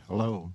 Hello.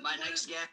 My next guest.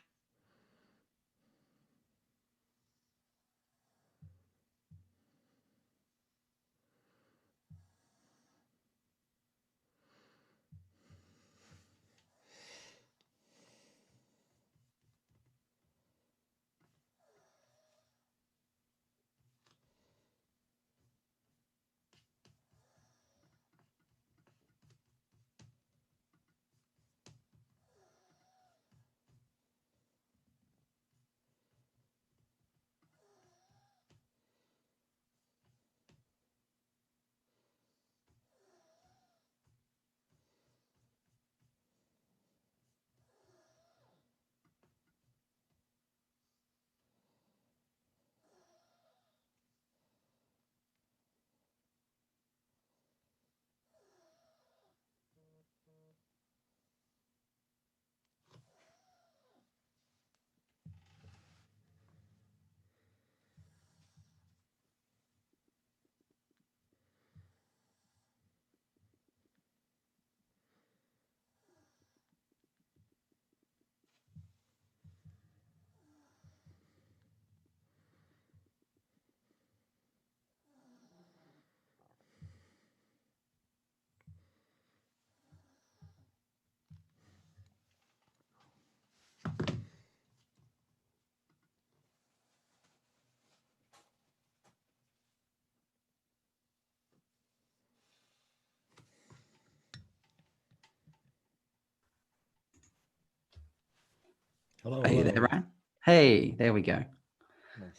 Hello. Are you there, Ryan? Hey, there we go. Nice.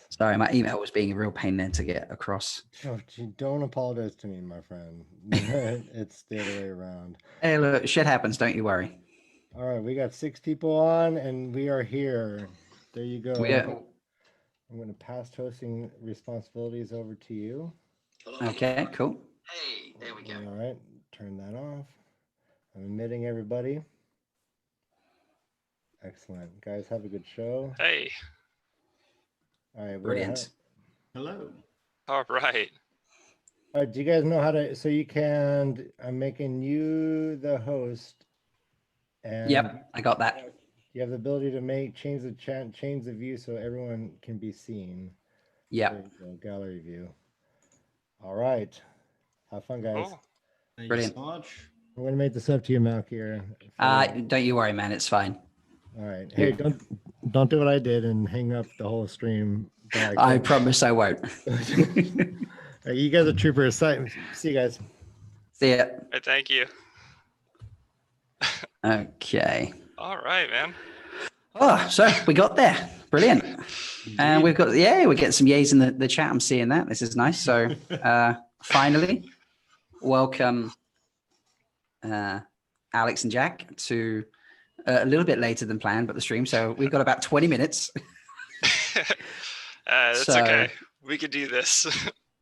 Sorry, my email was being a real pain there to get across. Don't apologize to me, my friend. It's the other way around. Hey, look, shit happens. Don't you worry. All right, we got 6 people on, and we are here. There you go. I'm going to pass hosting responsibilities over to you. Okay, cool. Hey, there we go. All right, turn that off. I'm admitting everybody. Excellent. Guys, have a good show. Hey. All right, Brilliant. Hello. All right. All right, do you guys know how to, so you can, I'm making you the host. And Yep, I got that. you have the ability to change the chat, change the view so everyone can be seen. Yep. There you go, gallery view. All right. Have fun, guys. Cool. Thank Brilliant. you so much. I'm going to make this up to you, Malkier. Don't you worry, man. It's fine. All right. Hey, don't do what I did and hang up the whole stream. I promise I won't. You guys are troopers. See you guys. See ya. Hey, thank you. Okay. All right, man. Oh, so we got there. Brilliant. And we've got, we're getting some yays in the chat. I'm seeing that. This is nice. So finally, welcome Alex and Jack to a little bit later than planned, but the stream. So we've got about 20 minutes. That's okay. We could do this.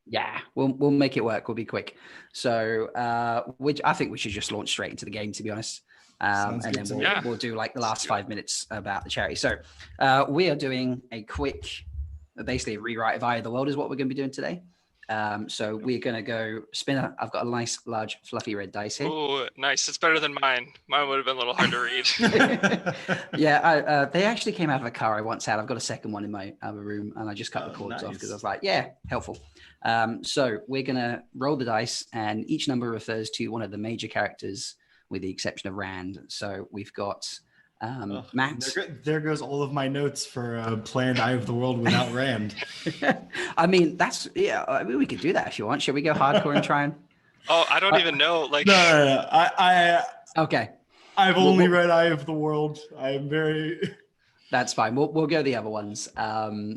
Yeah, we'll make it work. We'll be quick. So I think we should just launch straight into the game, to be honest. And then we'll do like the last 5 minutes about the charity. So we are doing a quick, basically a rewrite of Eye of the World is what we're going to be doing today. So we're going to go spinner. I've got a nice, large, fluffy red dice here. Oh, nice. It's better than mine. Mine would have been a little hard to read. Yeah, they actually came out of a car I once had. I've got a second one in my other room, and I just cut the cords off because I was like, yeah, helpful. So we're going to roll the dice, and each number refers to one of the major characters with the exception of Rand. So we've got Matt. There goes all of my notes for planned Eye of the World without Rand. I mean, we could do that if you want. Should we go hardcore and try and? Oh, I don't even know. Like, no. Okay. I've only read Eye of the World. I am very. That's fine. We'll go the other ones.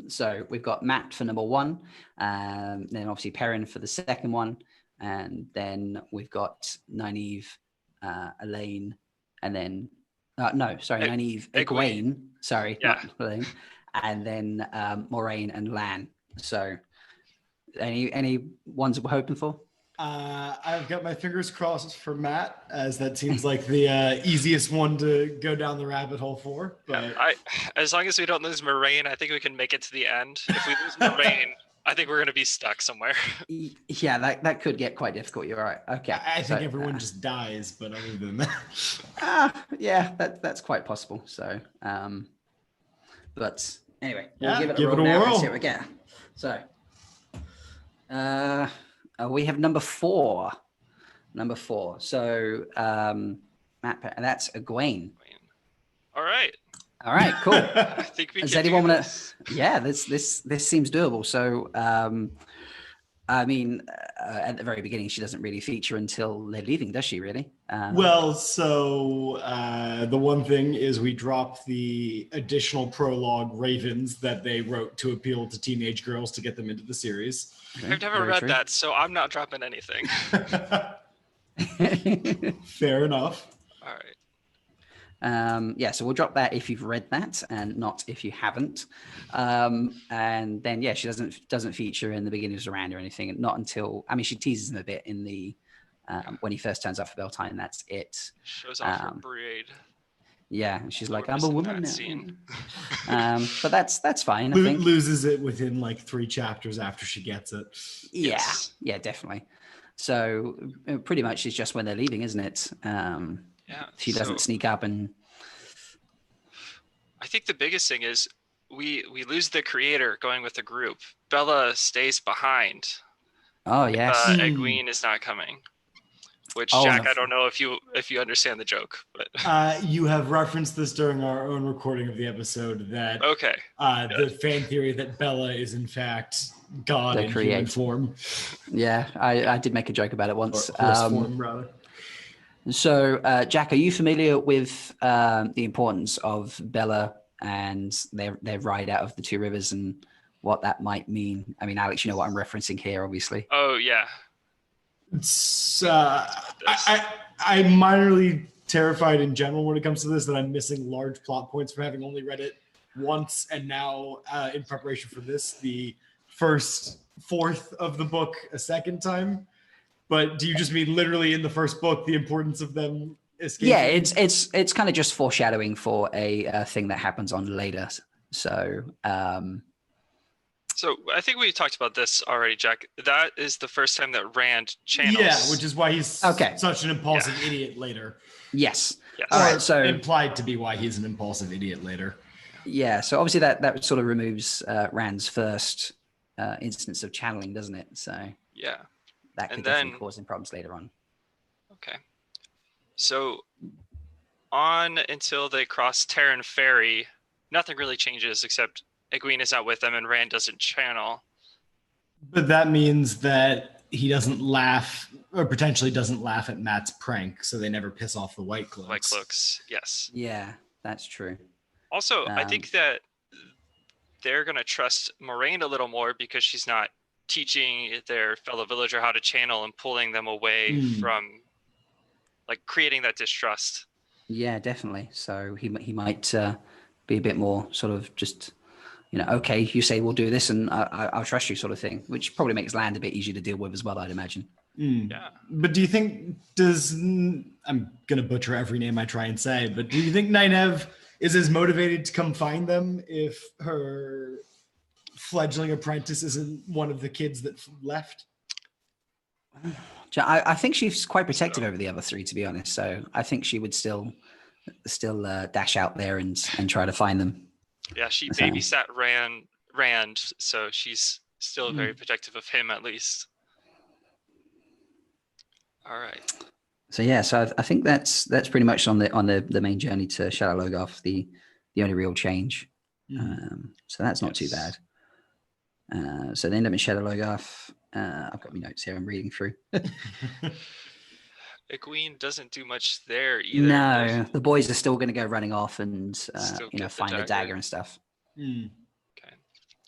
So we've got Matt for number 1, then obviously Perrin for the second one, and then we've got Nynaeve, Elaine, and then Nynaeve, Egwene. Sorry, not Elaine, and then Moraine and Lan. So any ones we're hoping for? I've got my fingers crossed for Matt, as that seems like the easiest one to go down the rabbit hole for. But as long as we don't lose Moraine, I think we can make it to the end. If we lose Moraine, I think we're gonna be stuck somewhere. Yeah, that could get quite difficult. You're right. Okay. I think everyone just dies, but other than that. Yeah, that's quite possible. So, but anyway, we'll Yeah, give it give a it roll a now and whirl. see what we get. So, we have number 4. Number 4. So, Matt, and that's Egwene. All right. All right, cool. I think we Does can anyone do want this. to? Yeah, this seems doable. So, I mean, at the very beginning, she doesn't really feature until they're leaving, does she? Really? Well, so the one thing is we dropped the additional prologue Ravens that they wrote to appeal to teenage girls to get them into the series. okay, I've never very read true. that, so I'm not dropping anything. Fair enough. All right. Yeah, so we'll drop that if you've read that, and not if you haven't. And then she doesn't feature in the beginnings of Rand or anything, not until she teases him a bit in the when he first turns up for Beltane. That's it. Shows off her braid. Yeah, and she's like, We're I'm a missing woman that now. scene. But that's fine. I think. Loses it within like 3 chapters after she gets it. Yeah, Yes. yeah, definitely. So pretty much it's just when they're leaving, isn't it? Yeah. She doesn't so sneak up and. I think the biggest thing is we lose the creator going with the group. Bella stays behind. Oh yes. Egwene is not coming. Which Oh, Jack, no. I don't know if you understand the joke, but You have referenced this during our own recording of the episode that okay. the fan theory that Bella is in fact God The in creator. human form. Yeah, I did make a joke about it Or once. horse form, rather. So, Jack, are you familiar with the importance of Bella and their ride out of the 2 rivers and what that might mean? I mean, Alex, you know what I'm referencing here, obviously. Oh yeah. It's, I'm minorly terrified in general when it comes to this, that I'm missing large plot points from having only read it once, and now in preparation for this, the first fourth of the book a second time. But do you just mean literally in the first book the importance of them escaping? Yeah, it's kind of just foreshadowing for a thing that happens on later. So, So I think we talked about this already, Jack. That is the first time that Rand channels. Yeah, which is why he's such an impulsive Yeah. idiot later. yes. Yes. All right, Or so implied to be why he's an impulsive idiot later. yeah, so obviously that sort of removes Rand's first instance of channeling, doesn't it? So Yeah. that could And definitely then- cause him problems later on. Okay. So on until they cross Terran Ferry, nothing really changes except Egwene is not with them and Rand doesn't channel. But that means that he doesn't laugh, or potentially doesn't laugh at Matt's prank, so they never piss off the White Cloaks. White Cloaks, yes. Yeah, that's true. Also, I think that they're going to trust Moraine a little more because she's not teaching their fellow villager how to channel and pulling them away from, like, creating that distrust. Yeah, definitely. So he might be a bit more sort of just, okay, you say we'll do this and I'll trust you sort of thing, which probably makes Land a bit easier to deal with as well, I'd imagine. Yeah. But do you think, I'm going to butcher every name I try and say, but do you think Nynaeve is as motivated to come find them if her fledgling apprentice isn't one of the kids that left? I think she's quite protective over the other 3, to be honest. So I think she would still dash out there and try to find them. Yeah, she So- babysat Rand, so she's still very protective of him at least. All right. So yeah, so I think that's pretty much on the main journey to Shadow Logoth, the only real change. So that's not too bad. So they end up in Shadow Logoth. I've got my notes here. I'm reading through. Egwene doesn't do much there either. No, the boys are still going to go running off and Still get the find the dagger. dagger and stuff. Okay.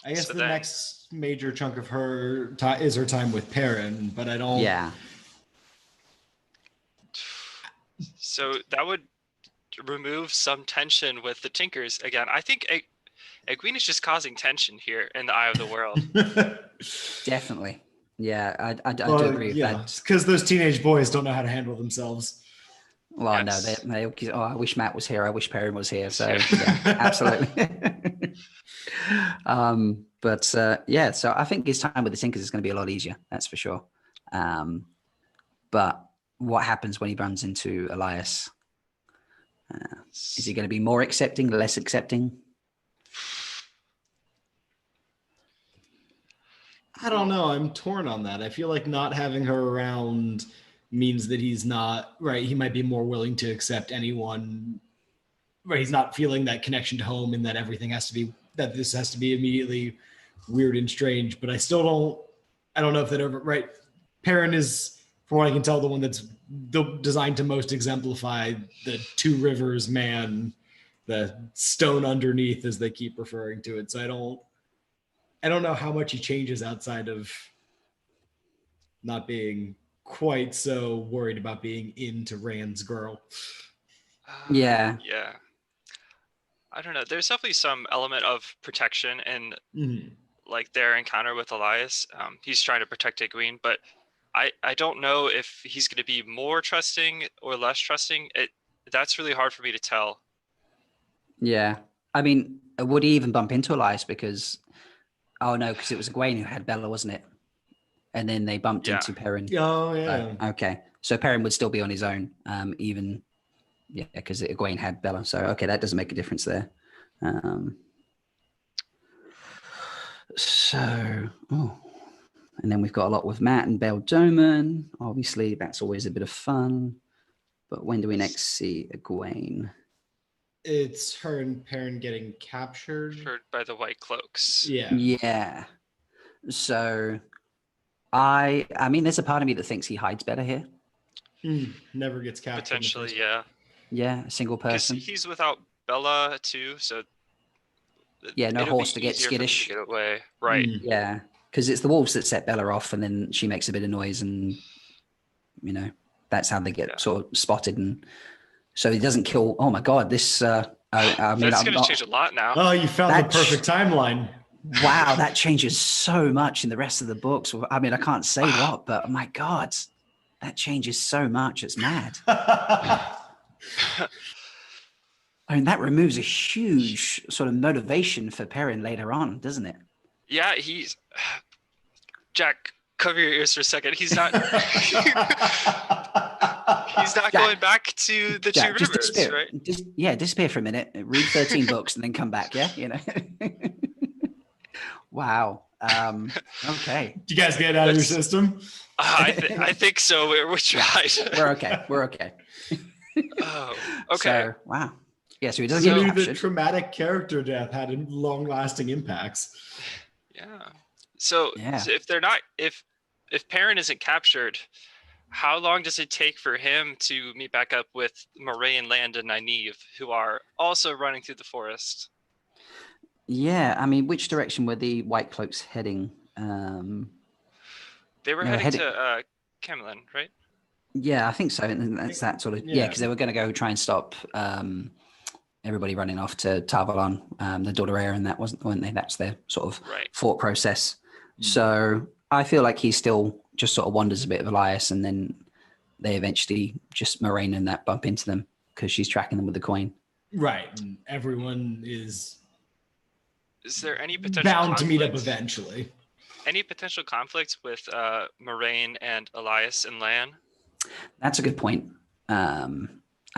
I guess So the then- next major chunk of her is her time with Perrin, but I don't. Yeah. So that would remove some tension with the Tinkers. Again, I think Egwene is just causing tension here in the Eye of the World. Well, Yes. no, I wish Matt was here. I wish Perrin was here. So yeah, absolutely. Yeah, so I think his time with the Tinkers is going to be a lot easier. That's for sure. But what happens when he runs into Elias? Is he going to be more accepting, less accepting? I don't know. I'm torn on that. I feel like not having her around means that he's not right. He might be more willing to accept anyone. Right. He's not feeling that connection to home, and that everything has to be that this has to be immediately weird and strange. But I still don't. I don't know if that ever. Right. Perrin is, from what I can tell, the one that's designed to most exemplify the two rivers man, the stone underneath, as they keep referring to it. So I don't know how much he changes outside of not being quite so worried about being into Rand's girl. Yeah. Yeah. I don't know. There's definitely some element of protection in like their encounter with Elias. He's trying to protect Egwene, but I don't know if he's going to be more trusting or less trusting. That's really hard for me to tell. Yeah. I mean, would he even bump into Elias? Because it was Egwene who had Bella, wasn't it? And then they bumped into Perrin. Oh, yeah. Okay. So Perrin would still be on his own, because Egwene had Bella. So, okay, that doesn't make a difference there. And then we've got a lot with Matt and Belle Doman. Obviously, that's always a bit of fun. But when do we next see Egwene? It's her and Perrin getting captured By the White Cloaks. Yeah. Yeah. So, I mean, there's a part of me that thinks he hides better here. Never gets captured. Potentially, yeah. Yeah, a single person. He's without Bella too, so yeah, no horse to get skittish. To get away. Right. Yeah, because it's the wolves that set Bella off, and then she makes a bit of noise, and that's how they get sort of spotted. And so he doesn't kill. Oh my God, this. I mean, that's going to change a lot now. Oh, you found the perfect timeline. Wow, that changes so much in the rest of the books. I mean, I can't say what, but my God, that changes so much. It's mad. I mean, that removes a huge sort of motivation for Perrin later on, doesn't it? Yeah, Jack, cover your ears for a second. He's not. He's not going back to the Jack, two rivers, right? Disappear for a minute. Read 13 books and then come back. Yeah, Wow. Okay. Do you guys get it out of your system? I think so. We're tried. We're okay. Oh, okay. So, wow. Yeah, so he doesn't get captured. The traumatic character death had long-lasting impacts. Yeah. So if they're not, if Perrin isn't captured, how long does it take for him to meet back up with Moraine, Land, and Nynaeve, who are also running through the forest? Yeah, I mean, which direction were the White Cloaks heading? They were heading to Camelin, right? Yeah, I think so. And that's that sort of because they were going to go try and stop everybody running off to Tarvalon, the Dordogne, and weren't they? That's their sort of thought process. So I feel like he still just sort of wanders a bit of Elias, and then they eventually just Moraine and that bump into them because she's tracking them with the coin. Right. And everyone is there any potential bound to meet up eventually? Any potential conflict with Moraine and Elias and Lan? That's a good point. I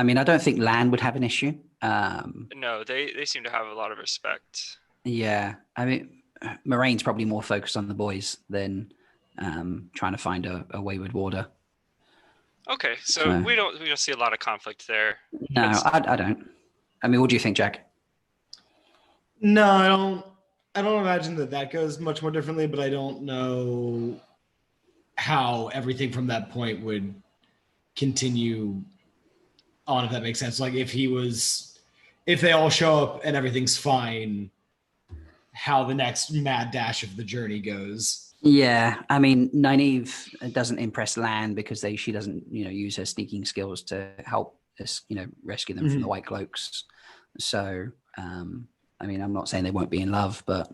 mean, I don't think Lan would have an issue. No, they seem to have a lot of respect. Yeah, I mean, Moraine's probably more focused on the boys than trying to find a wayward warder. Okay, so we don't see a lot of conflict there. No, I don't. I mean, what do you think, Jack? No, I don't imagine that goes much more differently, but I don't know how everything from that point would continue on, if that makes sense. Like if they all show up and everything's fine, how the next mad dash of the journey goes. Yeah, I mean, Nynaeve doesn't impress Lan because she doesn't, use her sneaking skills to help us, rescue them from the White Cloaks. So, I mean, I'm not saying they won't be in love, but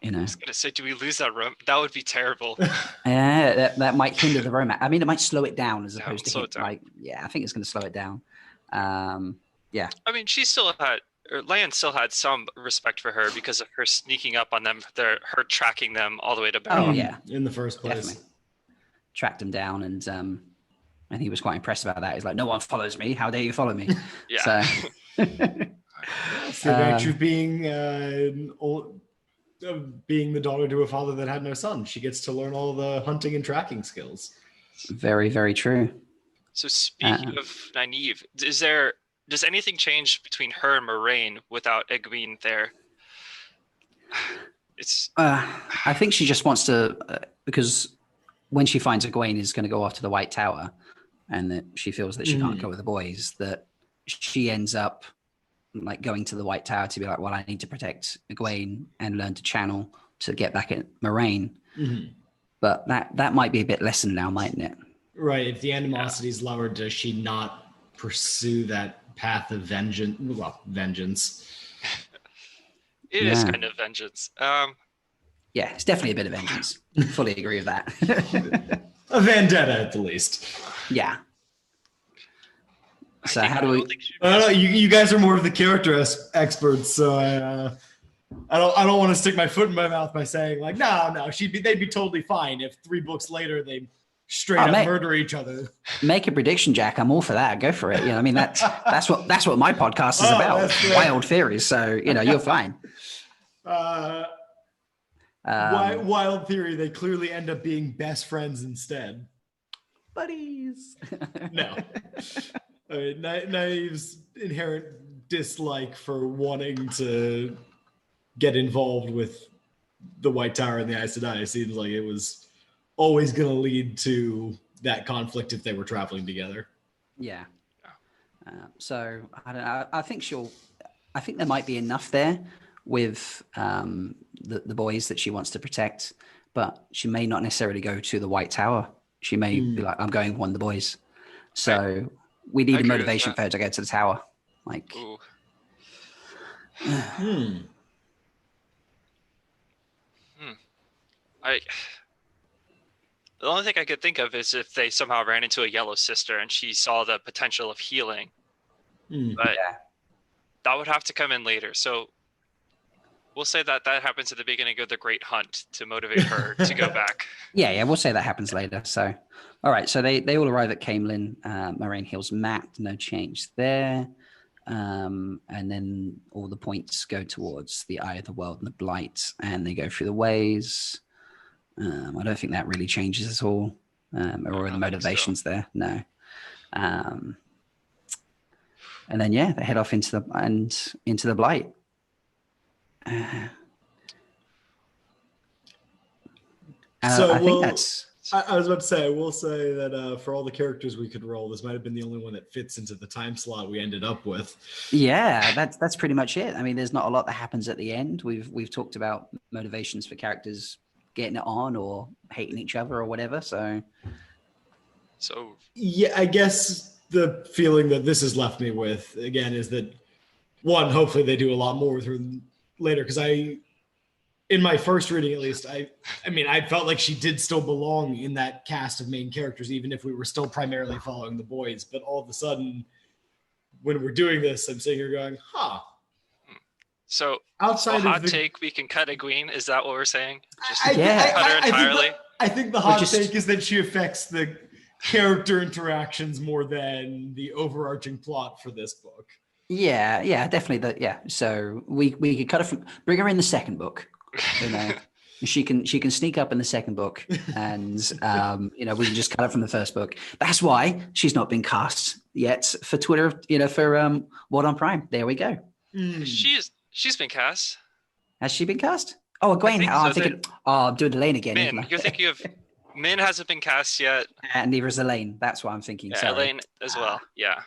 you know. I was gonna say, do we lose that room? That would be terrible. Yeah, that might hinder the romance. I mean, it might slow it down as Yeah, opposed to slow it down. like, yeah, I think it's going to slow it down. Yeah, I mean, she still had, or Lan still had some respect for her because of her sneaking up on them, her tracking them all the way to Barrow. Oh, yeah. In the first place. definitely. Tracked him down, and he was quite impressed about that. He's like, no one follows me. How dare you follow me? Yeah. So, It's the advantage of being the daughter to a father that had no son. She gets to learn all the hunting and tracking skills. very, very true. So speaking of Nynaeve, does anything change between her and Moraine without Egwene there? I think she just wants to, because when she finds Egwene is going to go off to the White Tower, and that she feels that she can't go with the boys, that she ends up like going to the White Tower to be like, well, I need to protect Egwene and learn to channel to get back at Moraine. But that might be a bit lessened now, mightn't it? Right. If the animosity is lowered, does she not pursue that path of vengeance? Well, vengeance. It is kind of vengeance. Yeah, it's definitely a bit of vengeance. Fully agree with that. A vendetta, at the least. Yeah. So how do we? I don't know. You guys are more of the character experts, so I don't want to stick my foot in my mouth by saying like, no, they'd be totally fine if 3 books later they straight up murder each other. Make a prediction, Jack. I'm all for that. Go for it. You know, I mean that's what my podcast is about. Wild theories. So you're fine. Wild theory. They clearly end up being best friends instead. Buddies. No. I mean, Nynaeve's inherent dislike for wanting to get involved with the White Tower and the Aes Sedai seems like it was always going to lead to that conflict if they were traveling together. Yeah. So I don't know. I think there might be enough there with the boys that she wants to protect, but she may not necessarily go to the White Tower. She may be like, I'm going with one of the boys. So we need a motivation for her to go to the tower. Like, the only thing I could think of is if they somehow ran into a yellow sister and she saw the potential of healing. But that would have to come in later. So we'll say that happens at the beginning of the Great Hunt to motivate her to go back. Yeah, we'll say that happens later. So, all right. So they all arrive at Camelin. Moraine heals Matt. No change there. And then all the points go towards the Eye of the World and the Blight, and they go through the ways. I don't think that really changes at all, or the motivations there. No. And then they head off into the Blight. I think that's. I was about to say, I will say that for all the characters we could roll, this might have been the only one that fits into the time slot we ended up with. Yeah, that's pretty much it. I mean, there's not a lot that happens at the end. We've talked about motivations for characters getting it on or hating each other or whatever. So yeah, I guess the feeling that this has left me with again is that one, hopefully they do a lot more with her later, because in my first reading at least, I mean I felt like she did still belong in that cast of main characters, even if we were still primarily following the boys. But all of a sudden, when we're doing this, I'm sitting here going, So outside hot of take, we can cut Egwene. Is that what we're saying? Just cut her entirely? I think the hot take is that she affects the character interactions more than the overarching plot for this book. Yeah, definitely. So we could cut her bring her in the second book. She can sneak up in the second book, and we can just cut her from the first book. That's why she's not been cast yet for Twitter. For What on Prime. There we go. She's been cast. Has she been cast? Oh, Egwene. I'm doing Elaine again. Min, you're thinking of Min hasn't been cast yet. And neither is Elaine. That's what I'm thinking. Yeah, Sorry. Elaine as well. Yeah.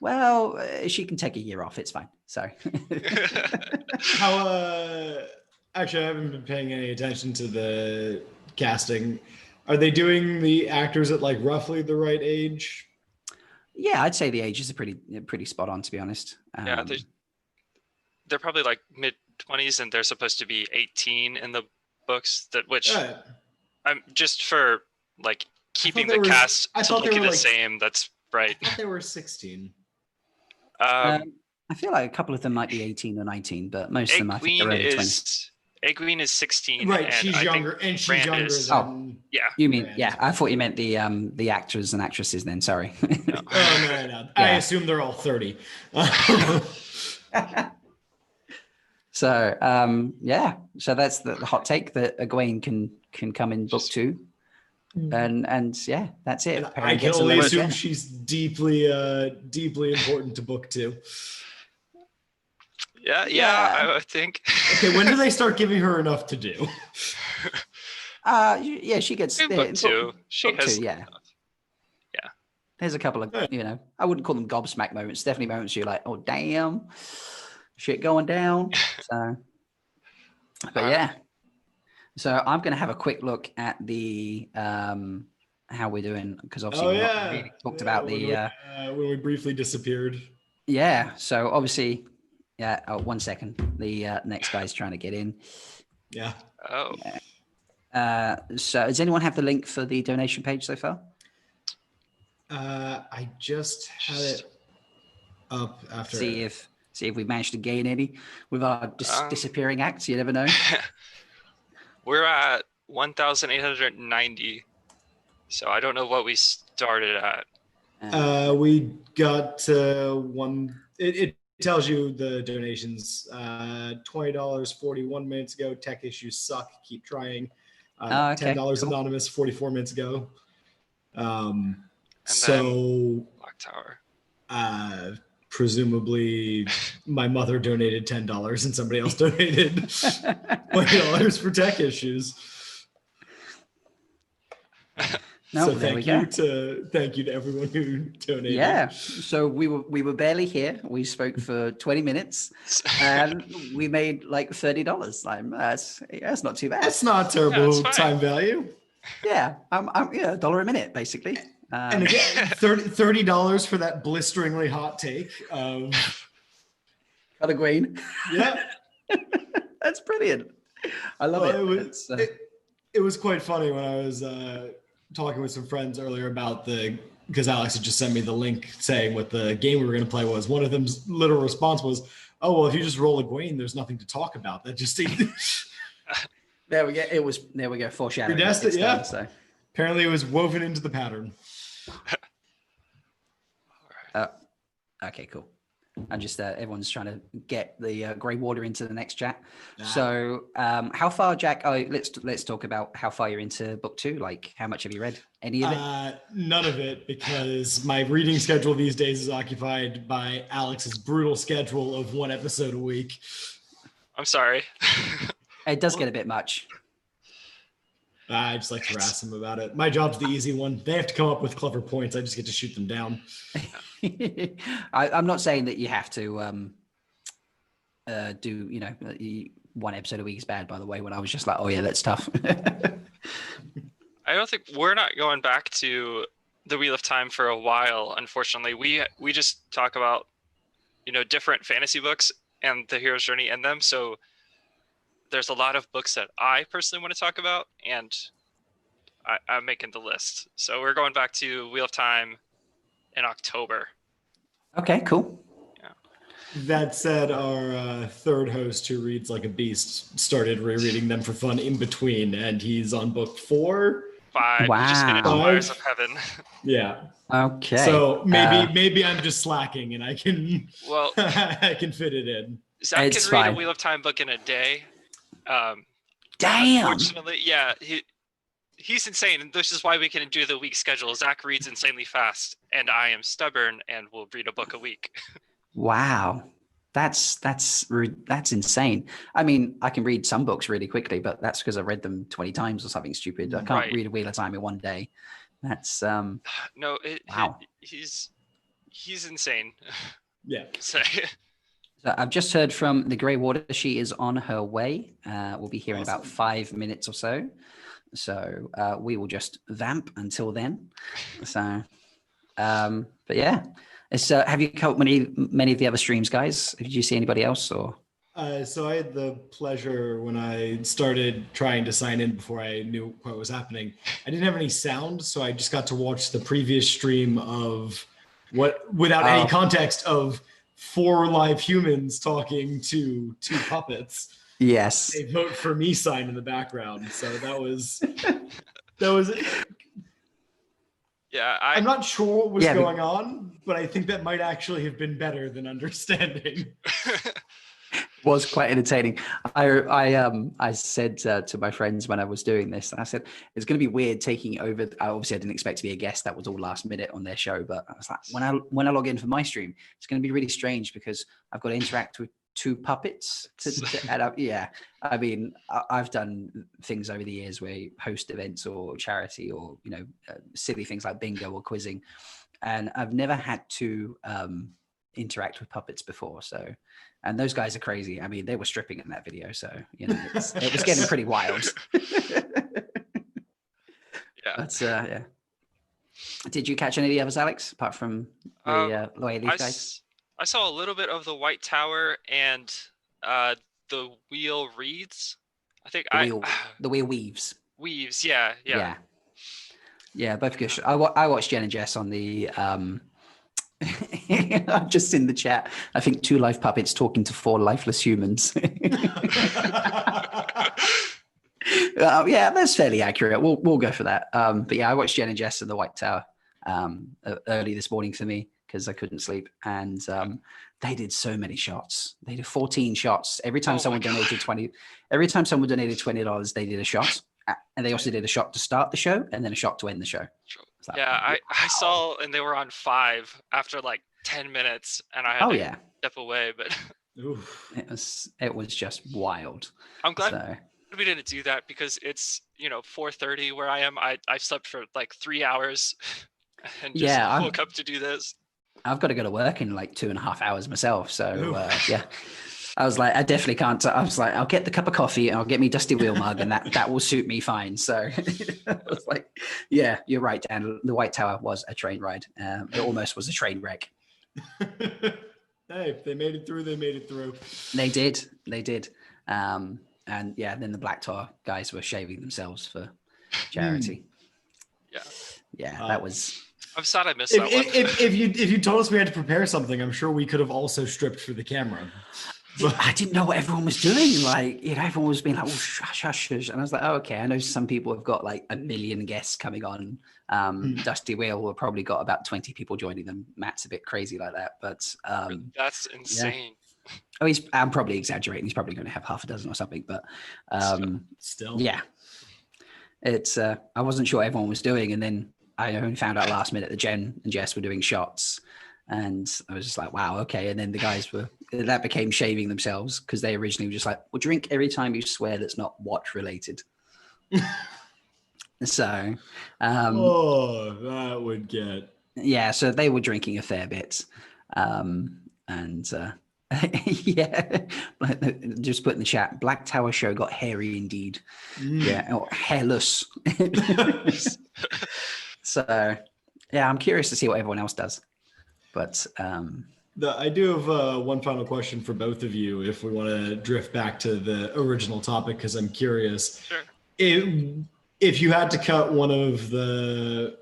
Well, she can take a year off. It's fine. Sorry. Actually, I haven't been paying any attention to the casting. Are they doing the actors at like roughly the right age? Yeah, I'd say the ages are pretty spot on, to be honest. Yeah, they're probably like 20s, and they're supposed to be 18 in the books. I'm just for like keeping the cast to look the same. That's right. I thought they were 16. I feel like a couple of them might be 18 or 19, but most of them I think are early 20s. Egwene is 16. Right, and she's younger, and she's Rand younger is, than. Yeah. You mean I thought you meant the actors and actresses. Then sorry. No. Oh no. I assume they're all 30. So so that's the hot take that Egwene can come in book 2, and yeah, that's it. And I can only assume she's deeply important to book 2. Yeah, I would think. Okay, when do they start giving her enough to do? She gets book 2. She has. 2, yeah. There's a couple of I wouldn't call them gobsmack moments. Definitely moments you're like, oh damn, shit going down. So, but yeah. So I'm going to have a quick look at the how we're doing, because obviously we really talked about the when we briefly disappeared. Yeah. So obviously. Yeah. Oh, 1 second. The next guy's trying to get in. Yeah. Oh. So does anyone have the link for the donation page so far? I just had it up after. See if we managed to gain any with our disappearing acts. You never know. We're at 1,890. So I don't know what we started at. We got one. It tells you the donations. $20 41 minutes ago. Tech issues suck. Keep trying. Okay. $10 cool. anonymous 44 minutes ago. And so Clock Tower. Presumably my mother donated $10 and somebody else donated $20 for tech issues. No, So thank you to everyone who donated. Yeah. So we were barely here. We spoke for 20 minutes and we made like $30. Like that's not too bad. That's not terrible time value. Yeah. I'm $1 a minute basically. And again, $30 for that blisteringly hot take. Got Egwene. Yeah. That's brilliant. I love it. It was quite funny when I was talking with some friends earlier about because Alex had just sent me the link saying what the game we were going to play was. One of them's literal response was, "Oh, well, if you just roll Egwene, there's nothing to talk about." That just There we go. There we go. Foreshadowing. Predestined, yeah. Done, so. Apparently, it was woven into the pattern. Okay, cool. I'm just everyone's trying to get the grey water into the next chat. Nah. So how far, Jack? Oh, let's talk about how far you're into book 2. Like, how much have you read? Any of it? None of it, because my reading schedule these days is occupied by Alex's brutal schedule of 1 episode a week. I'm sorry. It does get a bit much. I just like to harass them about it. My job's the easy one. They have to come up with clever points. I just get to shoot them down. I'm not saying that you have to do 1 episode a week is bad, by the way, when I was just like, oh yeah, that's tough. I don't think we're not going back to the Wheel of Time for a while. Unfortunately, we just talk about, different fantasy books and the hero's journey in them. So there's a lot of books that I personally want to talk about, and I'm making the list. So we're going back to Wheel of Time in October. Okay, cool. Yeah. That said, our third host, who reads like a beast, started rereading them for fun in between, and he's on book 4. 5. Wow. You just finished Fires of Heaven. Yeah. Okay. So maybe I'm just slacking, and I can Well, I can fit it in. Zach It's can read fine. a Wheel of Time book in a day. Damn. Unfortunately, yeah, he's insane, and this is why we can do the week schedule. Zach reads insanely fast, and I am stubborn and will read a book a week. Wow. That's insane. I mean, I can read some books really quickly, but that's because I've read them 20 times or something stupid. I can't read a Wheel of Time in 1 day. That's No, wow. He's insane. Yeah. So, So I've just heard from the Grey Water. She is on her way. We'll be here in about 5 minutes or so. So we will just vamp until then. So, but yeah. Have you caught many of the other streams, guys? Did you see anybody else? Or So I had the pleasure when I started trying to sign in before I knew what was happening. I didn't have any sound, so I just got to watch the previous stream of without any context of 4 live humans talking to 2 puppets. Yes. A vote for me sign in the background. So that was Yeah, I'm not sure what was going on, but I think that might actually have been better than understanding. Was quite entertaining. I said to my friends when I was doing this, I said it's going to be weird taking over. Obviously, I didn't expect to be a guest. That was all last minute on their show. But I was like, when I log in for my stream, it's going to be really strange because I've got to interact with 2 puppets to add up. Yeah, I mean, I've done things over the years where you host events or charity or silly things like bingo or quizzing, and I've never had to interact with puppets before. So. And those guys are crazy. I mean, they were stripping in that video, so it was getting pretty wild. Yeah. But yeah. Did you catch any of the others, Alex? Apart from the way these guys? I saw a little bit of the White Tower and the wheel reads. I think the wheel weaves. Weaves, yeah. Both good. I watched Jen and Jess on the. Just in the chat, I think 2 live puppets talking to 4 lifeless humans. Yeah, that's fairly accurate. We'll go for that. But yeah, I watched Jen and Jess in the White Tower early this morning for me because I couldn't sleep, and they did so many shots. They did 14 shots every time someone donated $20. Every time someone donated $20, they did a shot, and they also did a shot to start the show and then a shot to end the show. Like, yeah, I saw, and they were on 5 after like 10 minutes, and I had to step away. But it was just wild. I'm glad we didn't do that because it's 4:30 where I am. I slept for like 3 hours, and just woke up to do this. I've got to go to work in like 2.5 hours myself. So yeah. I was like, I definitely can't. I was like, I'll get the cup of coffee and I'll get me dusty wheel mug, and that will suit me fine. So I was like, yeah, you're right, Dan. The White Tower was a train ride. It almost was a train wreck. Hey, if they made it through, they made it through. They did. And yeah, then the Black Tower guys were shaving themselves for charity. Yeah, that was. I'm sad I missed that one. If you told us we had to prepare something, I'm sure we could have also stripped for the camera. I didn't know what everyone was doing. Like, everyone was being like, oh, shush, shush, shush. And I was like, oh, okay. I know some people have got like 1 million guests coming on. Dusty Wheel will probably got about 20 people joining them. Matt's a bit crazy like that, but that's insane. Yeah. I'm probably exaggerating. He's probably going to have 6 or something, but still, yeah. It's I wasn't sure what everyone was doing, and then I only found out last minute that Jen and Jess were doing shots. And I was just like, wow, okay. And then the guys that became shaving themselves because they originally were just like, well, drink every time you swear that's not watch related. So, that would get. Yeah, so they were drinking a fair bit. Yeah, just put in the chat, Black Tower show got hairy indeed. Yeah, or hairless. So, yeah, I'm curious to see what everyone else does. But I do have one final question for both of you if we want to drift back to the original topic, because I'm curious. Sure. If you had to cut one of the,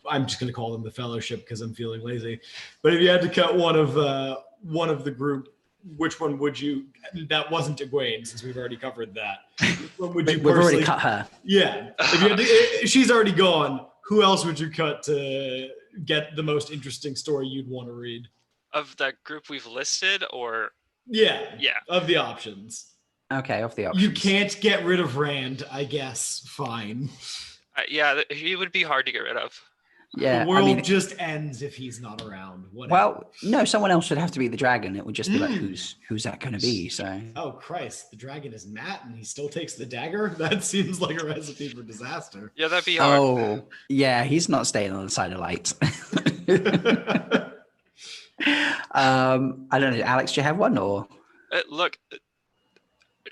I'm just going to call them the fellowship because I'm feeling lazy, but if you had to cut one of the group, which one would you, that wasn't Egwene since we've already covered that. Which one would you we've already cut her. Yeah. If you had to, she's already gone. Who else would you cut to get the most interesting story you'd want to read? Of that group we've listed, or? Yeah. Of the options. Okay, of the options. You can't get rid of Rand, I guess. Fine. Yeah, he would be hard to get rid of. Yeah, the world just ends if he's not around. Whatever. Well, no, someone else would have to be the dragon. It would just be like, who's that going to be? So. Oh Christ, the dragon is Matt, and he still takes the dagger. That seems like a recipe for disaster. Yeah, that'd be hard. Oh, yeah, he's not staying on the side of light. I don't know, Alex. Do you have one or? Look,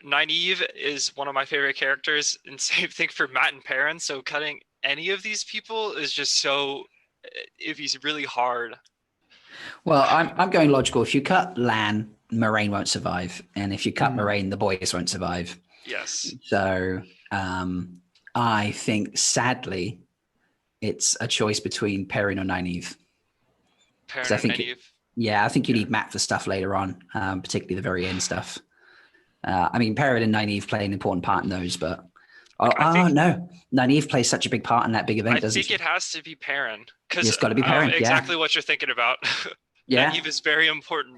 Nynaeve is one of my favorite characters, and same thing for Matt and Perrin. So cutting any of these people is just so, if he's really hard. Well, I'm going logical. If you cut Lan, Moraine won't survive, and if you cut Moraine, the boys won't survive. Yes. So I think, sadly, it's a choice between Perrin or Nynaeve. Perrin I or think Nynaeve. I think you need Matt for stuff later on, particularly the very end stuff. I mean, Perrin and Nynaeve play an important part in those, but no, Nynaeve plays such a big part in that big event, doesn't she? I think it has to be Perrin, because It's got to be Perrin. Exactly what you're thinking about. Yeah, Nynaeve is very important.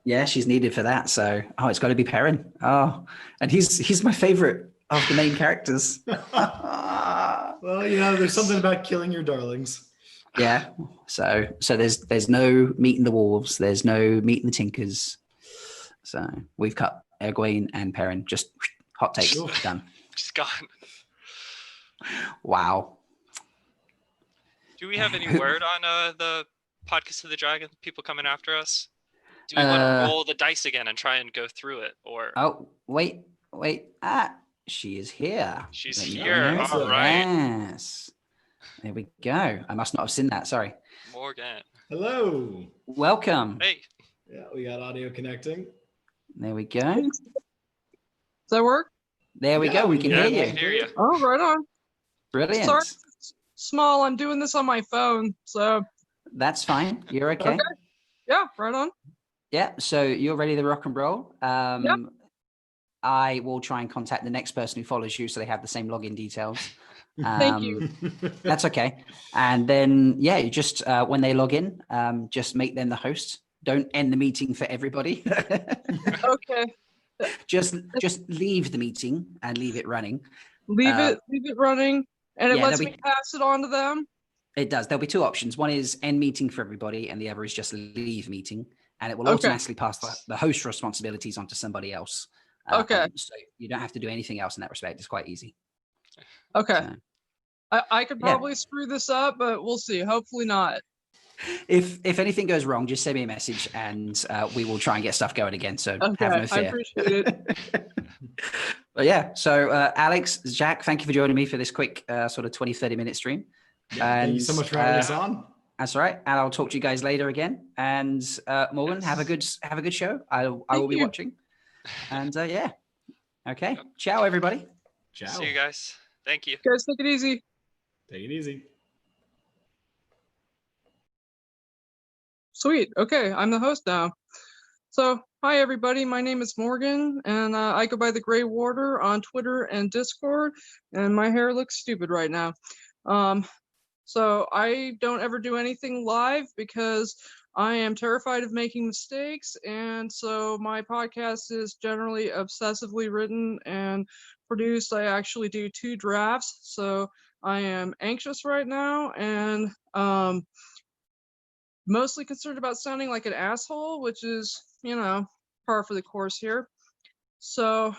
Yeah, she's needed for that. So, it's got to be Perrin. Oh, and he's my favorite of the main characters. Well, there's something about killing your darlings. Yeah. So there's no meeting the wolves. There's no meeting the tinkers. So we've cut Egwene and Perrin. Just hot take. Done. Just gone. Wow. Do we have any word on the Podcast of the Dragon? People coming after us? Do we want to roll the dice again and try and go through it? Or wait. She is here. She's here. All right. Yes. There we go. I must not have seen that. Sorry. Morgan. Hello. Welcome. Hey. Yeah, we got audio connecting. There we go. Does that work? There we go. We can hear you. I hear you. Oh, right on. Brilliant. Sorry, it's small. I'm doing this on my phone, so. That's fine. You're okay. Yeah, right on. Yeah. So you're ready to rock and roll. Yep. I will try and contact the next person who follows you so they have the same login details. Thank you. That's okay. And then, you just, when they log in, just make them the host. Don't end the meeting for everybody. Okay. Just leave the meeting and leave it running. Leave it running, and it lets me pass it on to them. It does. There'll be two options. One is end meeting for everybody, and the other is just leave meeting, and it will automatically pass the host responsibilities onto somebody else. Okay. So you don't have to do anything else in that respect. It's quite easy. Okay. So, I could probably screw this up, but we'll see. Hopefully not. If anything goes wrong, just send me a message, and we will try and get stuff going again. So have no fear. I appreciate it. But so Alex, Jack, thank you for joining me for this quick sort of 20-30 minute stream. Thank you so much for having us on. That's all right. And I'll talk to you guys later again. And Morgan, have a good show. I will be watching. And okay. Yep. Ciao, everybody. Ciao. See you guys. Thank you. Guys, take it easy. Take it easy. Sweet. Okay, I'm the host now. So, hi everybody. My name is Morgan, and I go by the Grey Warder on Twitter and Discord. And my hair looks stupid right now. So I don't ever do anything live because I am terrified of making mistakes, and so my podcast is generally obsessively written and produced. I actually do 2 drafts, so I am anxious right now and mostly concerned about sounding like an asshole, which is, par for the course here. So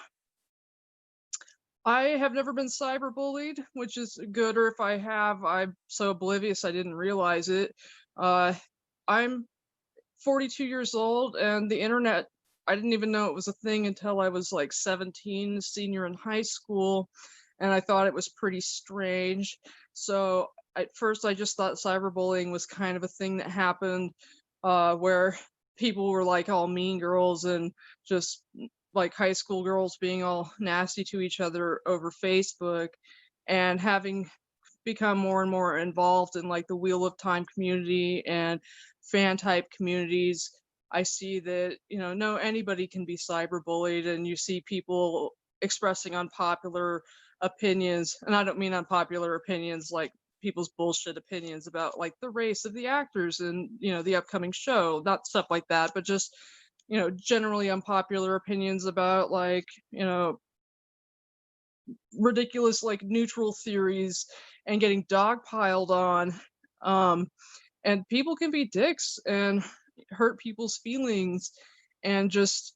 I have never been cyberbullied, which is good, or if I have, I'm so oblivious I didn't realize it. I'm 42 years old, and the internet, I didn't even know it was a thing until I was like 17, senior in high school, and I thought it was pretty strange. So at first I just thought cyberbullying was kind of a thing that happened where people were like all mean girls and just like high school girls being all nasty to each other over Facebook, and having become more and more involved in like the Wheel of Time community and fan type communities, I see that, no, anybody can be cyberbullied, and you see people expressing unpopular opinions. And I don't mean unpopular opinions like people's bullshit opinions about like the race of the actors and, the upcoming show, not stuff like that, but just, generally unpopular opinions about like, ridiculous like neutral theories and getting dogpiled on. And people can be dicks and hurt people's feelings, and just,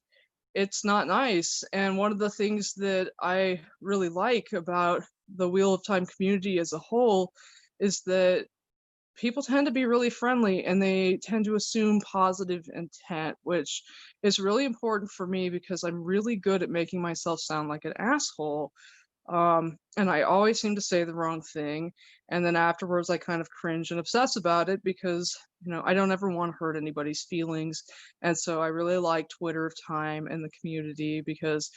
it's not nice. And one of the things that I really like about the Wheel of Time community as a whole is that people tend to be really friendly, and they tend to assume positive intent, which is really important for me because I'm really good at making myself sound like an asshole. And I always seem to say the wrong thing. And then afterwards, I kind of cringe and obsess about it because, I don't ever want to hurt anybody's feelings. And so I really like Twitter of Time and the community because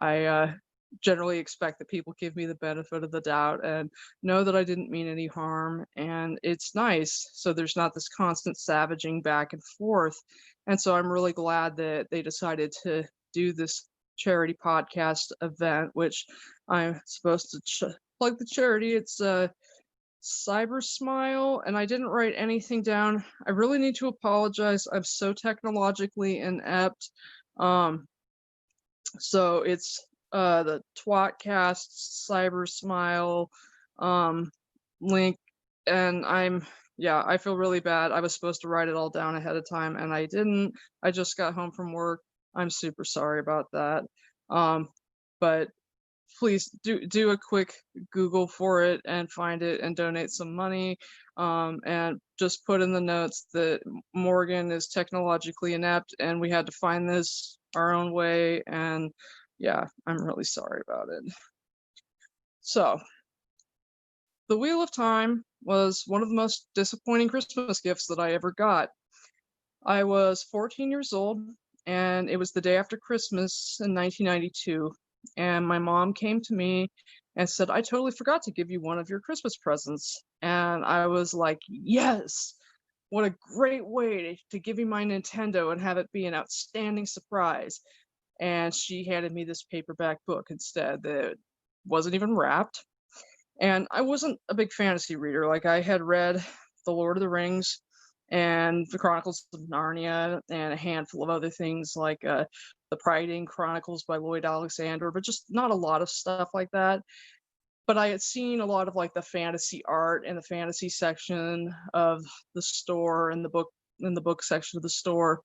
I generally expect that people give me the benefit of the doubt and know that I didn't mean any harm. And it's nice. So there's not this constant savaging back and forth. And so I'm really glad that they decided to do this charity podcast event, which I'm supposed to plug the charity. It's Cyber Smile, and I didn't write anything down. I really need to apologize. I'm so technologically inept. So it's the tWoTcast Cyber Smile link, and I feel really bad. I was supposed to write it all down ahead of time, and I didn't. I just got home from work. I'm super sorry about that. But please do a quick Google for it and find it and donate some money. And just put in the notes that Morgan is technologically inept and we had to find this our own way. And yeah, I'm really sorry about it. So, the Wheel of Time was one of the most disappointing Christmas gifts that I ever got. I was 14 years old, and it was the day after Christmas in 1992. And my mom came to me and said, I totally forgot to give you one of your Christmas presents. And I was like, yes, what a great way to give me my Nintendo and have it be an outstanding surprise. And she handed me this paperback book instead that wasn't even wrapped. And I wasn't a big fantasy reader. Like, I had read The Lord of the Rings and The Chronicles of Narnia and a handful of other things like The Prydain Chronicles by Lloyd Alexander, but just not a lot of stuff like that. But I had seen a lot of like the fantasy art in the fantasy section of the store and the book section of the store.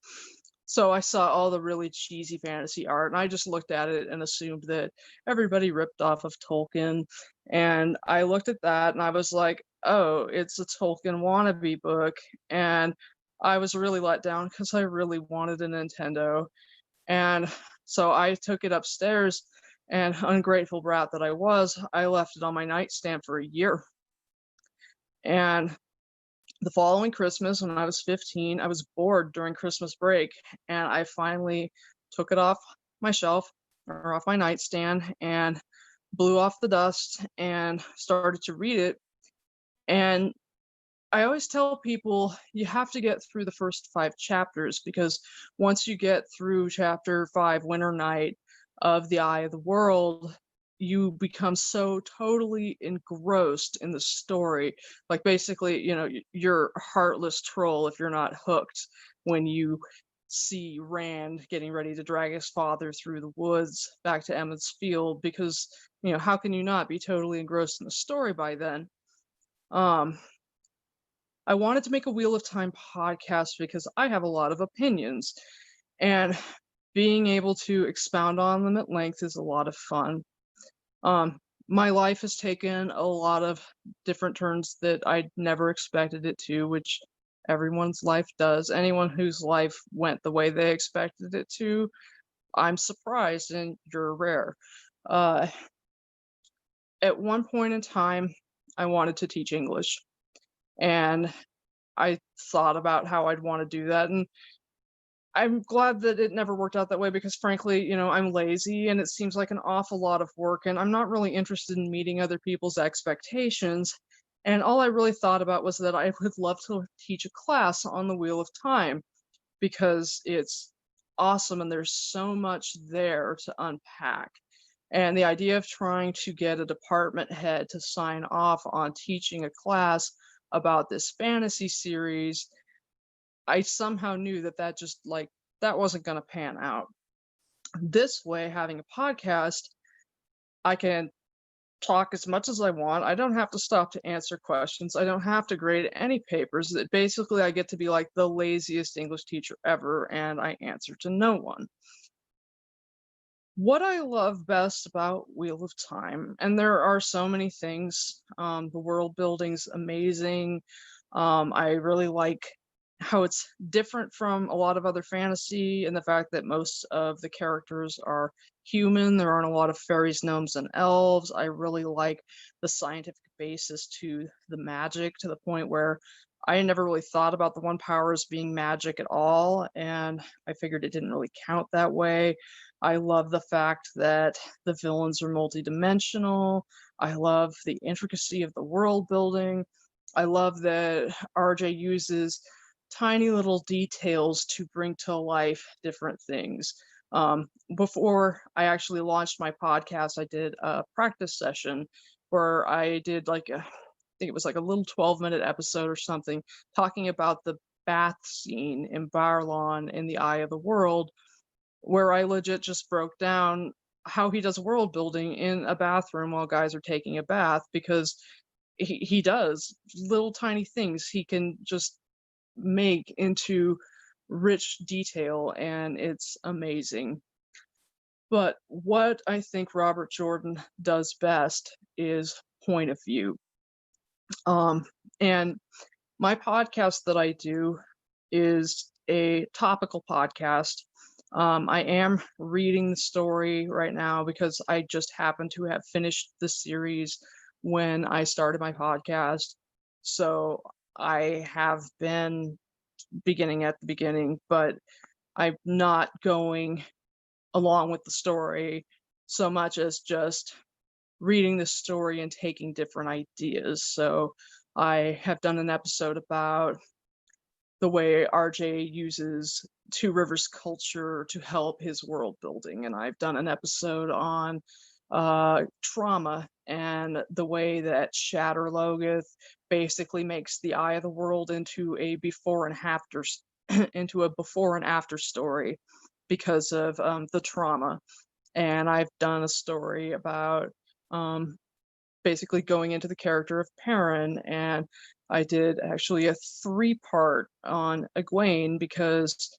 So I saw all the really cheesy fantasy art, and I just looked at it and assumed that everybody ripped off of Tolkien. And I looked at that and I was like, oh, it's a Tolkien wannabe book. And I was really let down because I really wanted a Nintendo. And so I took it upstairs, and ungrateful brat that I was, I left it on my nightstand for a year. And the following Christmas, when I was 15, I was bored during Christmas break, and I finally took it off my shelf or off my nightstand and blew off the dust and started to read it. And I always tell people you have to get through the first 5 chapters, because once you get through chapter 5, Winter Night of The Eye of the World, you become so totally engrossed in the story. Like, basically, you're a heartless troll if you're not hooked when you see Rand getting ready to drag his father through the woods back to Emmons Field, because, how can you not be totally engrossed in the story by then? I wanted to make a Wheel of Time podcast because I have a lot of opinions, and being able to expound on them at length is a lot of fun. My life has taken a lot of different turns that I never expected it to, which everyone's life does. Anyone whose life went the way they expected it to, I'm surprised, and you're rare. At one point in time, I wanted to teach English, and I thought about how I'd want to do that, and I'm glad that it never worked out that way, because frankly, I'm lazy and it seems like an awful lot of work, and I'm not really interested in meeting other people's expectations. And all I really thought about was that I would love to teach a class on the Wheel of Time, because it's awesome and there's so much there to unpack. And the idea of trying to get a department head to sign off on teaching a class about this fantasy series, I somehow knew that wasn't going to pan out. This way, having a podcast, I can talk as much as I want. I don't have to stop to answer questions. I don't have to grade any papers. Basically, I get to be like the laziest English teacher ever, and I answer to no one. What I love best about Wheel of Time, and there are so many things, the world building's amazing. I really like how it's different from a lot of other fantasy, and the fact that most of the characters are human. There aren't a lot of fairies, gnomes, and elves. I really like the scientific basis to the magic, to the point where I never really thought about the one power as being magic at all, and I figured it didn't really count that way. I love the fact that the villains are multidimensional. I love the intricacy of the world building. I love that RJ uses tiny little details to bring to life different things. Before I actually launched my podcast, I did a practice session where I did I think it was like a little 12-minute episode or something, talking about the bath scene in Barlon in The Eye of the World, where I legit just broke down how he does world building in a bathroom while guys are taking a bath, because he does little tiny things he can just make into rich detail, and it's amazing. But what I think Robert Jordan does best is point of view. And my podcast that I do is a topical podcast. I am reading the story right now because I just happen to have finished the series when I started my podcast. So I have been beginning at the beginning, but I'm not going along with the story so much as just reading the story and taking different ideas. So I have done an episode about the way RJ uses Two Rivers culture to help his world building, and I've done an episode on trauma and the way that Shatter Logoth basically makes the Eye of the World into a before and after into a before and after story because of the trauma. And I've done a story about basically going into the character of Perrin, and I did actually a 3-part on Egwene because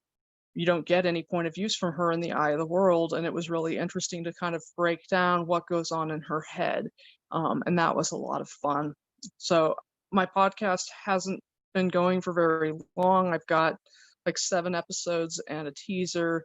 you don't get any point of views from her in the Eye of the World, and it was really interesting to kind of break down what goes on in her head, and that was a lot of fun. So my podcast hasn't been going for very long. I've got like 7 episodes and a teaser.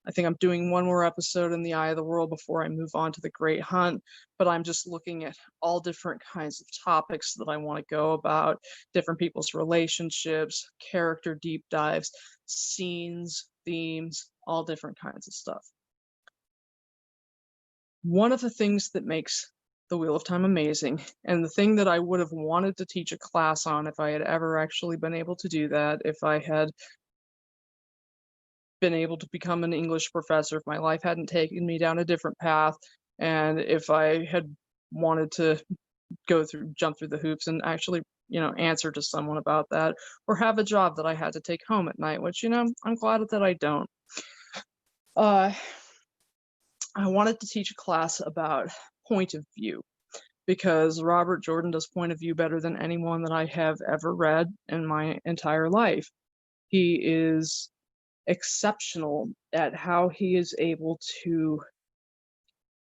I think I'm doing one more episode in the Eye of the World before I move on to the Great Hunt, but I'm just looking at all different kinds of topics that I want to go about, different people's relationships, character deep dives, scenes, themes, all different kinds of stuff. One of the things that makes the Wheel of Time amazing, and the thing that I would have wanted to teach a class on if I had ever actually been able to do that, if I had been able to become an English professor, if my life hadn't taken me down a different path, and if I had wanted to jump through the hoops and actually, answer to someone about that, or have a job that I had to take home at night, which, I'm glad that I don't. I wanted to teach a class about point of view, because Robert Jordan does point of view better than anyone that I have ever read in my entire life. He is exceptional at how he is able to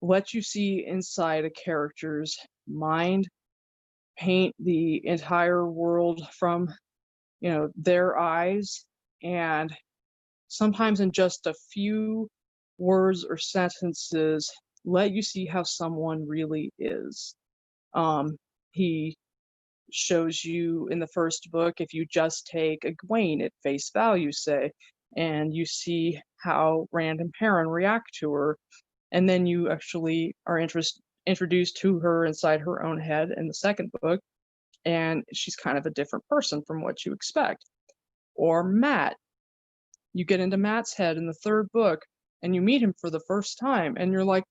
let you see inside a character's mind, paint the entire world from, their eyes, and sometimes in just a few words or sentences, let you see how someone really is. He shows you in the first book, if you just take Egwene at face value, say, and you see how Rand and Perrin react to her, and then you actually are introduced to her inside her own head in the second book, and she's kind of a different person from what you expect. Or Matt, you get into Matt's head in the third book, and you meet him for the first time, and you're like,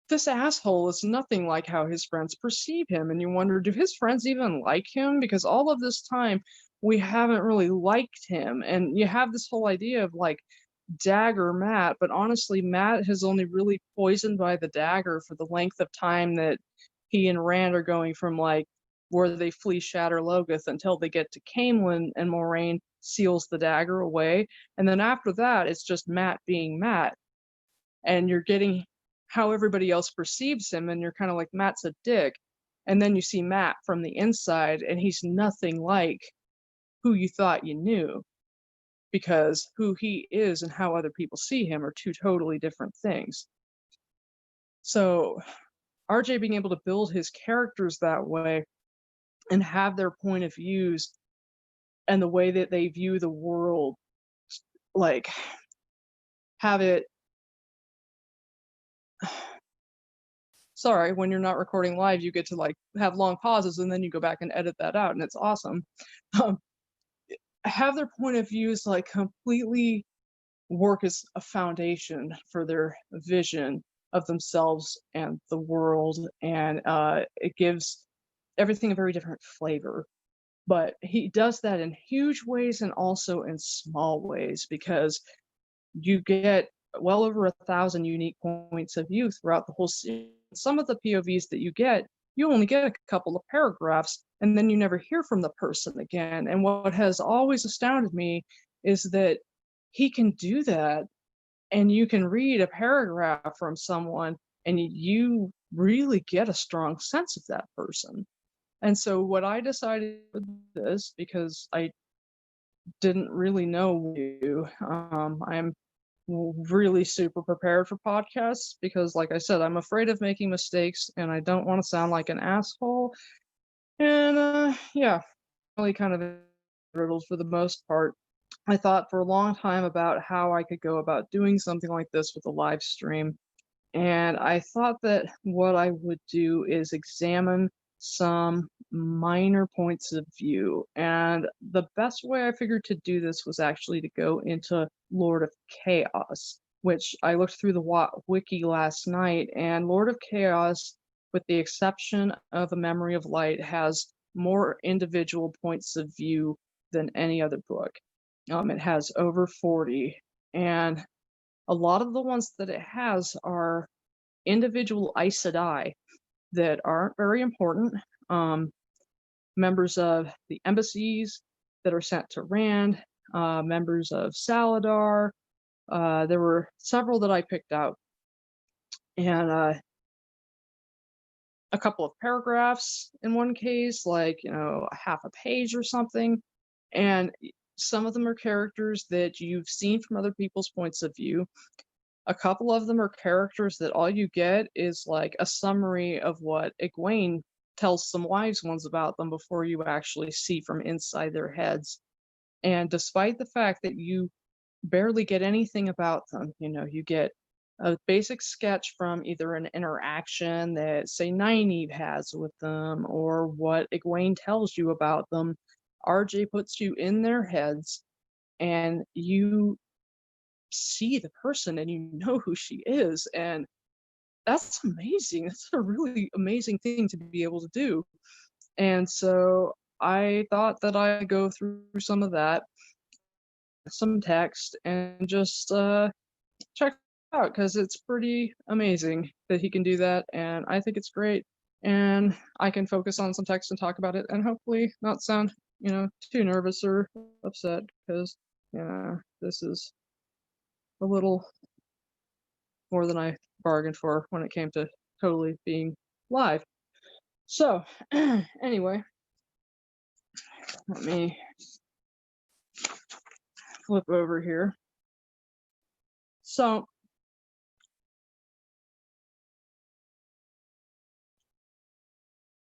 this asshole is nothing like how his friends perceive him. And you wonder, do his friends even like him? Because all of this time, we haven't really liked him. And you have this whole idea of like dagger Matt, but honestly, Matt has only really poisoned by the dagger for the length of time that he and Rand are going from like where they flee Shatter Logoth until they get to Caemlyn and Moraine seals the dagger away. And then after that, it's just Matt being Matt. And you're getting how everybody else perceives him, and you're kind of like, Matt's a dick. And then you see Matt from the inside, and he's nothing like who you thought you knew, because who he is and how other people see him are two totally different things. So RJ being able to build his characters that way and have their point of views and the way that they view the world, like have it, sorry, when you're not recording live, you get to like have long pauses and then you go back and edit that out, and it's awesome. Have their point of views like completely work as a foundation for their vision of themselves and the world, and it gives everything a very different flavor. But he does that in huge ways and also in small ways, because you get well over 1,000 unique points of view throughout the whole series. Some of the POVs that you only get a couple of paragraphs, and then you never hear from the person again. And what has always astounded me is that he can do that, and you can read a paragraph from someone and you really get a strong sense of that person. And so what I decided with this, because I didn't really know you, I'm really super prepared for podcasts, because like I said, I'm afraid of making mistakes and I don't want to sound like an asshole. And yeah, really kind of riddled for the most part. I thought for a long time about how I could go about doing something like this with a live stream. And I thought that what I would do is examine some minor points of view. And the best way I figured to do this was actually to go into Lord of Chaos, which I looked through the tWoT wiki last night, and Lord of Chaos, with the exception of A Memory of Light, has more individual points of view than any other book. It has over 40, and a lot of the ones that it has are individual Aes Sedai that aren't very important. Members of the embassies that are sent to Rand, members of Saladar. There were several that I picked out, and a couple of paragraphs in one case, like, half a page or something. And some of them are characters that you've seen from other people's points of view. A couple of them are characters that all you get is like a summary of what Egwene tells some wise ones about them before you actually see from inside their heads. And despite the fact that you barely get anything about them, you get a basic sketch from either an interaction that, say, Nynaeve has with them, or what Egwene tells you about them. RJ puts you in their heads, and you see the person and you know who she is, and that's amazing. That's a really amazing thing to be able to do. And so I thought that I'd go through some of that, some text, and just check it out, because it's pretty amazing that he can do that, and I think it's great. And I can focus on some text and talk about it, and hopefully not sound too nervous or upset, because this is a little more than I bargained for when it came to totally being live. So anyway, let me flip over here. So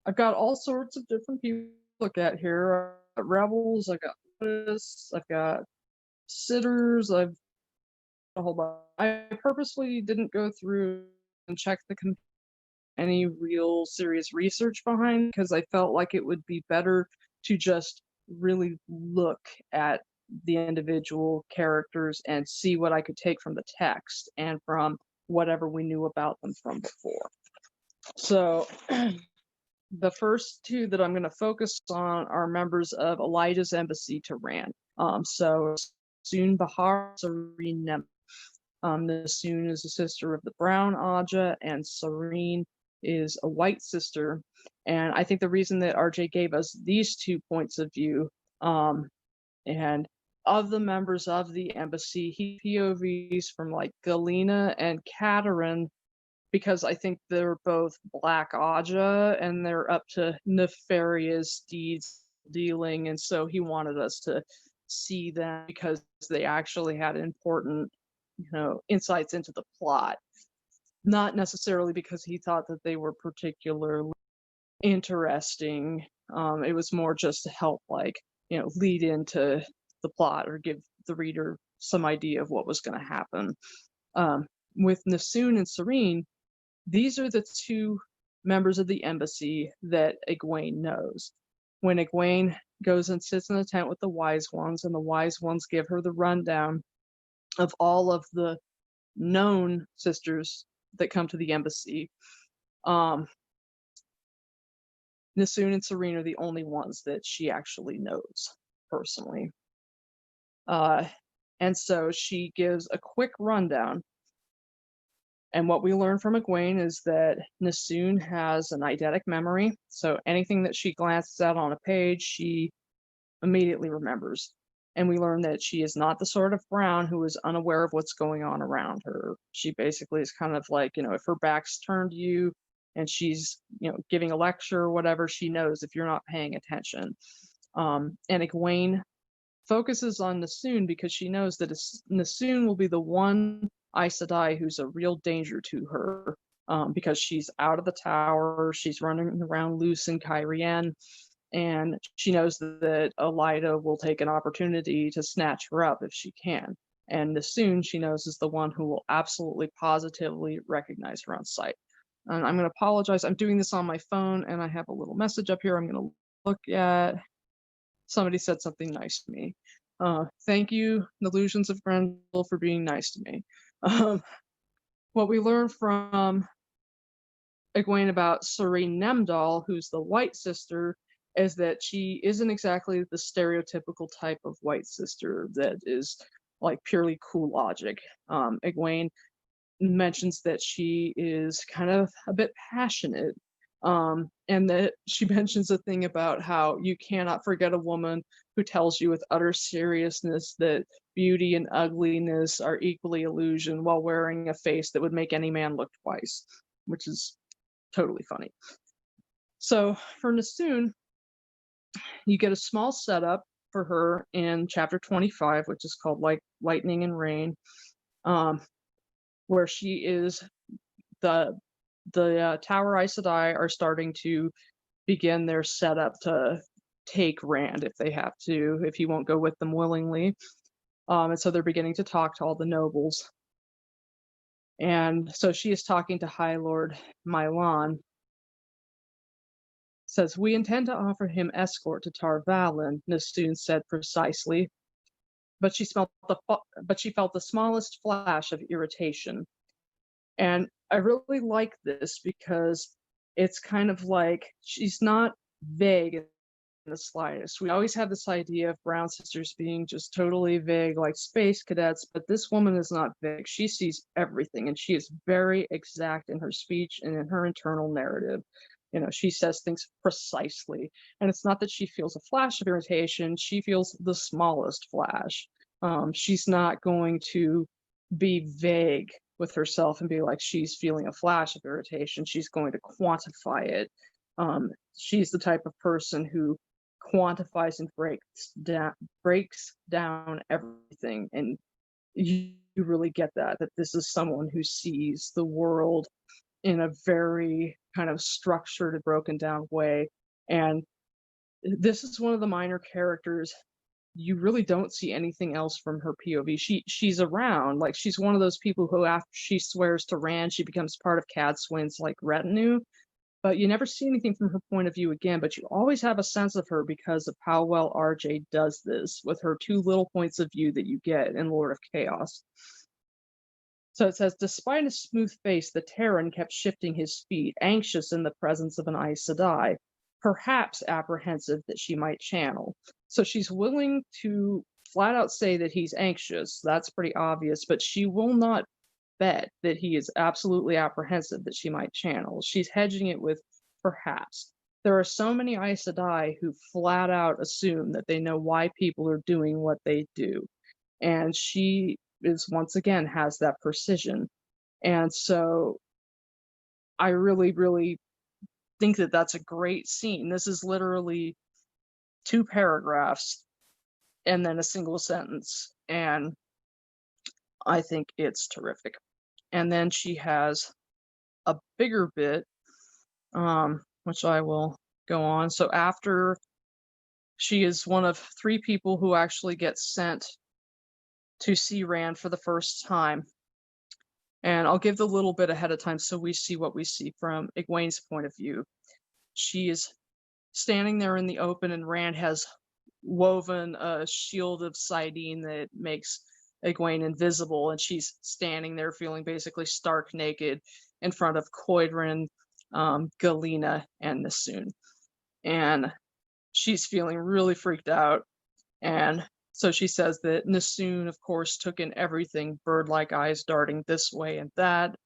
I've got all sorts of different people to look at here. I've got rebels, I've got loyalists, I've got sitters, I've a whole bunch. I purposely didn't go through and check any real serious research behind, because I felt like it would be better to just really look at the individual characters and see what I could take from the text and from whatever we knew about them from before. So the first two that I'm going to focus on are members of Elijah's embassy to Rand. So Soon Bahar, Serene Nem. Nasoon is a sister of the brown Aja, and Serene is a white sister. And I think the reason that RJ gave us these 2 points of view, and of the members of the embassy, he POVs from like Galena and Katerin, because I think they're both black Aja and they're up to nefarious deeds dealing, and so he wanted us to see them because they actually had important, insights into the plot, not necessarily because he thought that they were particularly interesting. It was more just to help, lead into the plot or give the reader some idea of what was going to happen. With Nassoon and Serene, these are the two members of the embassy that Egwene knows. When Egwene goes and sits in the tent with the wise ones, and the wise ones give her the rundown of all of the known sisters that come to the embassy, Nassoon and Serene are the only ones that she actually knows personally. And so she gives a quick rundown. And what we learn from Egwene is that Nassoon has an eidetic memory. So anything that she glances at on a page, she immediately remembers. And we learn that she is not the sort of Brown who is unaware of what's going on around her. She basically is kind of like, if her back's turned to you and she's, giving a lecture or whatever, she knows if you're not paying attention. And Egwene focuses on Nassoon because she knows that Nassoon will be the one Aes Sedai who's a real danger to her, because she's out of the tower, she's running around loose in Cairhien, and she knows that Elaida will take an opportunity to snatch her up if she can. And Nassoon, she knows, is the one who will absolutely positively recognize her on sight. And I'm going to apologize. I'm doing this on my phone, and I have a little message up here I'm going to look at. Somebody said something nice to me. Thank you, Illusions of Grendel, for being nice to me. What we learn from Egwene about Serene Nemdal, who's the white sister, is that she isn't exactly the stereotypical type of white sister that is like purely cool logic. Egwene mentions that she is kind of a bit passionate, and that she mentions a thing about how you cannot forget a woman who tells you with utter seriousness that beauty and ugliness are equally illusion while wearing a face that would make any man look twice, which is totally funny. So for Nassoon, you get a small setup for her in chapter 25, which is called Lightning and Rain, where she is the Tower Aes Sedai are starting to begin their setup to take Rand if they have to, if he won't go with them willingly. And so they're beginning to talk to all the nobles. And so she is talking to High Lord Mylan. Says, "We intend to offer him escort to Tar Valon," Nassoon said precisely. But she felt the smallest flash of irritation. And I really like this because it's kind of like she's not vague in the slightest. We always have this idea of Brown sisters being just totally vague, like space cadets, but this woman is not vague. She sees everything, and she is very exact in her speech and in her internal narrative. She says things precisely. And it's not that she feels a flash of irritation, she feels the smallest flash. She's not going to be vague with herself and be like she's feeling a flash of irritation. She's going to quantify it. She's the type of person who quantifies and breaks down everything. And you really get that this is someone who sees the world in a very kind of structured and broken down way. And this is one of the minor characters. You really don't see anything else from her POV. She's around, like she's one of those people who after she swears to Rand, she becomes part of Cadsuane's retinue, but you never see anything from her point of view again, but you always have a sense of her because of how well RJ does this with her two little points of view that you get in Lord of Chaos. So it says, despite a smooth face, the Terran kept shifting his feet, anxious in the presence of an Aes Sedai, perhaps apprehensive that she might channel. So she's willing to flat out say that he's anxious. That's pretty obvious, but she will not bet that he is absolutely apprehensive that she might channel. She's hedging it with perhaps. There are so many Aes Sedai who flat out assume that they know why people are doing what they do. And she is, once again, has that precision. And so I really, really think that that's a great scene. This is literally 2 paragraphs and then a single sentence. And I think it's terrific. And then she has a bigger bit, which I will go on. So after she is one of 3 people who actually get sent to see Rand for the first time. And I'll give the little bit ahead of time so we see what we see from Egwene's point of view. She is standing there in the open, and Rand has woven a shield of Sidene that makes Egwene invisible, and she's standing there feeling basically stark naked in front of Coydrin, Galena, and Nassoon. And she's feeling really freaked out. And so she says that Nassoon, of course, took in everything, bird-like eyes darting this way and that.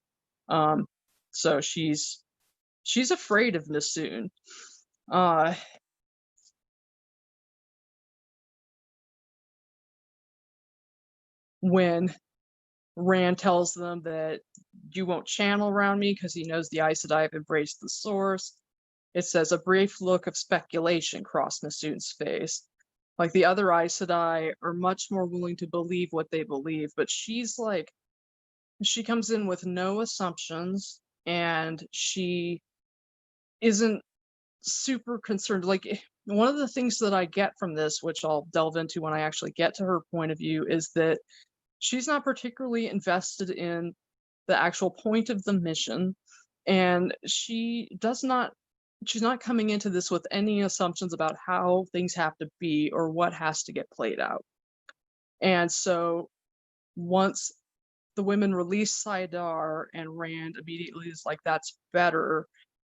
So she's afraid of Nassoon. When Rand tells them that you won't channel around me because he knows the Aes Sedai have embraced the source, it says a brief look of speculation crossed Nassoon's face. Like, the other Aes Sedai are much more willing to believe what they believe, but she's like, she comes in with no assumptions, and she isn't super concerned. Like, one of the things that I get from this, which I'll delve into when I actually get to her point of view, is that she's not particularly invested in the actual point of the mission, and she's not coming into this with any assumptions about how things have to be or what has to get played out. And so once the women release Saidar, and Rand immediately is like, that's better,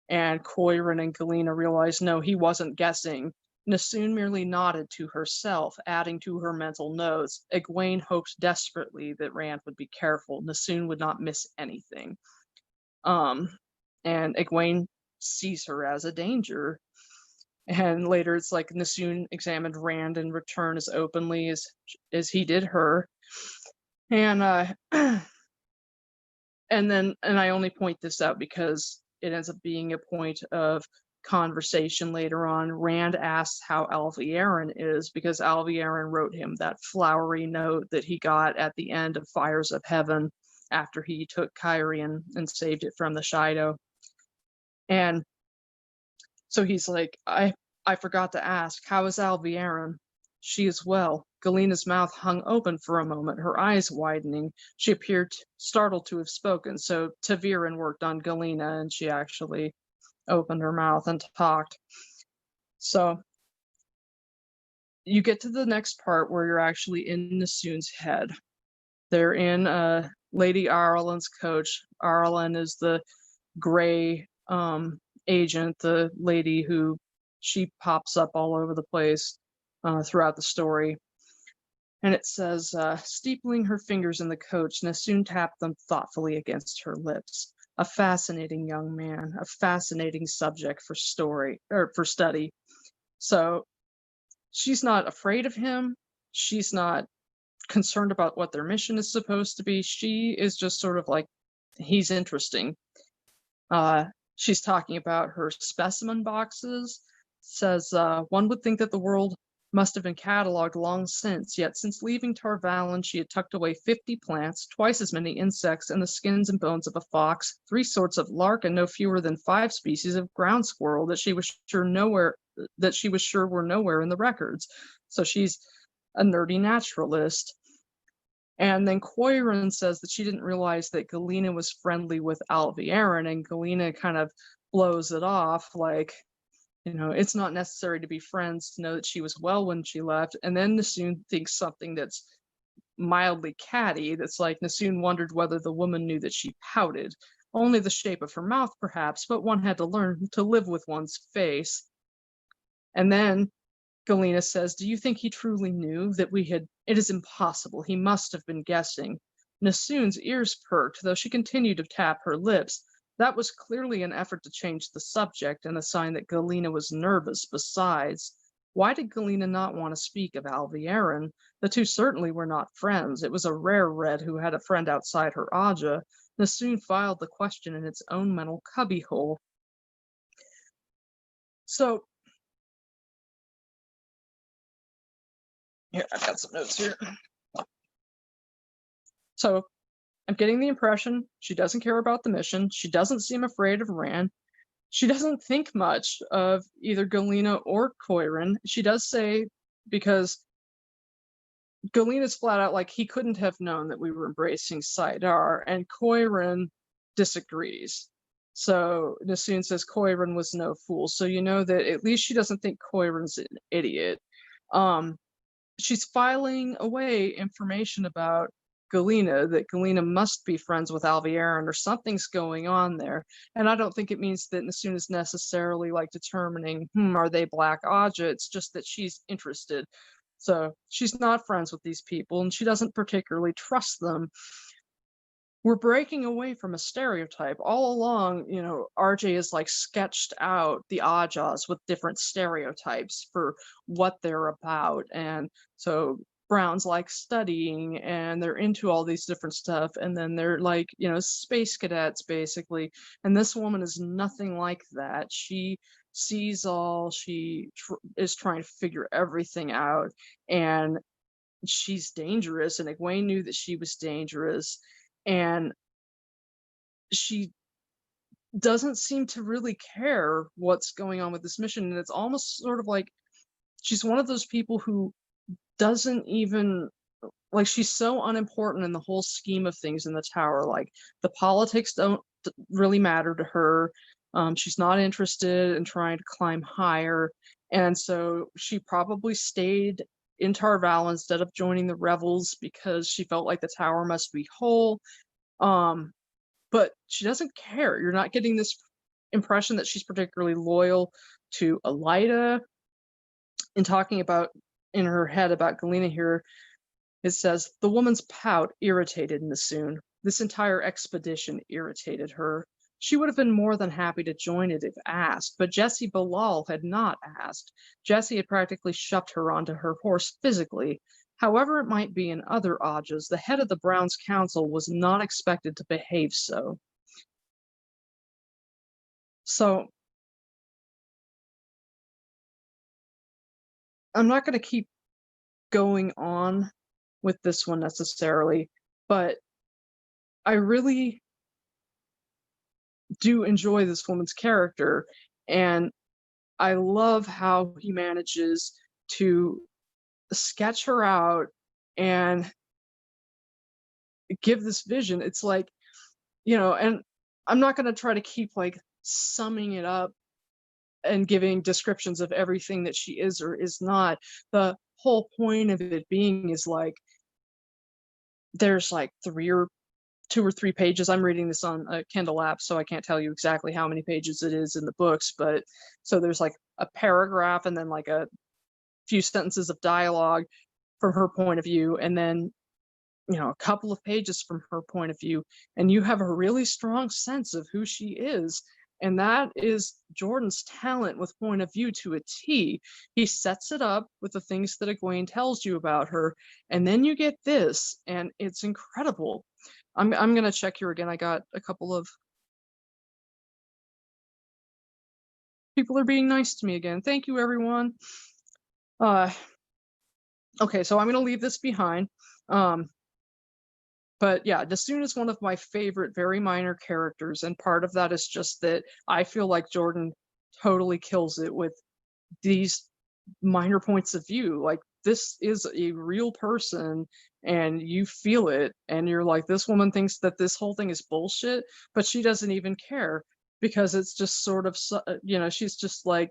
and Coydrin and Galena realize, no, he wasn't guessing, Nassoon merely nodded to herself, adding to her mental notes. Egwene hoped desperately that Rand would be careful. Nassoon would not miss anything. And Egwene sees her as a danger. And later it's like Nassoon examined Rand in return as openly as he did her. And and I only point this out because it ends up being a point of conversation later on. Rand asks how Alviarin is, because Alviarin wrote him that flowery note that he got at the end of Fires of Heaven after he took Cairhien and saved it from the Shido. And so he's like, I forgot to ask, how is Alviarin? She is well. Galena's mouth hung open for a moment, her eyes widening. She appeared startled to have spoken, so ta'Veren worked on Galena, and she actually opened her mouth and talked. So you get to the next part where you're actually in Nassoon's head. They're in Lady Arlen's coach. Arlen is the gray agent, the lady who she pops up all over the place throughout the story. And it says, steepling her fingers in the coach, Nassoon tapped them thoughtfully against her lips. A fascinating young man, a fascinating subject for study. So she's not afraid of him. She's not concerned about what their mission is supposed to be. She is just sort of like, he's interesting. She's talking about her specimen boxes. Says, one would think that the world must have been cataloged long since, yet since leaving Tarvalon she had tucked away 50 plants, twice as many insects, and the skins and bones of a fox, 3 sorts of lark, and no fewer than 5 species of ground squirrel that she was sure were nowhere in the records. So she's a nerdy naturalist. And then Coydrin says that she didn't realize that Galena was friendly with Alviarin, and Galena kind of blows it off like, you know, it's not necessary to be friends to know that she was well when she left. And then Nassoon thinks something that's mildly catty. That's like, Nassoon wondered whether the woman knew that she pouted. Only the shape of her mouth, perhaps, but one had to learn to live with one's face. And then Galena says, do you think he truly knew that it is impossible. He must have been guessing. Nassoon's ears perked, though she continued to tap her lips. That was clearly an effort to change the subject, and a sign that Galena was nervous besides. Why did Galena not want to speak of Alviarin? The two certainly were not friends. It was a rare red who had a friend outside her Aja. Nassoon filed the question in its own mental cubbyhole. So, Here, I've got some notes here. So I'm getting the impression she doesn't care about the mission. She doesn't seem afraid of Rand. She doesn't think much of either Galena or Koiran. She does say, because Galena's flat out like, he couldn't have known that we were embracing Saidar, and Koiran disagrees. So Nassoon says Koiran was no fool. So you know that at least she doesn't think Koiran's an idiot. She's filing away information about Galena, that Galena must be friends with Alviarin, or something's going on there. And I don't think it means that Nassoon is necessarily like determining, are they Black Aja? It's just that she's interested. So she's not friends with these people, and she doesn't particularly trust them. We're breaking away from a stereotype. All along, you know, RJ has like sketched out the Ajas with different stereotypes for what they're about. And so Brown's like studying, and they're into all these different stuff. And then they're like, you know, space cadets basically. And this woman is nothing like that. She sees all, she is trying to figure everything out. And she's dangerous. And Egwene knew that she was dangerous. And she doesn't seem to really care what's going on with this mission. And it's almost sort of like she's one of those people who doesn't even, like, she's so unimportant in the whole scheme of things in the tower. Like, the politics don't really matter to her. She's not interested in trying to climb higher. And so she probably stayed in Tar Val instead of joining the rebels because she felt like the tower must be whole. But she doesn't care. You're not getting this impression that she's particularly loyal to Elida. In talking about in her head about Galena here, it says, the woman's pout irritated Nassoon. This entire expedition irritated her. She would have been more than happy to join it if asked, but Jessie Bilal had not asked. Jessie had practically shoved her onto her horse physically. However it might be in other Ajas, the head of the Browns Council was not expected to behave so. So, I'm not going to keep going on with this one necessarily, but I really do enjoy this woman's character, and I love how he manages to sketch her out and give this vision. It's like, you know, and I'm not going to try to keep like summing it up and giving descriptions of everything that she is or is not. The whole point of it being is like, there's like 2 or 3 pages. I'm reading this on a Kindle app, so I can't tell you exactly how many pages it is in the books, but so there's like a paragraph and then like a few sentences of dialogue from her point of view, and then, you know, a couple of pages from her point of view, and you have a really strong sense of who she is. And that is Jordan's talent with point of view to a T. He sets it up with the things that Egwene tells you about her, and then you get this, and it's incredible. I'm going to check here again. I got a couple of people are being nice to me again. Thank you, everyone. Okay, so I'm going to leave this behind. But yeah, Nassoon is one of my favorite very minor characters, and part of that is just that I feel like Jordan totally kills it with these minor points of view. Like, this is a real person, and you feel it, and you're like, this woman thinks that this whole thing is bullshit, but she doesn't even care, because it's just sort of, you know, she's just like,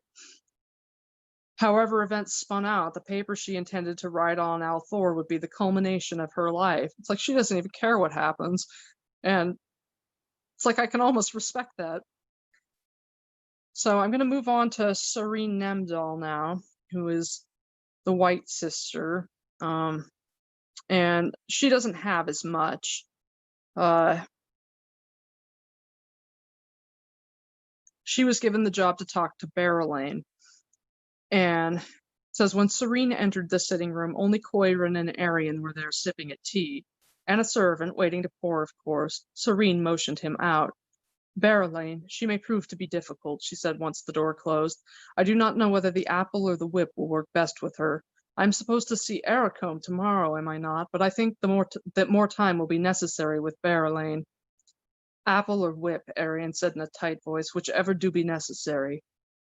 however events spun out, the paper she intended to write on Althor would be the culmination of her life. It's like she doesn't even care what happens. And it's like I can almost respect that. So I'm going to move on to Sareen Nemdal now, who is the White Sister. And she doesn't have as much. She was given the job to talk to Barrelane. And says, when Sareen entered the sitting room, only Koiran and Arian were there sipping at tea, and a servant waiting to pour, of course. Sareen motioned him out. Barrelane, she may prove to be difficult, she said once the door closed. I do not know whether the apple or the whip will work best with her. I'm supposed to see Ericombe tomorrow, am I not? But I think that more time will be necessary with Barrelane. Apple or whip, Arian said in a tight voice, whichever do be necessary.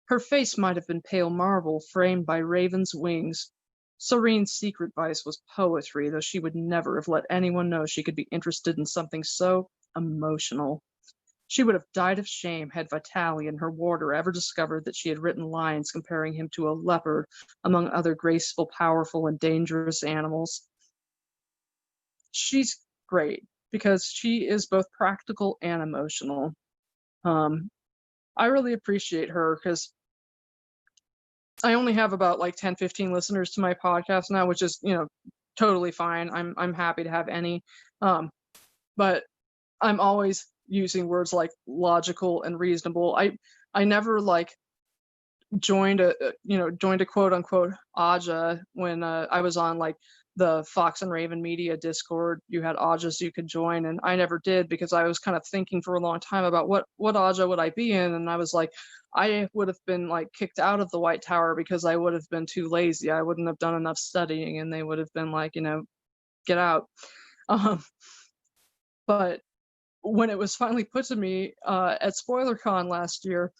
Her face might have been pale marble, framed by raven's wings. Serene's secret vice was poetry, though she would never have let anyone know she could be interested in something so emotional. She would have died of shame had Vitalian, her warder, ever discovered that she had written lines comparing him to a leopard, among other graceful, powerful, and dangerous animals. She's great, because she is both practical and emotional. I really appreciate her, because I only have about like 10, 15 listeners to my podcast now, which is, totally fine. I'm happy to have any. But I'm always using words like logical and reasonable. I never like joined a quote unquote Aja when I was on like the Fox and Raven Media Discord. You had Ajas you could join, and I never did because I was kind of thinking for a long time about what Aja would I be in, and I was like, I would have been like kicked out of the White Tower because I would have been too lazy. I wouldn't have done enough studying, and they would have been like, get out. But when it was finally put to me at SpoilerCon last year,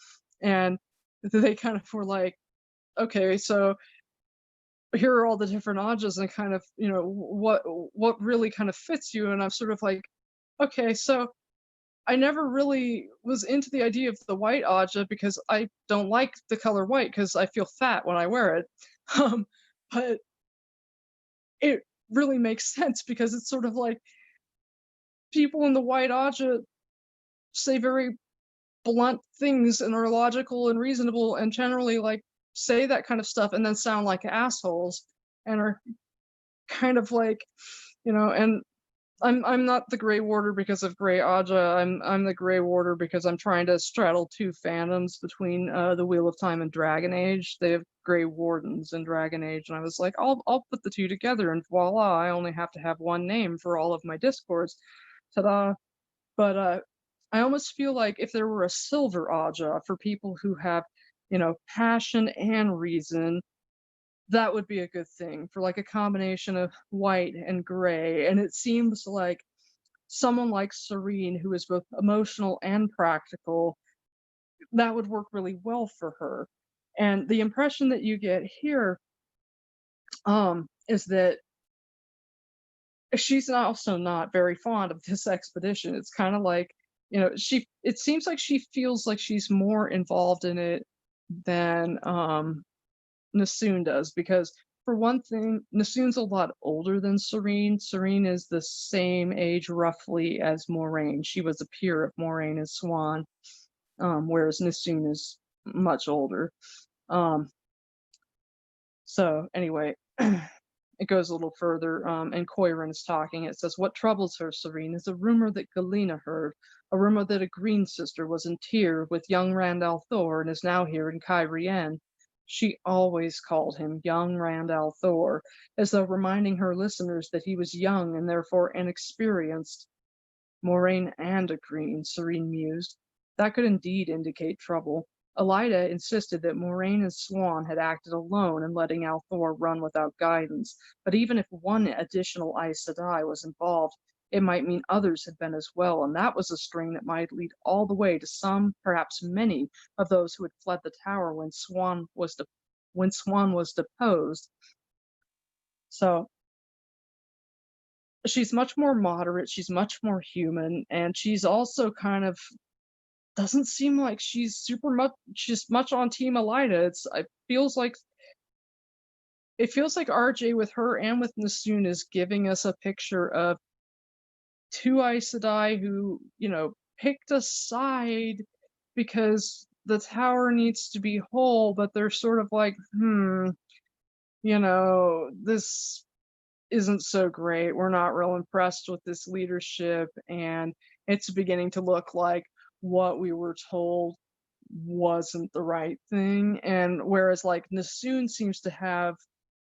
and they kind of were like, okay, so here are all the different Ajas and kind of, what really kind of fits you. And I'm sort of like, okay, so I never really was into the idea of the white Aja because I don't like the color white because I feel fat when I wear it. But it really makes sense because it's sort of like people in the white Aja say very blunt things and are logical and reasonable and generally like say that kind of stuff and then sound like assholes and are kind of like, and I'm not the Grey Warder because of Grey Aja. I'm the Grey Warder because I'm trying to straddle two fandoms between the Wheel of Time and Dragon Age. They have Grey Wardens in Dragon Age, and I was like, I'll put the two together, and voila, I only have to have one name for all of my discords. Ta-da! But I almost feel like if there were a silver Aja for people who have, passion and reason, that would be a good thing for like a combination of white and gray. And it seems like someone like Serene, who is both emotional and practical, that would work really well for her. And the impression that you get here is that she's also not very fond of this expedition. It's kind of like, it seems like she feels like she's more involved in it than Nassoon does, because for one thing, Nassoon's a lot older than Serene. Serene is the same age roughly as Moraine. She was a peer of Moraine and Swan, whereas Nassoon is much older. So anyway, it goes a little further, and Coiron is talking. It says, what troubles her, Serene, is a rumor that Galena heard, a rumor that a Green sister was in Tyr with young Randall Thor and is now here in Cairhien. She always called him young Randall Thor, as though reminding her listeners that he was young and therefore inexperienced. Moraine and a Green, Serene mused. That could indeed indicate trouble. Elida insisted that Moraine and Swan had acted alone in letting Althor run without guidance, but even if one additional Aes Sedai was involved, it might mean others had been as well, and that was a string that might lead all the way to some, perhaps many, of those who had fled the tower when Swan was deposed. So she's much more moderate, she's much more human, and she's also kind of doesn't seem like she's much on Team Elida. It feels like RJ with her and with Nassoon is giving us a picture of two Aes Sedai who, picked a side because the tower needs to be whole, but they're sort of like, this isn't so great. We're not real impressed with this leadership, and it's beginning to look like what we were told wasn't the right thing. And whereas like Nassoon seems to have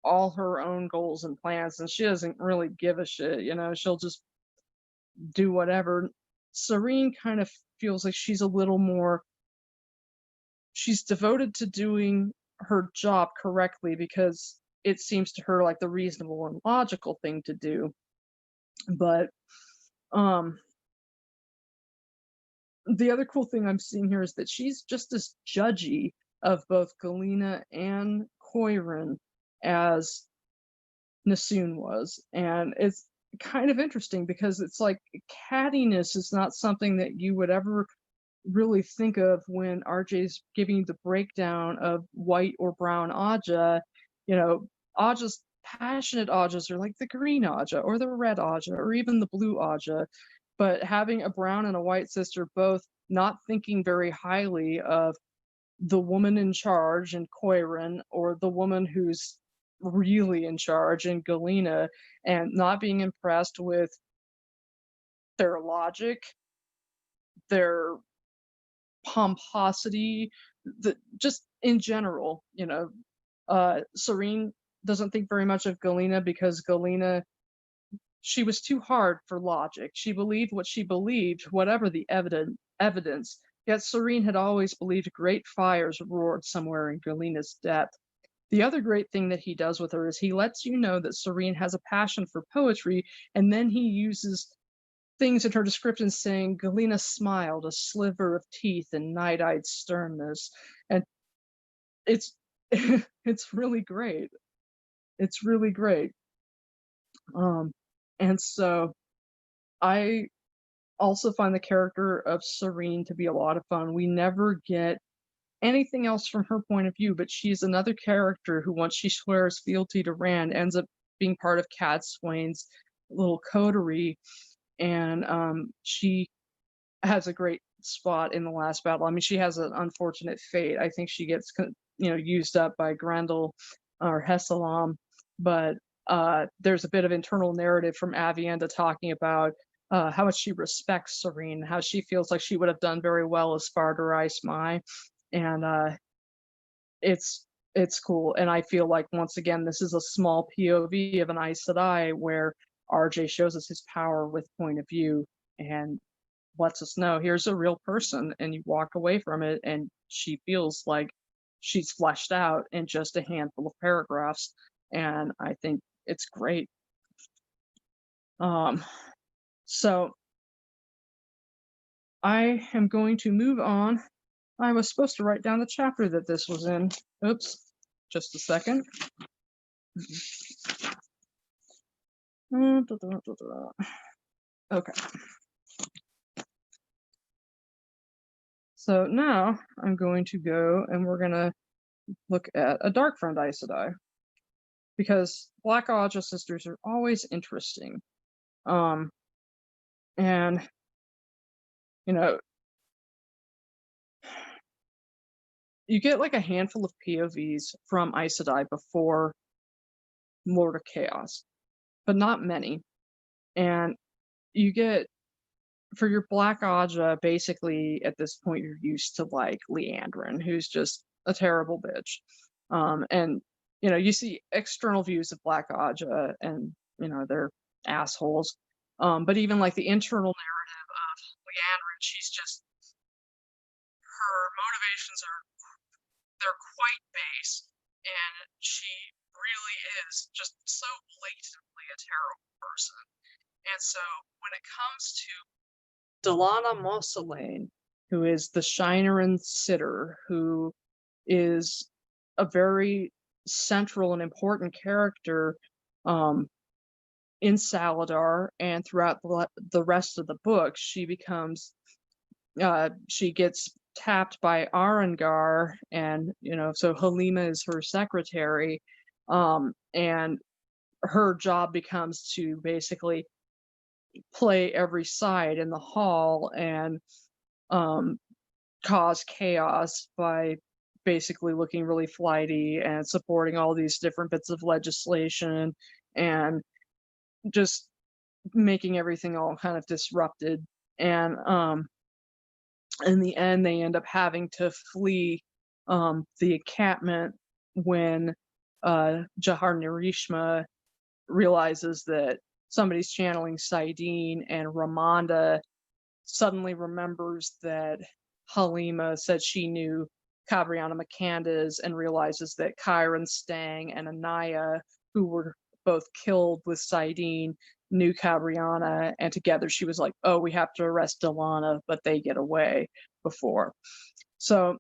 all her own goals and plans, and she doesn't really give a shit, she'll just do whatever. Serene kind of feels like she's a little more, she's devoted to doing her job correctly because it seems to her like the reasonable and logical thing to do. But the other cool thing I'm seeing here is that she's just as judgy of both Galena and Koiran as Nassoon was. And it's kind of interesting because it's like cattiness is not something that you would ever really think of when RJ's giving you the breakdown of white or brown Aja. You know, Aja's passionate Ajas are like the green Aja or the red Aja or even the blue Aja. But having a brown and a white sister both not thinking very highly of the woman in charge in Koiran or the woman who's really in charge in Galena, and not being impressed with their logic, their pomposity, just in general, you know. Serene doesn't think very much of Galena because Galena, she was too hard for logic. She believed what she believed, whatever the evidence. Yet Serene had always believed great fires roared somewhere in Galena's depth. The other great thing that he does with her is he lets you know that Serene has a passion for poetry, and then he uses things in her description saying Galena smiled, a sliver of teeth and night-eyed sternness. And it's it's really great. It's really great. And so I also find the character of Serene to be a lot of fun. We never get anything else from her point of view, but she's another character who, once she swears fealty to Rand, ends up being part of Cadsuane's little coterie. And she has a great spot in the last battle. I mean, she has an unfortunate fate. I think she gets, used up by Grendel or Hessalam, but there's a bit of internal narrative from Avienda talking about how much she respects Serene, how she feels like she would have done very well as Farder Ice Mai, and it's cool. And I feel like, once again, this is a small POV of an Aes Sedai where RJ shows us his power with point of view and lets us know here's a real person, and you walk away from it and she feels like she's fleshed out in just a handful of paragraphs, and I think it's great. So I am going to move on. I was supposed to write down the chapter that this was in. Oops, just a second. Okay. So now I'm going to go and we're going to look at a Darkfriend Aes Sedai, because Black Aja sisters are always interesting. And, you get like a handful of POVs from Aes Sedai before Lord of Chaos, but not many. And you get, for your Black Aja, basically at this point you're used to like Leandrin, who's just a terrible bitch. And you see external views of Black Aja, and they're assholes. But even like the internal narrative of Leandrin, she's just, her motivations they're quite base, and she really is just so blatantly a terrible person. And so when it comes to Delana Moselane, who is the Shinerin sitter, who is a very central and important character in Saladar and throughout the rest of the book, she gets tapped by Arengar, and so Halima is her secretary, and her job becomes to basically play every side in the hall and cause chaos by basically looking really flighty and supporting all these different bits of legislation and just making everything all kind of disrupted. And in the end, they end up having to flee the encampment when Jahar Narishma realizes that somebody's channeling Saidin, and Ramonda suddenly remembers that Halima said she knew Cabriana McCandis and realizes that Kyron Stang and Anaya, who were both killed with Sidene, knew Cabriana, and together she was like, oh, we have to arrest Delana, but they get away before. So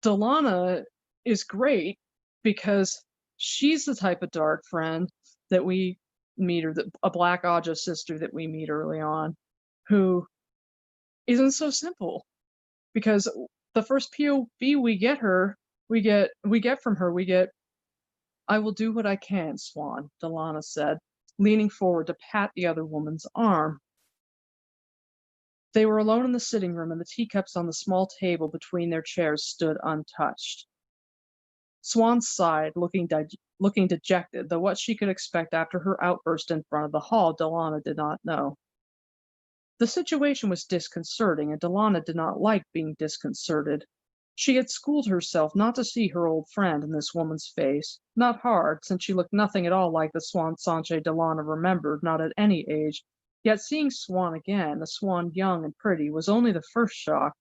Delana is great because she's the type of dark friend that we meet, or a Black Aja sister that we meet early on, who isn't so simple. Because the first POV we get from her, I will do what I can, Swan, Delana said, leaning forward to pat the other woman's arm. They were alone in the sitting room, and the teacups on the small table between their chairs stood untouched. Swan sighed, looking dejected, though what she could expect after her outburst in front of the hall, Delana did not know. The situation was disconcerting, and Delana did not like being disconcerted. She had schooled herself not to see her old friend in this woman's face. Not hard, since she looked nothing at all like the Swan Sanche Delana remembered, not at any age. Yet seeing Swan again, a Swan young and pretty, was only the first shock.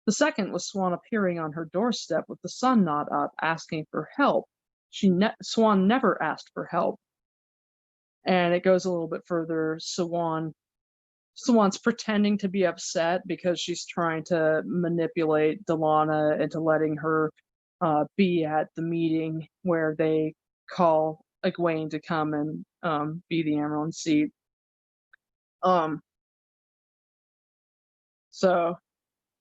The second was Swan appearing on her doorstep with the sun not up, asking for help. Swan never asked for help. And it goes a little bit further. Swan's pretending to be upset because she's trying to manipulate Delana into letting her be at the meeting where they call Egwene to come and be the Emerald Seat. So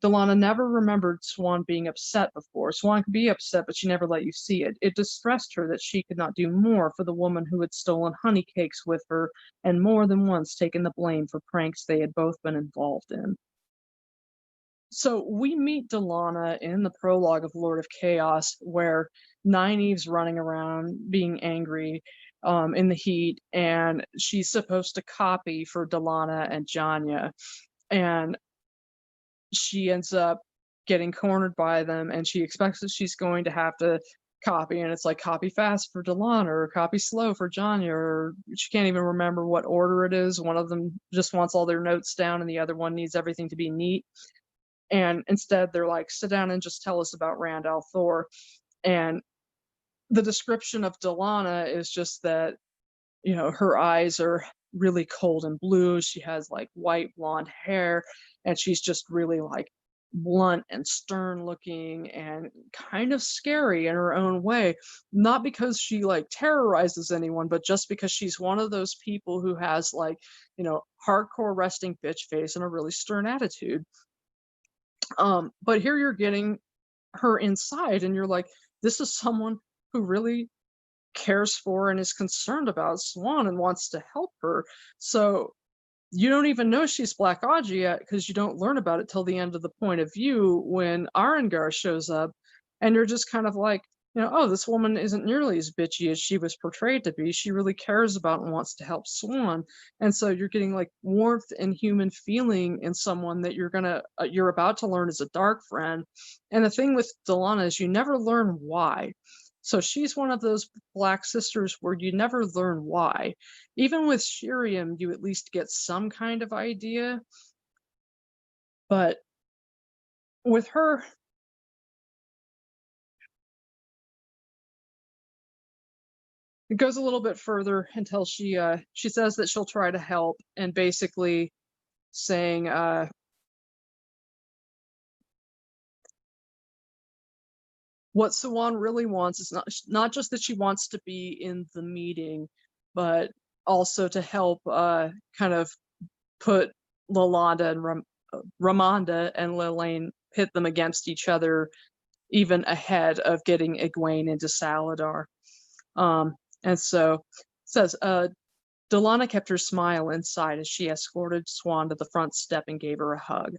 Delana never remembered Swan being upset before. Swan could be upset, but she never let you see it. It distressed her that she could not do more for the woman who had stolen honey cakes with her and more than once taken the blame for pranks they had both been involved in. So we meet Delana in the prologue of Lord of Chaos, where Nynaeve's running around being angry in the heat, and she's supposed to copy for Delana and Janya. And she ends up getting cornered by them, and she expects that she's going to have to copy, and it's like copy fast for Delana or copy slow for Janya, or she can't even remember what order it is. One of them just wants all their notes down and the other one needs everything to be neat. And instead they're like, sit down and just tell us about Rand al'Thor. And the description of Delana is just that, you know, her eyes are really cold and blue. She has like white blonde hair, and she's just really like blunt and stern looking and kind of scary in her own way. Not because she like terrorizes anyone, but just because she's one of those people who has like, you know, hardcore resting bitch face and a really stern attitude. But here you're getting her inside, and you're like, this is someone who really cares for and is concerned about Swan and wants to help her. So you don't even know she's Black Aja yet, because you don't learn about it till the end of the point of view when Arengar shows up, and you're just kind of like, you know, oh, this woman isn't nearly as bitchy as she was portrayed to be. She really cares about and wants to help Swan. And so you're getting like warmth and human feeling in someone that you're about to learn is a dark friend. And the thing with Delana is you never learn why. So she's one of those Black sisters where you never learn why. Even with Shiriam, you at least get some kind of idea. But with her, it goes a little bit further until she says that she'll try to help, and basically saying what Swan really wants is not just that she wants to be in the meeting, but also to help kind of put Lalonda and Ramonda and Lilane, pit them against each other, even ahead of getting Egwene into Saladar. And so it says, Delana kept her smile inside as she escorted Swan to the front step and gave her a hug.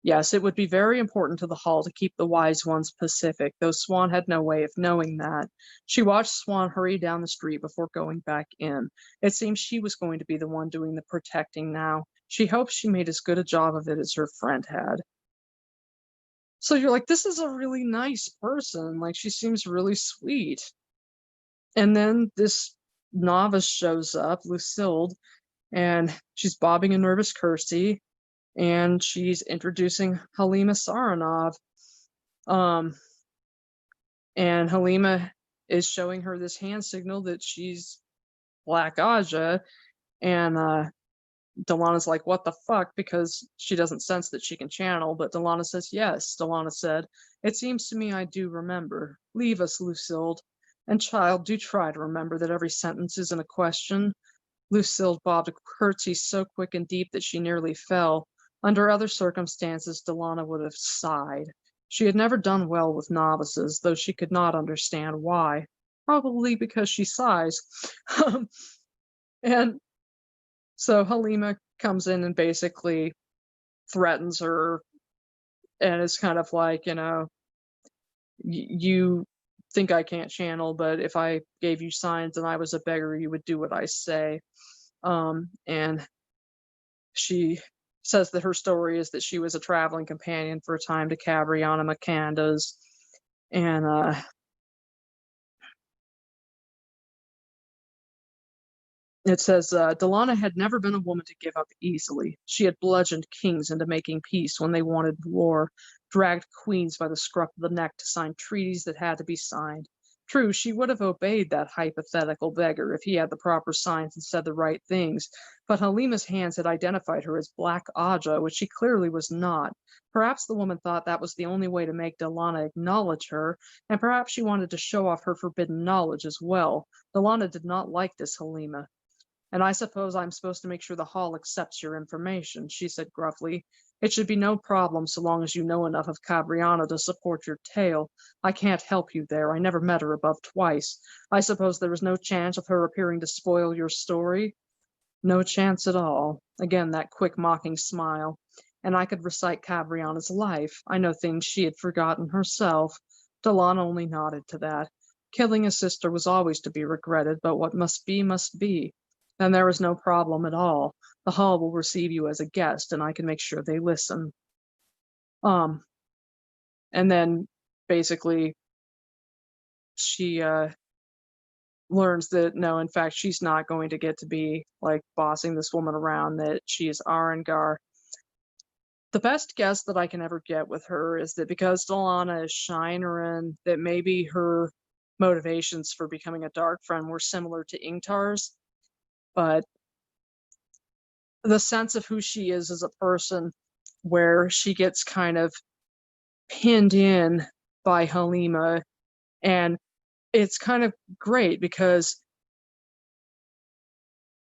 Yes, it would be very important to the Hall to keep the Wise Ones pacific, though Swan had no way of knowing that. She watched Swan hurry down the street before going back in. It seemed she was going to be the one doing the protecting now. She hoped she made as good a job of it as her friend had. So you're like, this is a really nice person. Like, she seems really sweet. And then this novice shows up, Lucille, and she's bobbing a nervous curtsy, and she's introducing Halima Saranov. And Halima is showing her this hand signal that she's Black Aja, and Delana's like, what the fuck? Because she doesn't sense that she can channel, but Delana says, yes. Delana said, it seems to me I do remember. Leave us, Lucille. And child, do try to remember that every sentence isn't a question. Lucille bobbed a curtsy so quick and deep that she nearly fell. Under other circumstances, Delana would have sighed. She had never done well with novices, though she could not understand why. Probably because she sighs. And so Halima comes in and basically threatens her, and is kind of like, you think I can't channel, but if I gave you signs and I was a beggar, you would do what I say. And she says that her story is that she was a traveling companion for a time to Cabriana Macanda's, and it says, Delana had never been a woman to give up easily. She had bludgeoned kings into making peace when they wanted war, dragged queens by the scruff of the neck to sign treaties that had to be signed. True, she would have obeyed that hypothetical beggar if he had the proper signs and said the right things, but Halima's hands had identified her as Black Aja, which she clearly was not. Perhaps the woman thought that was the only way to make Delana acknowledge her, and perhaps she wanted to show off her forbidden knowledge as well. Delana did not like this Halima. And I suppose I'm supposed to make sure the hall accepts your information, she said gruffly. It should be no problem so long as you know enough of Cabriana to support your tale. I can't help you there. I never met her above twice. I suppose there is no chance of her appearing to spoil your story? No chance at all. Again, that quick mocking smile. And I could recite Cabriana's life. I know things she had forgotten herself. Delana only nodded to that. Killing a sister was always to be regretted, but what must be, must be. Then there is no problem at all. The hall will receive you as a guest, and I can make sure they listen. And then basically she learns that no, in fact, she's not going to get to be like bossing this woman around, that she is Arengar. The best guess that I can ever get with her is that because Delana is Shinerin, that maybe her motivations for becoming a dark friend were similar to Ingtar's. But the sense of who she is as a person, where she gets kind of pinned in by Halima, and it's kind of great because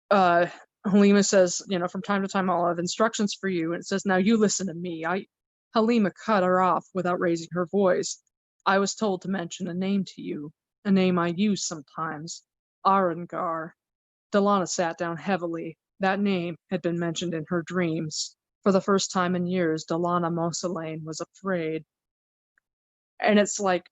Halima says, from time to time I'll have instructions for you, and it says, now you listen to me. Halima cut her off without raising her voice. I was told to mention a name to you, a name I use sometimes, Arengar. Delana sat down heavily. That name had been mentioned in her dreams. For the first time in years, Delana Moselane was afraid. And it's like,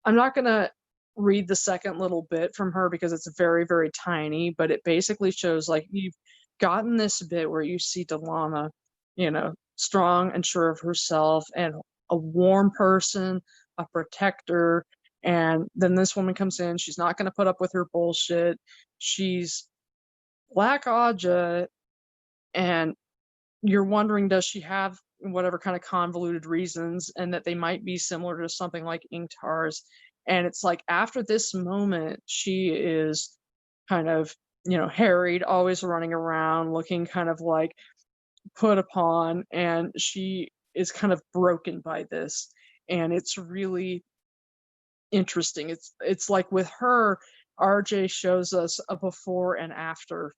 I'm not going to read the second little bit from her because it's very, very tiny, but it basically shows like you've gotten this bit where you see Delana, strong and sure of herself and a warm person, a protector. And then this woman comes in. She's not going to put up with her bullshit. She's Black Aja, and you're wondering, does she have whatever kind of convoluted reasons, and that they might be similar to something like Ingtar's. And it's like after this moment, she is kind of, harried, always running around, looking kind of like put upon, and she is kind of broken by this. And it's really interesting. It's like with her, RJ shows us a before and after,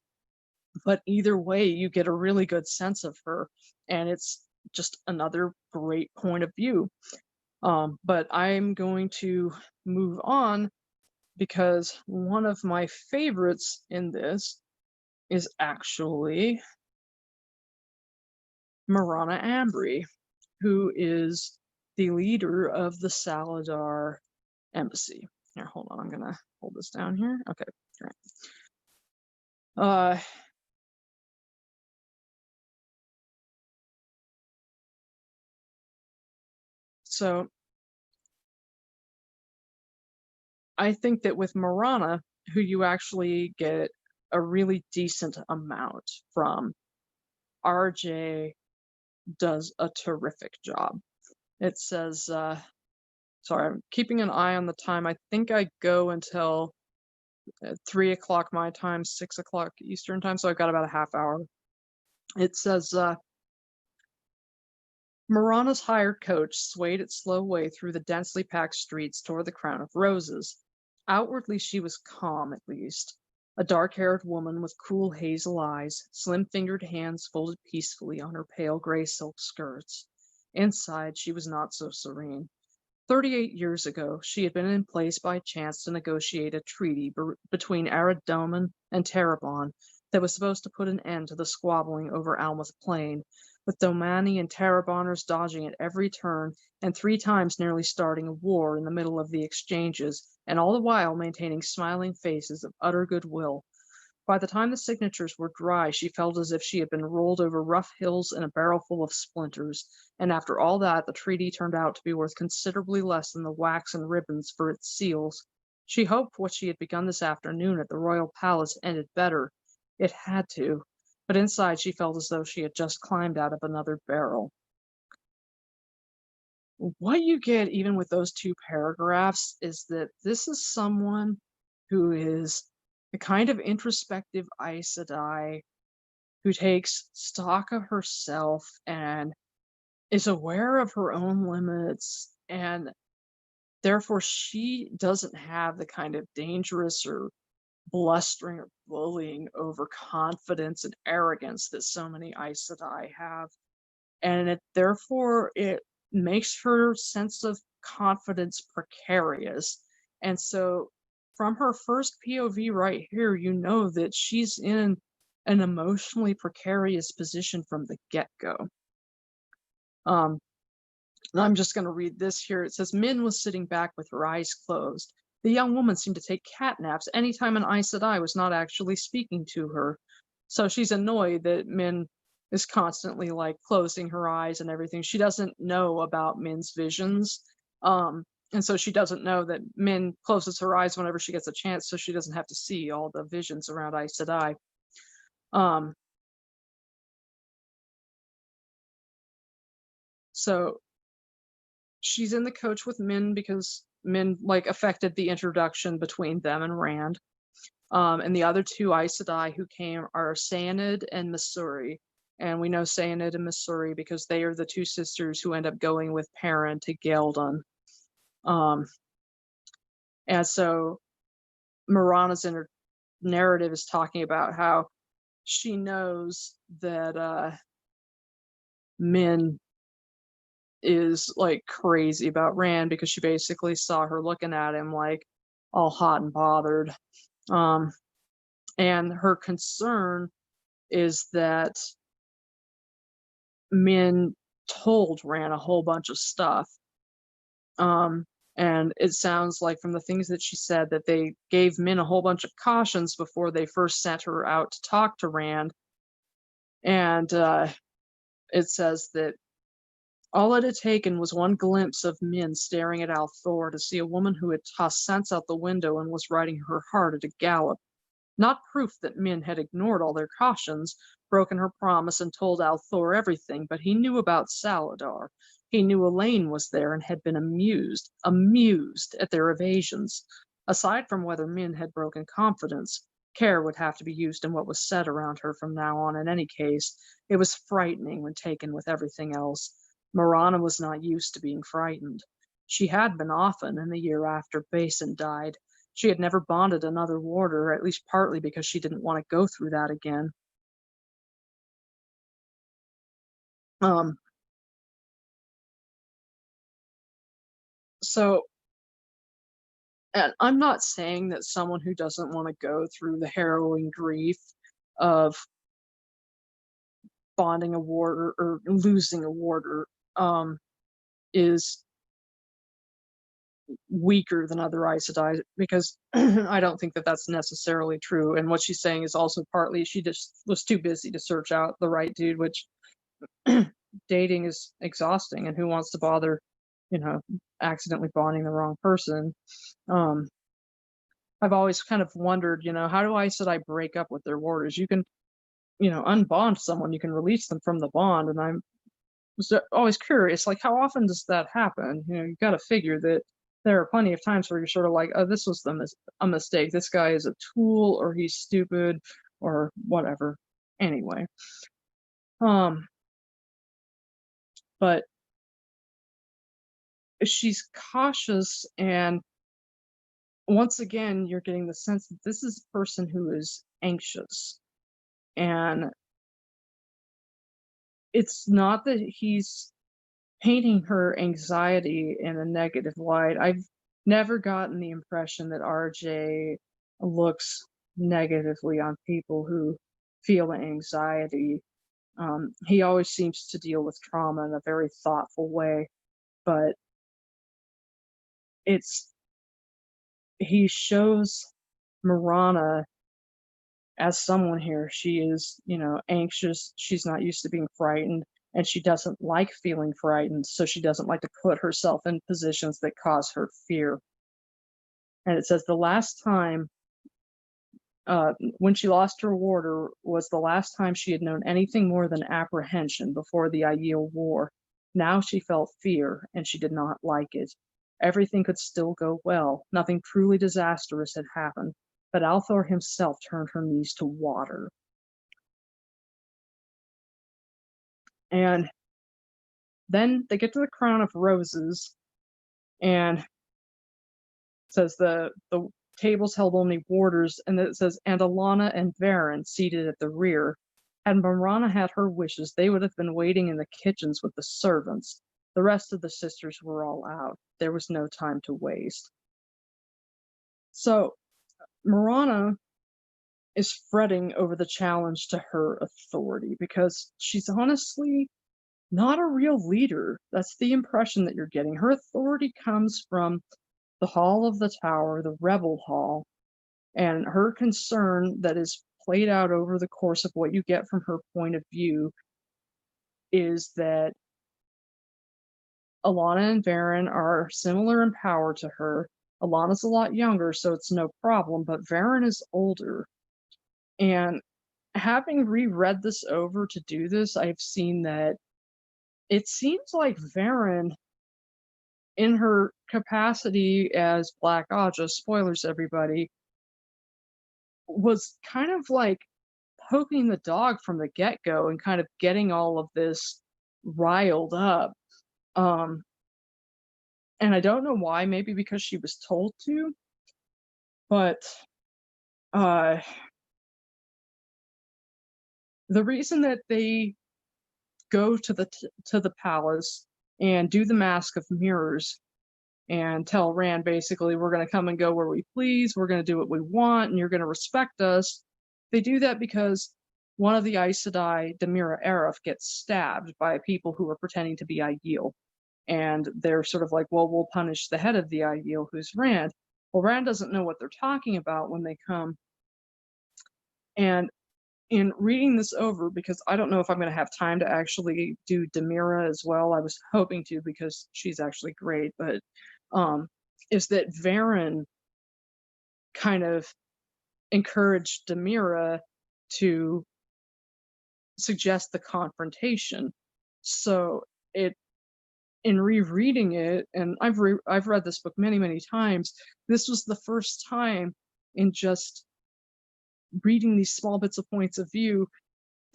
but either way you get a really good sense of her, and it's just another great point of view. But I'm going to move on because one of my favorites in this is actually Marana Ambry, who is the leader of the Saladar embassy. Here, hold on, I'm gonna hold this down here. Okay, great. So I think that with Marana, who you actually get a really decent amount from, RJ does a terrific job. It says, sorry, I'm keeping an eye on the time. I think I go until 3 o'clock my time, 6 o'clock Eastern time, so I've got about a half hour. It says, Marana's hired coach swayed its slow way through the densely packed streets toward the Crown of Roses. Outwardly she was calm, at least. A dark-haired woman with cool hazel eyes, slim-fingered hands folded peacefully on her pale gray silk skirts. Inside, she was not so serene. 38 years ago, she had been in place by chance to negotiate a treaty between Aradoman and Terabon that was supposed to put an end to the squabbling over Almuth Plain, with Domani and Terabonners dodging at every turn and 3 times nearly starting a war in the middle of the exchanges, and all the while maintaining smiling faces of utter goodwill. By the time the signatures were dry, she felt as if she had been rolled over rough hills in a barrel full of splinters, and after all that, the treaty turned out to be worth considerably less than the wax and ribbons for its seals. She hoped what she had begun this afternoon at the royal palace ended better. It had to, but inside she felt as though she had just climbed out of another barrel. What you get even with those 2 paragraphs is that this is someone who is the kind of introspective Aes Sedai who takes stock of herself and is aware of her own limits, and therefore she doesn't have the kind of dangerous or blustering or bullying overconfidence and arrogance that so many Aes Sedai have. And therefore it makes her sense of confidence precarious. And so from her first POV right here, you know that she's in an emotionally precarious position from the get-go. I'm just going to read this here. It says, Min was sitting back with her eyes closed. The young woman seemed to take cat naps anytime an Aes Sedai was not actually speaking to her. So she's annoyed that Min is constantly like closing her eyes and everything. She doesn't know about Min's visions. And so she doesn't know that Min closes her eyes whenever she gets a chance, so she doesn't have to see all the visions around Aes Sedai. So she's in the coach with Min because Min like affected the introduction between them and Rand. And the other 2 Aes Sedai who came are Sayanid and Missouri. And we know Sayanid and Missouri because they are the 2 sisters who end up going with Perrin to Geldon. And so Marana's inner narrative is talking about how she knows that Min is like crazy about Rand because she basically saw her looking at him like all hot and bothered. And her concern is that Min told Rand a whole bunch of stuff. And it sounds like from the things that she said that they gave Min a whole bunch of cautions before they first sent her out to talk to Rand. And it says that all it had taken was one glimpse of Min staring at Althor to see a woman who had tossed sense out the window and was riding her heart at a gallop. Not proof that Min had ignored all their cautions, broken her promise, and told Althor everything, but he knew about Saladar. He knew Elaine was there and had been amused at their evasions. Aside from whether Min had broken confidence, care would have to be used in what was said around her from now on in any case. It was frightening when taken with everything else. Marana was not used to being frightened. She had been often in the year after Basin died. She had never bonded another warder, at least partly because she didn't want to go through that again. So, and I'm not saying that someone who doesn't want to go through the harrowing grief of bonding a warder or losing a warder is weaker than other Aes Sedai, because I don't think that that's necessarily true. And what she's saying is also partly she just was too busy to search out the right dude, which dating is exhausting, and who wants to bother, accidentally bonding the wrong person. I've always kind of wondered, how do Aes Sedai break up with their warders? You can, unbond someone, you can release them from the bond, and I'm was always curious, like, how often does that happen? You got to figure that there are plenty of times where you're sort of like, oh, this was a mistake. This guy is a tool, or he's stupid, or whatever. Anyway. But she's cautious, and once again, you're getting the sense that this is a person who is anxious. And it's not that he's painting her anxiety in a negative light. I've never gotten the impression that RJ looks negatively on people who feel anxiety. He always seems to deal with trauma in a very thoughtful way, but he shows Marana as someone here. She is, anxious. She's not used to being frightened, and she doesn't like feeling frightened, so she doesn't like to put herself in positions that cause her fear. And it says the last time when she lost her warder was the last time she had known anything more than apprehension before the Aiel War. Now she felt fear, and she did not like it. Everything could still go well. Nothing truly disastrous had happened, but Althor himself turned her knees to water. And then they get to the Crown of Roses, and it says the tables held only warders, and it says, and Alana and Varen seated at the rear. Had Marana had her wishes, they would have been waiting in the kitchens with the servants. The rest of the sisters were all out. There was no time to waste. So, Marana is fretting over the challenge to her authority because she's honestly not a real leader. That's the impression that you're getting. Her authority comes from the Hall of the Tower, the Rebel Hall, and her concern that is played out over the course of what you get from her point of view is that Alana and Varen are similar in power to her. Alana's a lot younger, so it's no problem, but Varen is older. And having reread this over to do this, I've seen that it seems like Varen, in her capacity as Black Aja, spoilers everybody, was kind of like poking the dog from the get-go and kind of getting all of this riled up. And I don't know why, maybe because she was told to, but the reason that they go to the palace and do the Mask of Mirrors and tell Rand basically, we're going to come and go where we please, we're going to do what we want, and you're going to respect us. They do that because one of the Aes Sedai, Demira Arif, gets stabbed by people who are pretending to be Aiel. And they're sort of like, well, we'll punish the head of the Aiel, who's Rand. Well, Rand doesn't know what they're talking about when they come. And in reading this over, because I don't know if I'm going to have time to actually do Demira as well. I was hoping to because she's actually great, but is that Varen kind of encouraged Demira to suggest the confrontation. So in rereading it, and I've read this book many, many times, this was the first time in just reading these small bits of points of view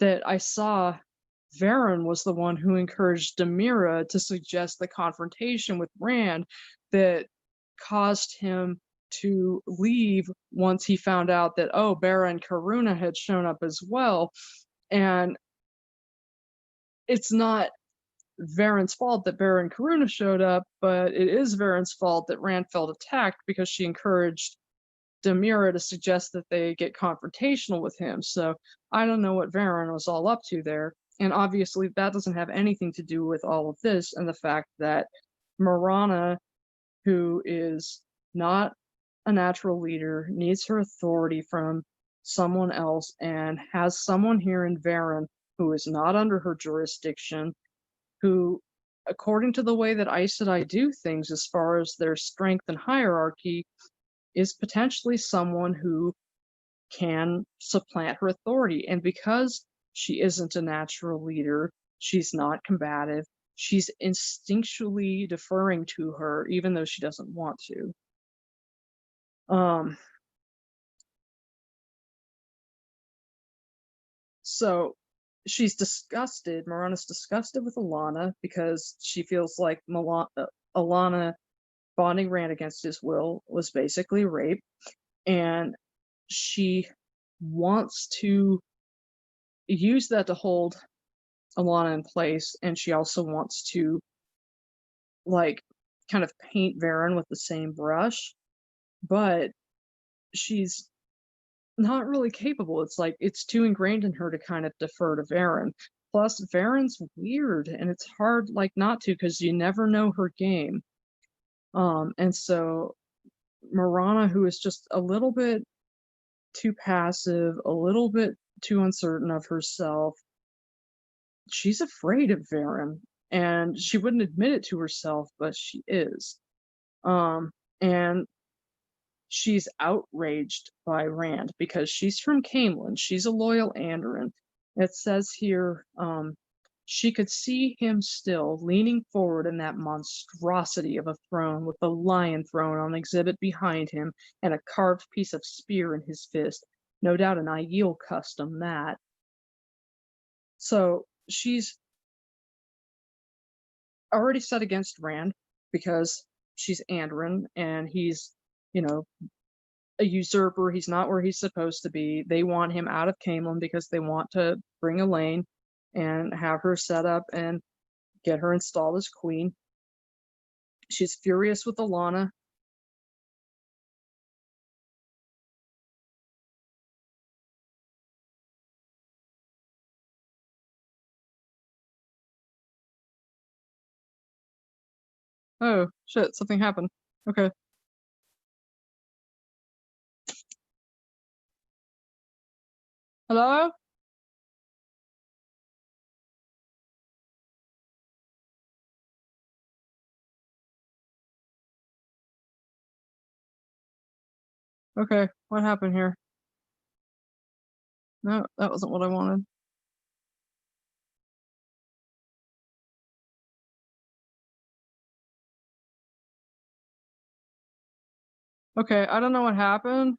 that I saw Varen was the one who encouraged Demira to suggest the confrontation with Rand that caused him to leave once he found out that, oh, Baron Karuna had shown up as well. And it's not Varen's fault that Baron Karuna showed up, but it is Varen's fault that Rand felt attacked because she encouraged Demira to suggest that they get confrontational with him. So I don't know what Varen was all up to there. And obviously that doesn't have anything to do with all of this and the fact that Marana, who is not a natural leader, needs her authority from someone else and has someone here in Varen who is not under her jurisdiction, who, according to the way that Aes Sedai do things as far as their strength and hierarchy, is potentially someone who can supplant her authority. And because she isn't a natural leader, she's not combative, she's instinctually deferring to her, even though she doesn't want to. So she's disgusted. Marana's disgusted with Alana because she feels like Alana bonding Rand against his will was basically rape, and she wants to use that to hold Alana in place, and she also wants to like kind of paint Varen with the same brush, but she's not really capable. It's like it's too ingrained in her to kind of defer to Varen. Plus, Varen's weird, and it's hard like not to because you never know her game. And so Marana, who is just a little bit too passive, a little bit too uncertain of herself, she's afraid of Varen, and she wouldn't admit it to herself, but she is. And she's outraged by Rand because she's from Camelin. She's a loyal Andoran. It says here, she could see him still leaning forward in that monstrosity of a throne with the lion throne on exhibit behind him and a carved piece of spear in his fist. No doubt an Aiel custom, that. So she's already set against Rand because she's Andoran and he's, a usurper. He's not where he's supposed to be. They want him out of Camelin because they want to bring Elaine and have her set up and get her installed as queen. She's furious with Alana. Oh, shit, something happened. Okay. Hello? Okay, what happened here? No, that wasn't what I wanted. Okay, I don't know what happened.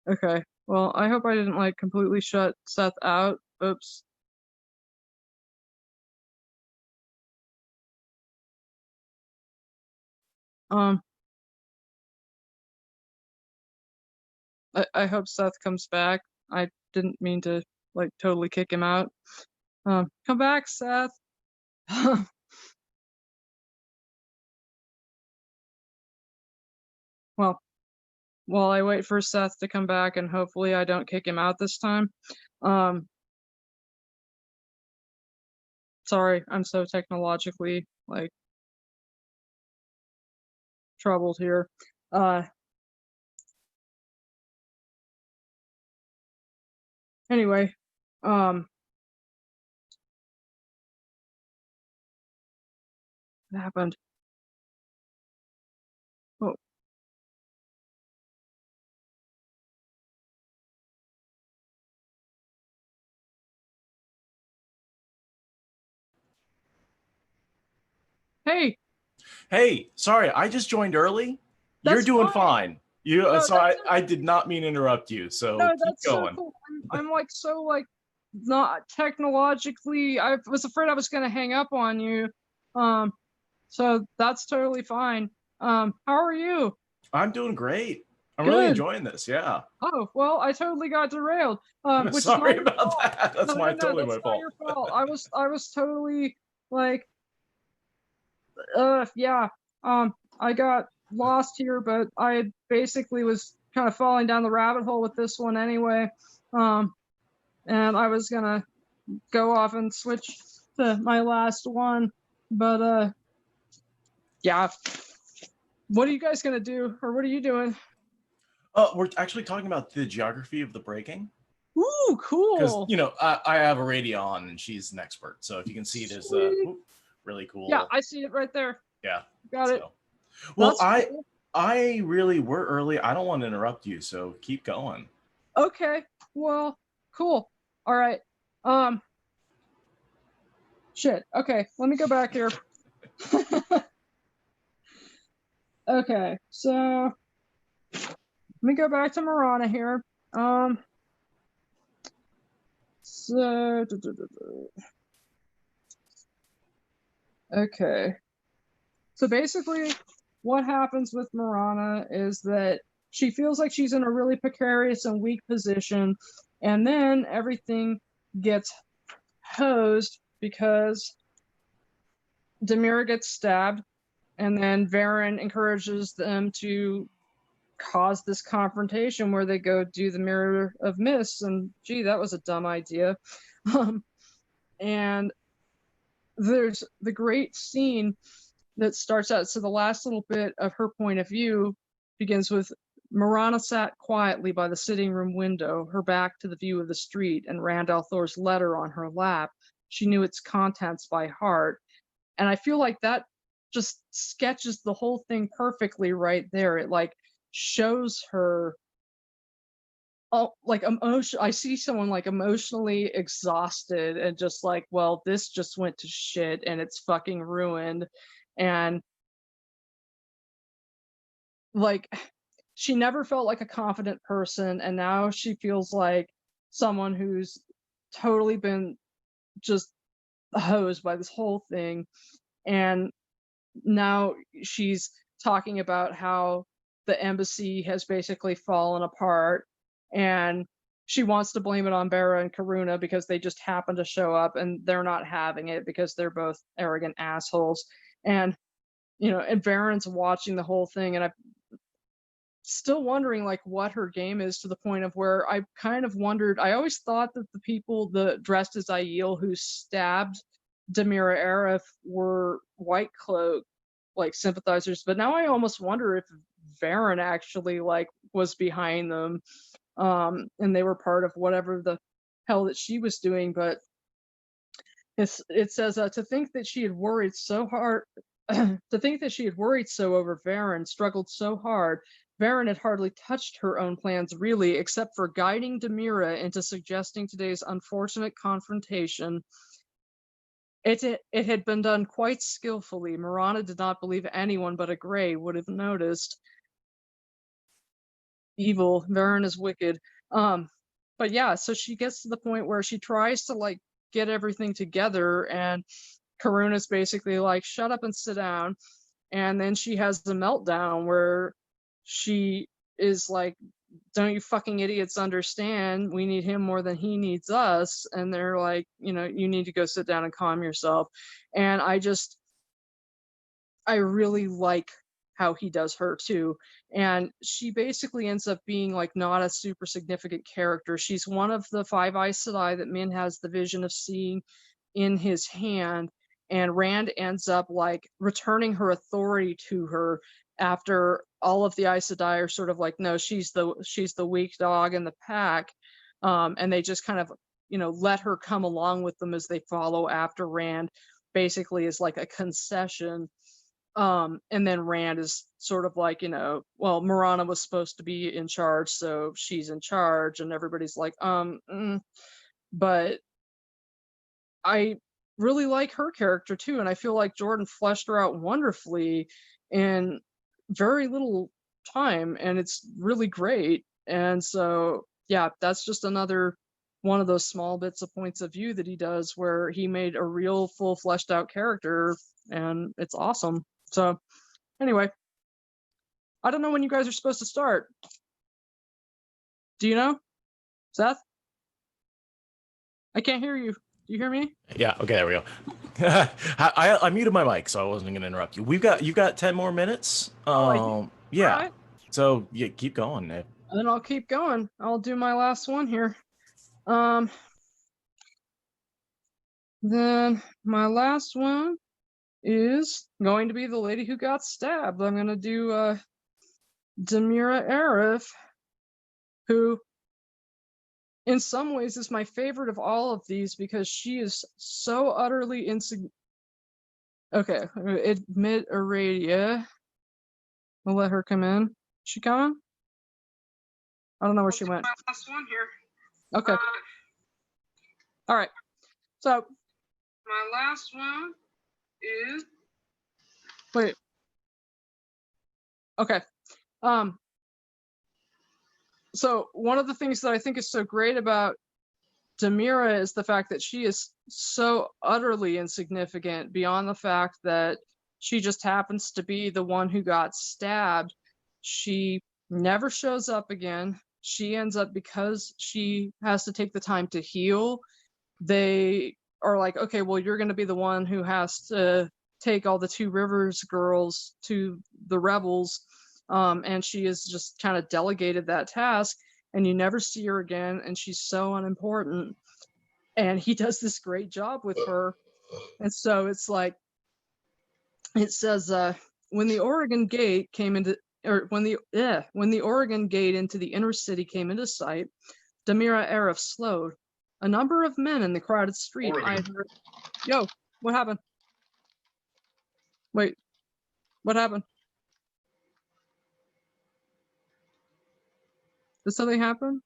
Okay, well, I hope I didn't like completely shut Seth out. Oops. I hope Seth comes back. I didn't mean to like totally kick him out. Come back, Seth. Well, while I wait for Seth to come back and hopefully I don't kick him out this time. Sorry, I'm so technologically like troubled here. Anyway, what happened? Oh. Hey. Hey, sorry, I just joined early. That's You're doing fine. fine. You No, so I did not mean to interrupt you. So No, keep that's going. so cool. I'm like so like not technologically. I was afraid I was gonna hang up on you. So that's totally fine. How are you? I'm doing great. I'm Good. really enjoying this. Yeah. Oh well, I totally got derailed. Which Sorry is not about that. That's totally my that's fault. not your fault. I was totally like, yeah. I got lost here, but I basically was kind of falling down the rabbit hole with this one anyway. And I was gonna go off and switch to my last one, but yeah. What are you guys gonna do, or what are you doing? We're actually talking about the geography of the breaking. Ooh, cool. Because I have a radio on and she's an expert. So if you can see, there's a really cool. Yeah, I see it right there. Yeah. Got it. Well, That's cool. we're early. I don't want to interrupt you, so keep going. Okay, well, cool. All right. Shit. Okay, let me go back here. Okay, so let me go back to Marana here. So okay. So basically, what happens with Marana is that she feels like she's in a really precarious and weak position, and then everything gets hosed because Demira gets stabbed, and then Varen encourages them to cause this confrontation where they go do the Mirror of Mists, and gee, that was a dumb idea. And there's the great scene that starts out. So the last little bit of her point of view begins with Marana sat quietly by the sitting room window, her back to the view of the street, and Rand al'Thor's letter on her lap. She knew its contents by heart. And I feel like that just sketches the whole thing perfectly right there. It like shows her like emotion. I see someone like emotionally exhausted and just like, well, this just went to shit and it's fucking ruined. And like, she never felt like a confident person, and now she feels like someone who's totally been just hosed by this whole thing. And now she's talking about how the embassy has basically fallen apart, and she wants to blame it on Bera and Karuna because they just happen to show up, and they're not having it because they're both arrogant assholes. And and Varen's watching the whole thing, and I'm still wondering like what her game is, to the point of where I kind of wondered. I always thought that the people dressed as Aiel who stabbed Demira Arif were White Cloak like sympathizers, but now I almost wonder if Varen actually like was behind them, and they were part of whatever the hell that she was doing. But it says to think that she had worried so hard, to think that she had worried so over Varen, struggled so hard. Varen had hardly touched her own plans really, except for guiding Demira into suggesting today's unfortunate confrontation. It had been done quite skillfully. Marana did not believe anyone but a Grey would have noticed. Evil. Varen is wicked. But yeah, so she gets to the point where she tries to like get everything together, and Karuna's basically like, shut up and sit down. And then she has the meltdown where she is like, don't you fucking idiots understand? We need him more than he needs us. And they're like, you need to go sit down and calm yourself. And I really like how he does her too. And she basically ends up being like not a super significant character. She's one of the 5 Aes Sedai that Min has the vision of seeing in his hand. And Rand ends up like returning her authority to her after all of the Aes Sedai are sort of like, no, she's the weak dog in the pack. And they just kind of, let her come along with them as they follow after Rand, basically is like a concession. And then Rand is sort of like, well, Marana was supposed to be in charge, so she's in charge, and everybody's like, But I really like her character too, and I feel like Jordan fleshed her out wonderfully in very little time, and it's really great. And so yeah, that's just another one of those small bits of points of view that he does where he made a real full fleshed out character, and it's awesome. So anyway, I don't know when you guys are supposed to start. Do you know, Seth? I can't hear you. Do you hear me? Yeah. Okay. There we go. I muted my mic, so I wasn't going to interrupt you. You've got 10 more minutes. Yeah. Right. So yeah, keep going, Nick. And then I'll keep going. I'll do my last one here. Then my last one is going to be the lady who got stabbed. I'm going to do Demira Arif, who in some ways is my favorite of all of these because she is so utterly insignificant. Okay, admit Aradia. We'll let her come in. She coming? I don't know where she went. My last one here. Okay. All right. So My last one is. wait. Okay. So one of the things that I think is so great about Demira is the fact that she is so utterly insignificant beyond the fact that she just happens to be the one who got stabbed. She never shows up again. She ends up, because she has to take the time to heal, they are like, okay, well, you're going to be the one who has to take all the Two Rivers girls to the rebels. And she is just kind of delegated that task, and you never see her again, and she's so unimportant. And he does this great job with her. And so it's like, it says, when the Oregon Gate came into, or when the Oregon Gate into the inner city came into sight, Demira Arif slowed. A number of men in the crowded street eyed her. Yo, what happened? Wait, what happened? Did something happen?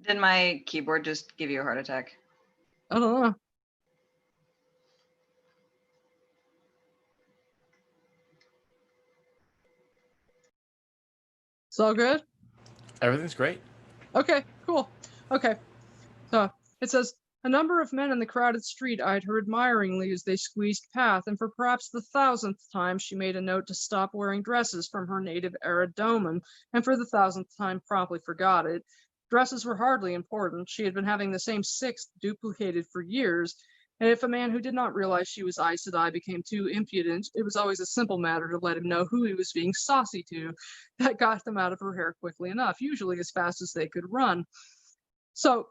Did my keyboard just give you a heart attack? I don't know. It's all good? Everything's great. Okay, cool. Okay. So it says, a number of men in the crowded street eyed her admiringly as they squeezed past, and for perhaps the 1000th time she made a note to stop wearing dresses from her native era domain, and for the 1000th time promptly forgot it. Dresses were hardly important. She had been having the same 6th duplicated for years, and if a man who did not realize she was Aes Sedai became too impudent, it was always a simple matter to let him know who he was being saucy to. That got them out of her hair quickly enough, usually as fast as they could run. So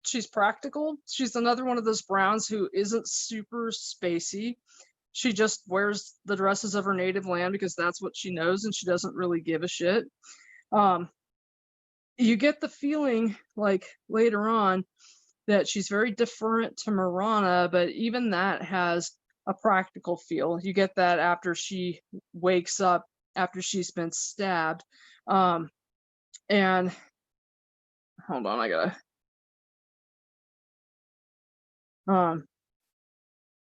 she's practical. She's another one of those Browns who isn't super spacey. She just wears the dresses of her native land because that's what she knows, and she doesn't really give a shit. You get the feeling, like, later on, that she's very different to Marana, but even that has a practical feel. You get that after she wakes up, after she's been stabbed. And hold on, I gotta.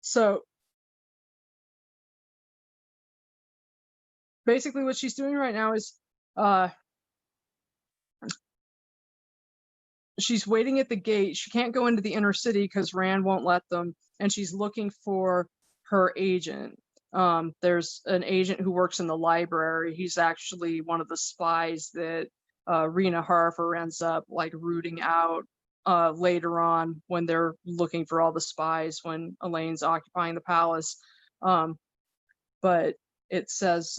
So basically what she's doing right now is she's waiting at the gate. She can't go into the inner city because Rand won't let them, and she's looking for her agent. There's an agent who works in the library. He's actually one of the spies that Rena Harper ends up like rooting out later on when they're looking for all the spies when Elaine's occupying the palace. But it says,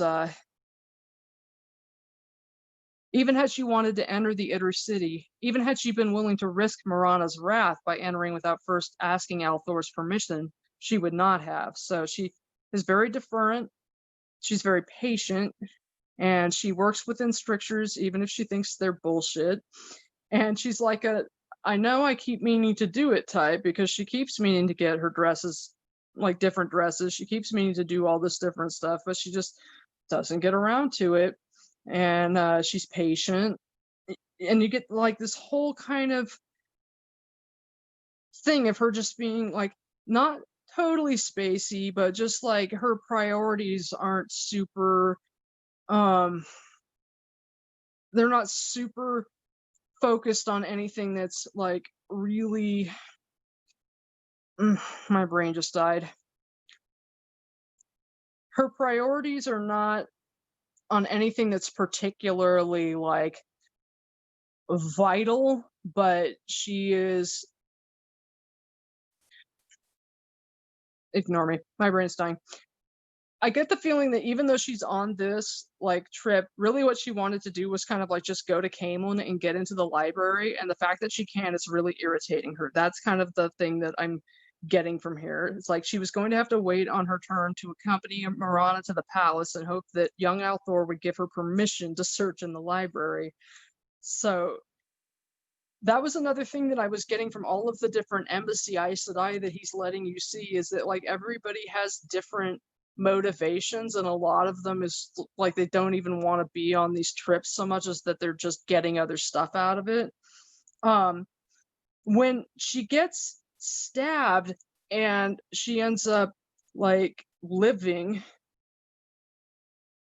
even had she wanted to enter the inner city, even had she been willing to risk Marana's wrath by entering without first asking Althor's permission, she would not have. So she is very deferent. She's very patient, and she works within strictures, even if she thinks they're bullshit. And she's like I know I keep meaning to do it type, because she keeps meaning to get her dresses, like different dresses. She keeps meaning to do all this different stuff, but she just doesn't get around to it. And she's patient, and you get like this whole kind of thing of her just being like not totally spacey, but just like her priorities aren't super they're not super focused on anything that's like really my brain just died. Her priorities are not on anything that's particularly like vital, but she is, ignore me, my brain's dying. I get the feeling that even though she's on this like trip, really what she wanted to do was kind of like just go to Camelin and get into the library, and the fact that she can't is really irritating her. That's kind of the thing that I'm getting from here. It's like she was going to have to wait on her turn to accompany Marana to the palace and hope that young Althor would give her permission to search in the library. So that was another thing that I was getting from all of the different embassy Aes Sedai that he's letting you see, is that like everybody has different motivations, and a lot of them is like they don't even want to be on these trips so much as that they're just getting other stuff out of it. When she gets stabbed and she ends up like living,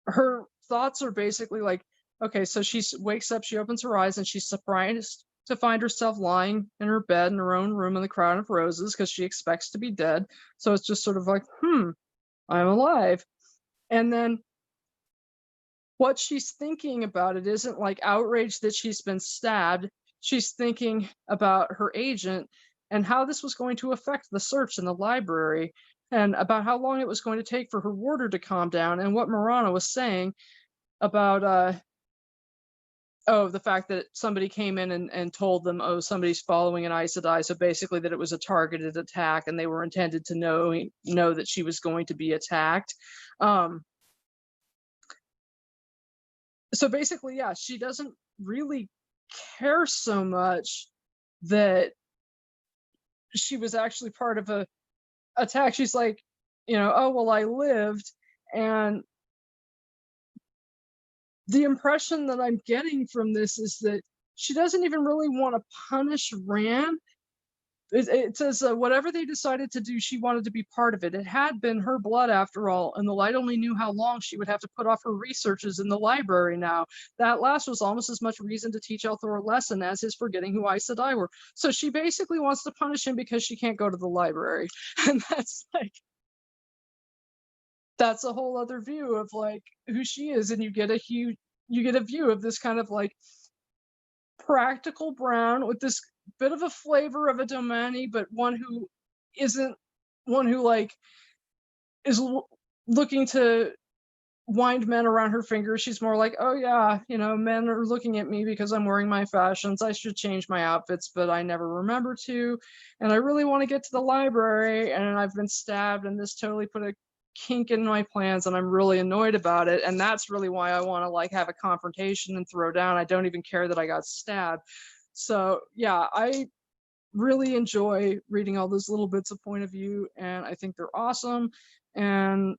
her thoughts are basically like, okay, so she wakes up, she opens her eyes, and she's surprised to find herself lying in her bed in her own room in the crown of roses because she expects to be dead. So it's just sort of like, I'm alive. And then what she's thinking about it isn't like outrage that she's been stabbed. She's thinking about her agent and how this was going to affect the search in the library, and about how long it was going to take for her warder to calm down, and what Marana was saying about the fact that somebody came in and told them, oh, somebody's following an Aes Sedai. So basically that it was a targeted attack and they were intended to know that she was going to be attacked. So basically, yeah, she doesn't really care so much that she was actually part of a attack. She's like, oh, well, I lived. And the impression that I'm getting from this is that she doesn't even really want to punish Rand. It says whatever they decided to do, she wanted to be part of it. It had been her blood after all, and the light only knew how long she would have to put off her researches in the library now. That last was almost as much reason to teach Elthor a lesson as his forgetting who Aes Sedai were. So she basically wants to punish him because she can't go to the library. And that's a whole other view of like who she is, and you get a view of this kind of like practical brown with this bit of a flavor of a Domani, but one who isn't one who like is looking to wind men around her finger. She's more like, oh yeah, men are looking at me because I'm wearing my fashions. I should change my outfits, but I never remember to. And I really want to get to the library, and I've been stabbed, and this totally put a kink in my plans, and I'm really annoyed about it. And that's really why I want to like have a confrontation and throw down. I don't even care that I got stabbed. So yeah, I really enjoy reading all those little bits of point of view, and I think they're awesome. And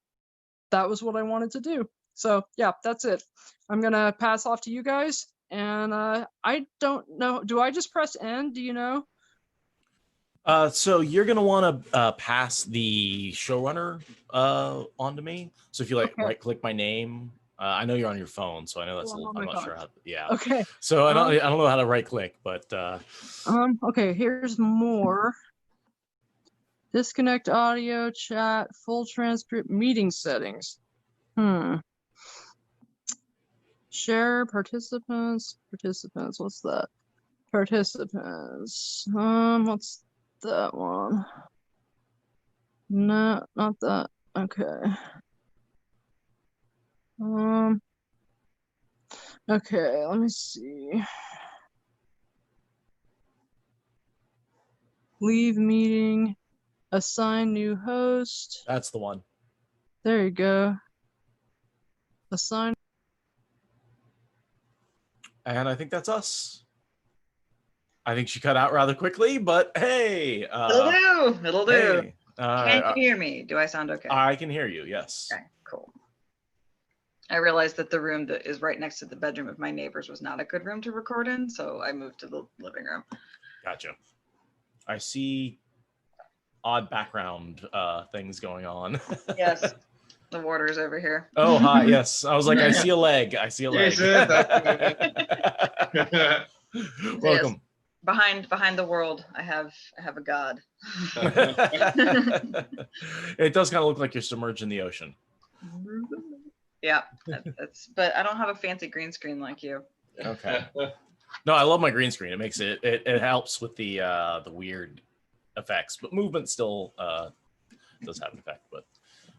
that was what I wanted to do. So yeah, that's it. I'm gonna pass off to you guys. And I don't know. Do I just press N? Do you know? So you're gonna want to pass the showrunner onto me. So if you right click my name, I know you're on your phone, so I know that's I'm not sure how. Yeah. Okay. So I don't know how to right click, but okay. Here's more. Disconnect audio, chat, full transcript, meeting settings. Share participants. What's that? Participants. What's that one? No, not that. Okay. Okay, let me see. Leave meeting. Assign new host. That's the one. There you go. Assign. And I think that's us. I think she cut out rather quickly, but hey. It'll do. Hey, can you hear me? Do I sound okay? I can hear you, yes. Okay, cool. I realized that the room that is right next to the bedroom of my neighbors was not a good room to record in, so I moved to the living room. Gotcha. I see odd background things going on. Yes, the water's over here. Oh, hi, yes. I was like, I see a leg. Welcome. Yes. Behind the world, I have a god. It does kind of look like you're submerged in the ocean. Yeah, but I don't have a fancy green screen like you. Okay. No, I love my green screen. It makes it helps with the weird effects, but movement still does have an effect. But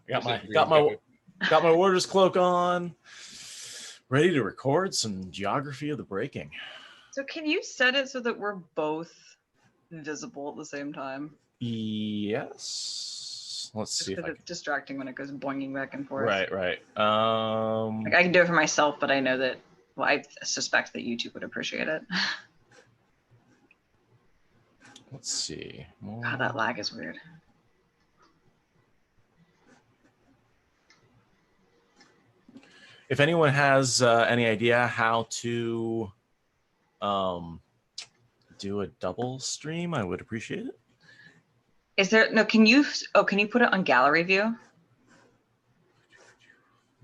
I got my warder's cloak on, ready to record some geography of the breaking. So can you set it so that we're both visible at the same time? Yes. Let's see. It's distracting when it goes boinging back and forth. Right. Like I can do it for myself, but I know that. Well, I suspect that YouTube would appreciate it. Let's see. God, that lag is weird. If anyone has any idea how to do a double stream, I would appreciate it. Is there no? Can you put it on gallery view?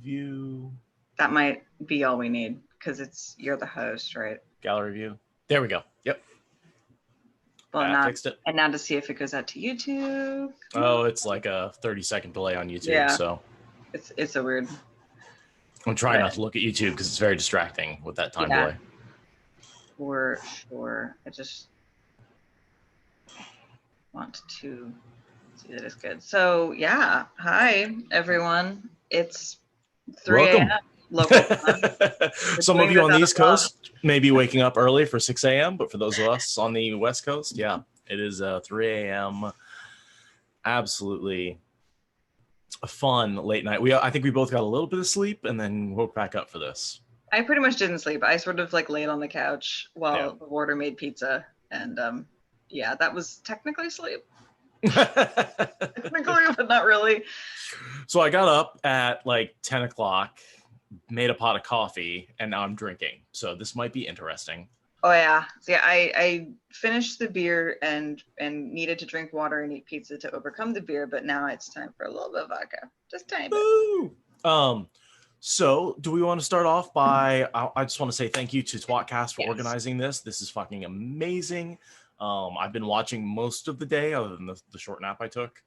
View. That might be all we need because you're the host, right? Gallery view. There we go. Yep. Well, I now fixed it. And now to see if it goes out to YouTube. Oh, it's like a 30-second delay on YouTube. Yeah. So it's a weird. I'm trying not to look at YouTube because it's very distracting with that time delay. For sure. I just want to see that it's good. So yeah, hi everyone. It's 3 a.m. local time. Some of you on the East Coast may be waking up early for 6 a.m., but for those of us on the West Coast, yeah, it is 3 a.m. Absolutely a fun late night. I think we both got a little bit of sleep and then woke back up for this. I pretty much didn't sleep. I sort of like laid on the couch while the warder made pizza, and that was technically sleep. Technically, but not really. So I got up at like 10 o'clock, made a pot of coffee, and now I'm drinking. So this might be interesting. Oh yeah. So yeah, I finished the beer and needed to drink water and eat pizza to overcome the beer, but now it's time for a little bit of vodka. Just tiny bit. So do we want to start off by, I just want to say thank you to tWoTcast for organizing this. This is fucking amazing. I've been watching most of the day other than the short nap I took.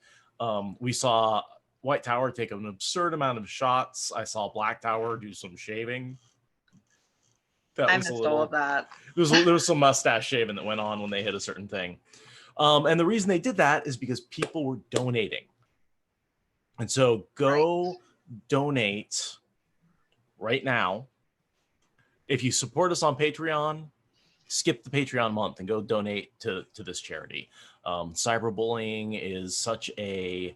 We saw White Tower take an absurd amount of shots. I saw Black Tower do some shaving. I missed all of that. There was some mustache shaving that went on when they hit a certain thing. And the reason they did that is because people were donating. And so go donate right now. If you support us on Patreon, skip the Patreon month and go donate to this charity. Cyberbullying is such a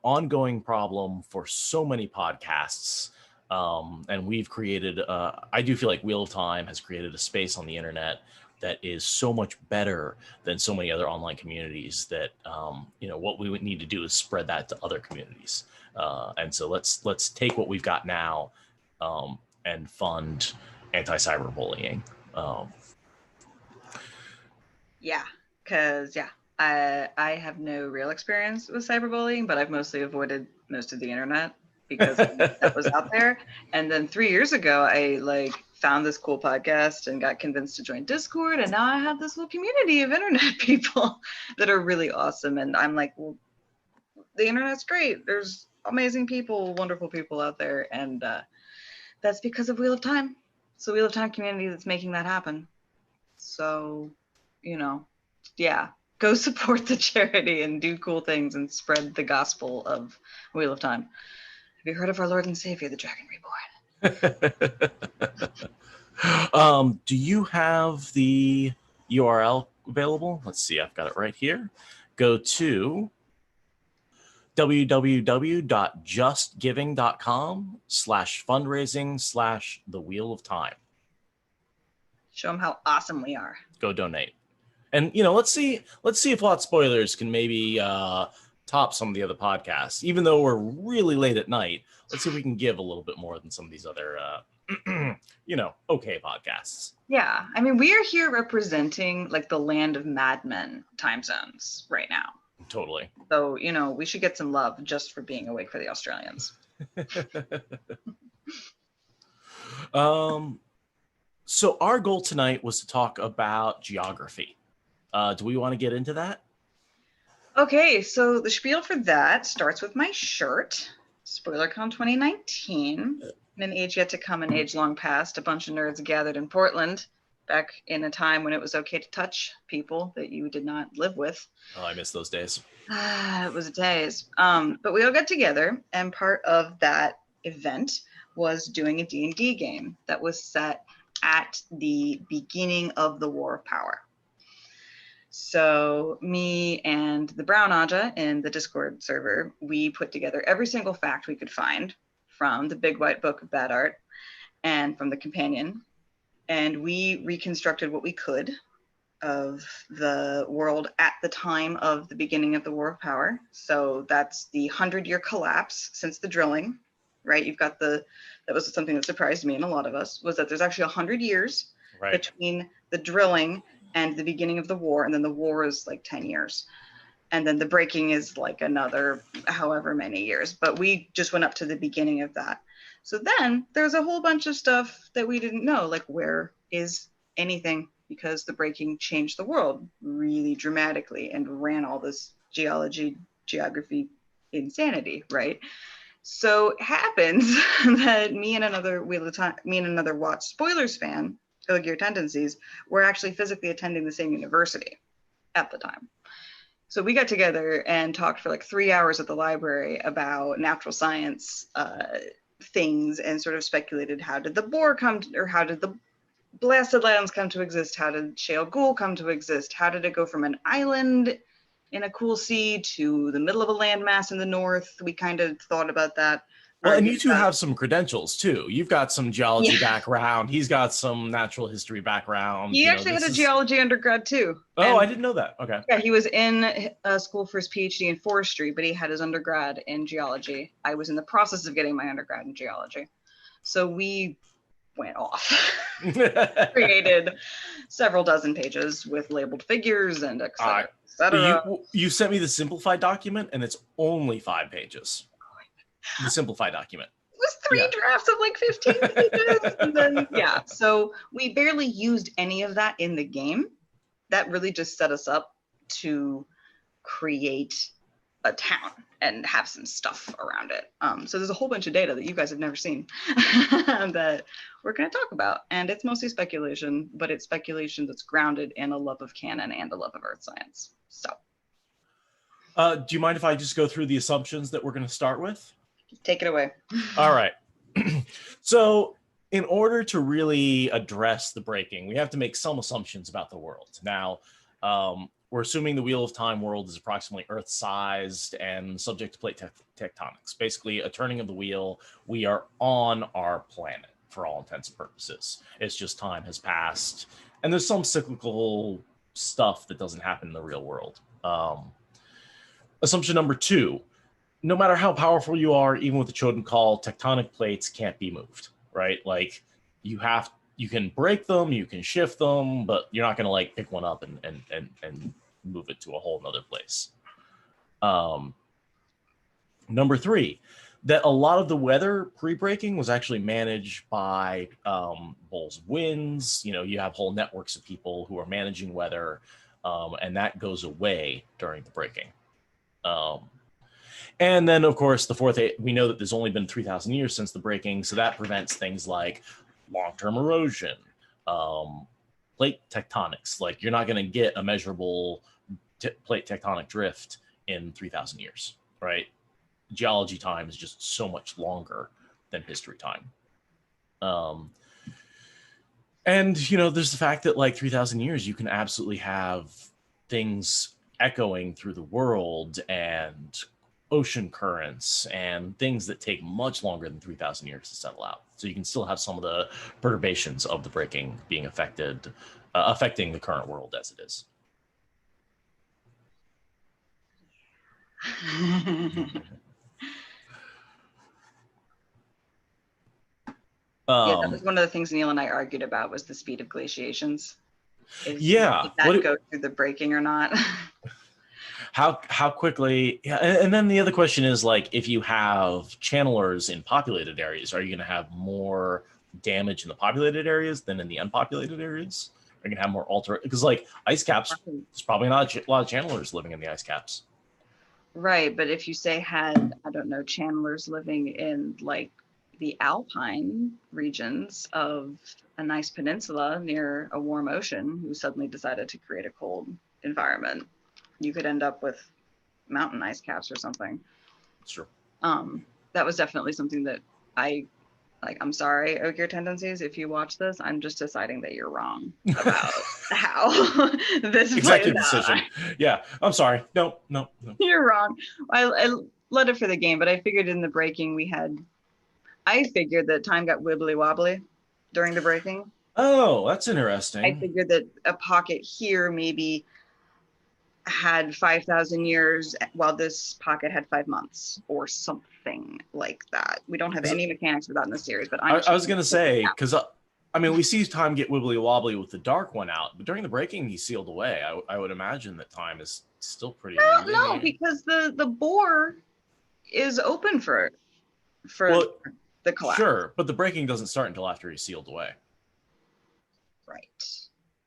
ongoing problem for so many podcasts. And we've created, I do feel like Wheel of Time has created a space on the internet that is so much better than so many other online communities that, what we would need to do is spread that to other communities. And so let's take what we've got now and fund anti-cyberbullying. I have no real experience with cyberbullying, but I've mostly avoided most of the internet because that was out there. And then 3 years ago, I found this cool podcast and got convinced to join Discord. And now I have this little community of internet people that are really awesome. And I'm like, well, the internet's great. There's amazing people, wonderful people out there. And that's because of Wheel of Time. It's the Wheel of Time community that's making that happen. So, go support the charity and do cool things and spread the gospel of Wheel of Time. Have you heard of our Lord and Savior, the Dragon Reborn? Do you have the URL available? Let's see. I've got it right here. Go to www.justgiving.com/fundraising/the Wheel of Time. Show them how awesome we are. Go donate. And, let's see if Lot Spoilers can maybe top some of the other podcasts. Even though we're really late at night, let's see if we can give a little bit more than some of these other, okay podcasts. Yeah. I mean, we are here representing the land of madmen time zones right now. Totally. So, we should get some love just for being awake for the Australians. So our goal tonight was to talk about geography. Do we want to get into that? Okay, so the spiel for that starts with my shirt, SpoilerCon 2019. In an age yet to come, an age long past, a bunch of nerds gathered in Portland back in a time when it was okay to touch people that you did not live with. Oh, I miss those days. It was days. But we all got together, and part of that event was doing a D&D game that was set at the beginning of the War of Power. So me and the Brown Aja in the Discord server, we put together every single fact we could find from the Big White Book of Bad Art and from the Companion. And we reconstructed what we could of the world at the time of the beginning of the War of Power. So that's the 100-year collapse since the drilling right? That was something that surprised me and a lot of us, was that there's actually 100 years between the drilling and the beginning of the war, and then the war is like 10 years. And then the breaking is like another however many years. But we just went up to the beginning of that. So then there's a whole bunch of stuff that we didn't know, like where is anything, because the breaking changed the world really dramatically and ran all this geography insanity, right? So it happens that me and another tWoT spoilers fan, Malkier Tendencies, were actually physically attending the same university at the time. So we got together and talked for like 3 hours at the library about natural science things, and sort of speculated, how did the boar come to, or how did the blasted lands come to exist? How did Shale Ghoul come to exist? How did it go from an island in a cool sea to the middle of a landmass in the north? We kind of thought about that. Well, and you two have some credentials too. You've got some geology background. He's got some natural history background. He actually had a geology undergrad too. Oh, I didn't know that. Okay. Yeah, he was in school for his PhD in forestry, but he had his undergrad in geology. I was in the process of getting my undergrad in geology. So we went off, created several dozen pages with labeled figures and et cetera, et cetera. You sent me the simplified document, and it's only 5 pages. The simplified document. It was 3 drafts of like 15 pages. And then, so we barely used any of that in the game. That really just set us up to create a town and have some stuff around it. So there's a whole bunch of data that you guys have never seen that we're going to talk about. And it's mostly speculation, but it's speculation that's grounded in a love of canon and a love of earth science. So. Do you mind if I just go through the assumptions that we're going to start with? Take it away. All right. So in order to really address the breaking, we have to make some assumptions about the world. Now, we're assuming the Wheel of Time world is approximately Earth-sized and subject to plate tectonics. Basically, a turning of the wheel, we are on our planet for all intents and purposes. It's just time has passed. And there's some cyclical stuff that doesn't happen in the real world. Assumption number 2. No matter how powerful you are, even with the Choden Call, tectonic plates can't be moved, right? Like you can break them, you can shift them, but you're not going to like pick one up and move it to a whole nother place. Number 3, that a lot of the weather pre-breaking was actually managed by Bull's winds. You know, you have whole networks of people who are managing weather, and that goes away during the breaking. And then, of course, the 4th, we know that there's only been 3,000 years since the breaking, so that prevents things like long-term erosion, plate tectonics. Like, you're not going to get a measurable plate tectonic drift in 3,000 years, right? Geology time is just so much longer than history time. And, you know, there's the fact that, like, 3,000 years, you can absolutely have things echoing through the world and ocean currents and things that take much longer than 3,000 years to settle out. So you can still have some of the perturbations of the breaking being affecting the current world as it is. That was one of the things Neil and I argued about, was the speed of glaciations. Did that go through the breaking or not? How quickly? Yeah, and then the other question is, like, if you have channelers in populated areas, are you going to have more damage in the populated areas than in the unpopulated areas? Are you going to have more because, like, ice caps, there's probably not a lot of channelers living in the ice caps. Right, but if you had, I don't know, channelers living in like the alpine regions of a nice peninsula near a warm ocean who suddenly decided to create a cold environment, you could end up with mountain ice caps or something. Sure. That was definitely something that I'm sorry, Malkier Tendencies, if you watch this, I'm just deciding that you're wrong about how this executive plays decision. out. Yeah, I'm sorry. No. You're wrong. I let it for the game, but I figured in the breaking I figured that time got wibbly wobbly during the breaking. Oh, that's interesting. I figured that a pocket here maybe had 5,000 years while this pocket had 5 months or something anything like that. We don't have any mechanics for that in the series, but I was going to say, because I mean, we see time get wibbly wobbly with the dark one out, but during the breaking, he's sealed away. I would imagine that time is still pretty. Well, no, because the bore is open for the collapse. Sure, but the breaking doesn't start until after he's sealed away. Right.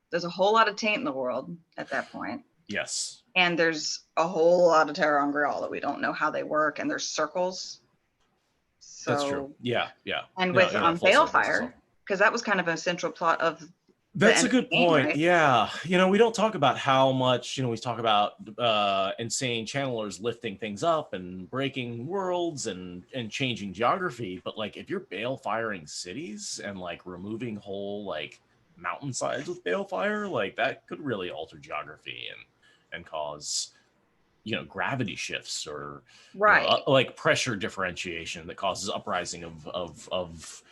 There's a whole lot of taint in the world at that point. Yes. And there's a whole lot of Terra Ungreal that we don't know how they work, and there's circles. So, that's true. Yeah. And with Balefire, because that was kind of a central plot of. That's a good point. Right? Yeah. We don't talk about how much, we talk about insane channelers lifting things up and breaking worlds and changing geography. But like, if you're Balefiring cities and like removing whole like mountainsides with Balefire, like that could really alter geography and cause, gravity shifts or like pressure differentiation that causes uprising of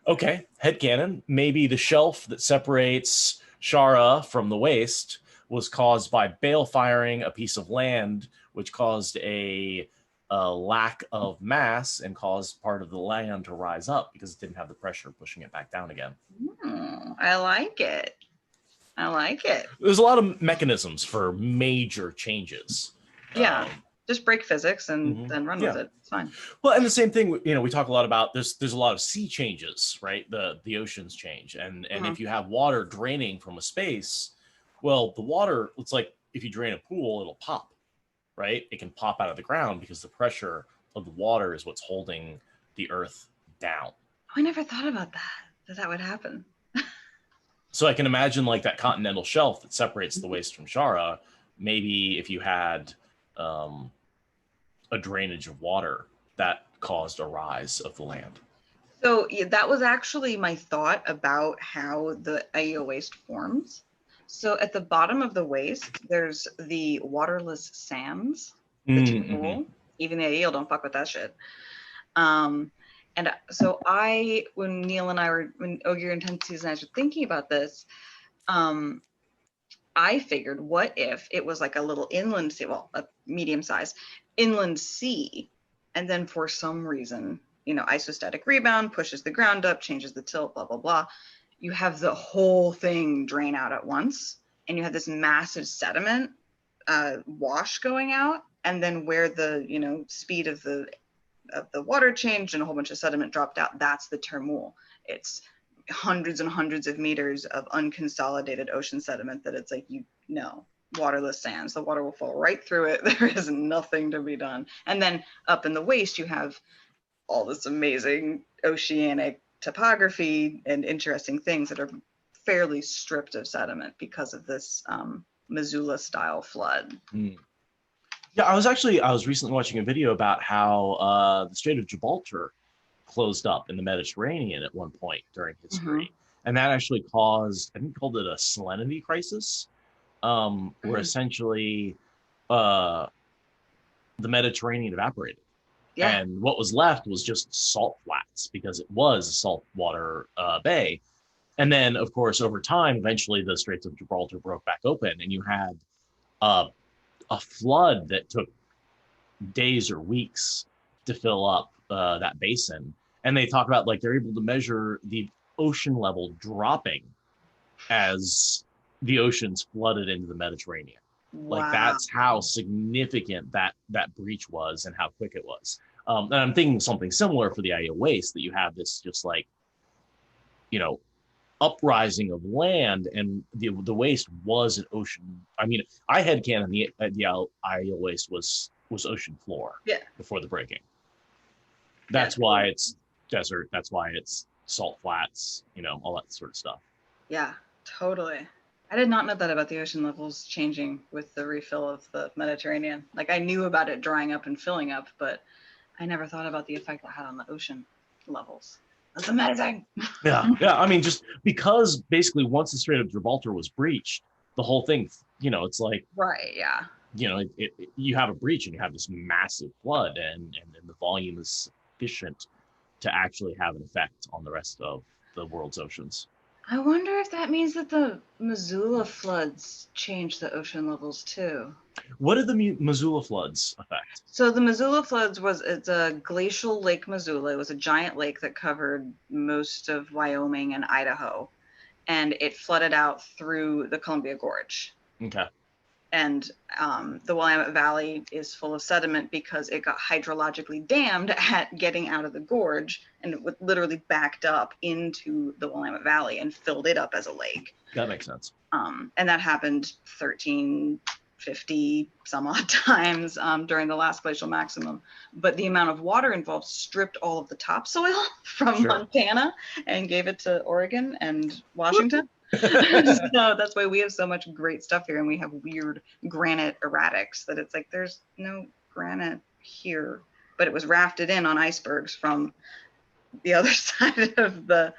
okay, headcanon, maybe the shelf that separates Shara from the waste was caused by Balefiring a piece of land, which caused a lack of mass and caused part of the land to rise up because it didn't have the pressure pushing it back down again. I like it. There's a lot of mechanisms for major changes. Yeah. Just break physics and then run with it. It's fine. Well, and the same thing, we talk a lot about there's a lot of sea changes, right? The oceans change. And if you have water draining from a space, well, the water, it's like if you drain a pool, it'll pop, right? It can pop out of the ground because the pressure of the water is what's holding the earth down. I never thought about that would happen. So I can imagine like that continental shelf that separates the waste from Shara. Maybe if you had a drainage of water that caused a rise of the land. So that was actually my thought about how the Aiel waste forms. So at the bottom of the waste, there's the waterless sands, the twoOL. Even the Aiel don't fuck with that shit. And so when Neil and I were, when Ogier and Tenses and I were thinking about this, I figured, what if it was like a little inland sea, well, a medium size inland sea, and then for some reason, isostatic rebound pushes the ground up, changes the tilt, blah, blah, blah. You have the whole thing drain out at once, and you have this massive sediment wash going out, and then where the, speed of the water changed and a whole bunch of sediment dropped out, that's the tWoT. It's hundreds and hundreds of meters of unconsolidated ocean sediment that it's like, waterless sands. The water will fall right through it. There is nothing to be done. And then up in the waste, you have all this amazing oceanic topography and interesting things that are fairly stripped of sediment because of this Missoula style flood. Yeah, I was recently watching a video about how the Strait of Gibraltar closed up in the Mediterranean at one point during history. And that actually caused, I think called it a salinity crisis, where essentially the Mediterranean evaporated. Yeah. And what was left was just salt flats because it was a saltwater bay. And then, of course, over time, eventually the Straits of Gibraltar broke back open and you had a flood that took days or weeks to fill up that basin. And they talk about like they're able to measure the ocean level dropping as the oceans flooded into the Mediterranean. Wow. Like that's how significant that breach was and how quick it was. And I'm thinking something similar for the Aiel waste, that you have this just like, uprising of land, and the waste was an ocean. I mean, I headcanon the Aiel waste was ocean floor before the breaking. That's why it's desert. That's why it's salt flats, all that sort of stuff. Yeah, totally. I did not know that about the ocean levels changing with the refill of the Mediterranean. Like I knew about it drying up and filling up, but I never thought about the effect it had on the ocean levels. That's amazing. Yeah. I mean, just because basically once the Strait of Gibraltar was breached, the whole thing, it's like, right. Yeah. You have a breach and you have this massive flood, and the volume is sufficient to actually have an effect on the rest of the world's oceans. I wonder if that means that the Missoula floods changed the ocean levels too. What did the Missoula floods affect? So the Missoula floods it's a glacial Lake Missoula. It was a giant lake that covered most of Wyoming and Idaho, and it flooded out through the Columbia Gorge. Okay. And the Willamette Valley is full of sediment because it got hydrologically dammed at getting out of the gorge, and it literally backed up into the Willamette Valley and filled it up as a lake. That makes sense. And that happened 1350 some odd times during the last glacial maximum. But the amount of water involved stripped all of the topsoil from Montana and gave it to Oregon and Washington. So that's why we have so much great stuff here, and we have weird granite erratics that it's like there's no granite here, but it was rafted in on icebergs from the other side of the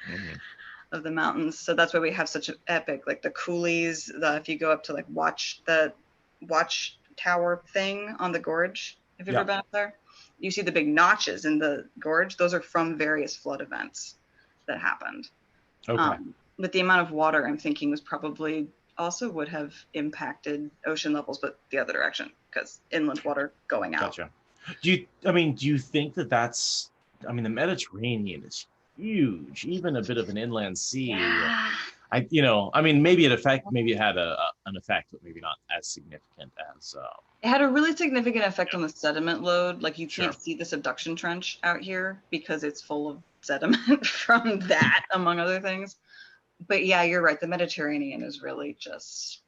mountains. So that's why we have such an epic, like the coulees. If you go up to like the watchtower thing on the gorge, if you've ever been up there, you see the big notches in the gorge. Those are from various flood events that happened. Okay. But the amount of water, I'm thinking, was probably also would have impacted ocean levels, but the other direction, because inland water going out. Gotcha. Do you think that that's, the Mediterranean is huge, even a bit of an inland sea. Yeah. Maybe it had an effect, but maybe not as significant as. It had a really significant effect on the sediment load. Like you can't see the subduction trench out here because it's full of sediment from that, among other things. But yeah, you're right. The Mediterranean is really just,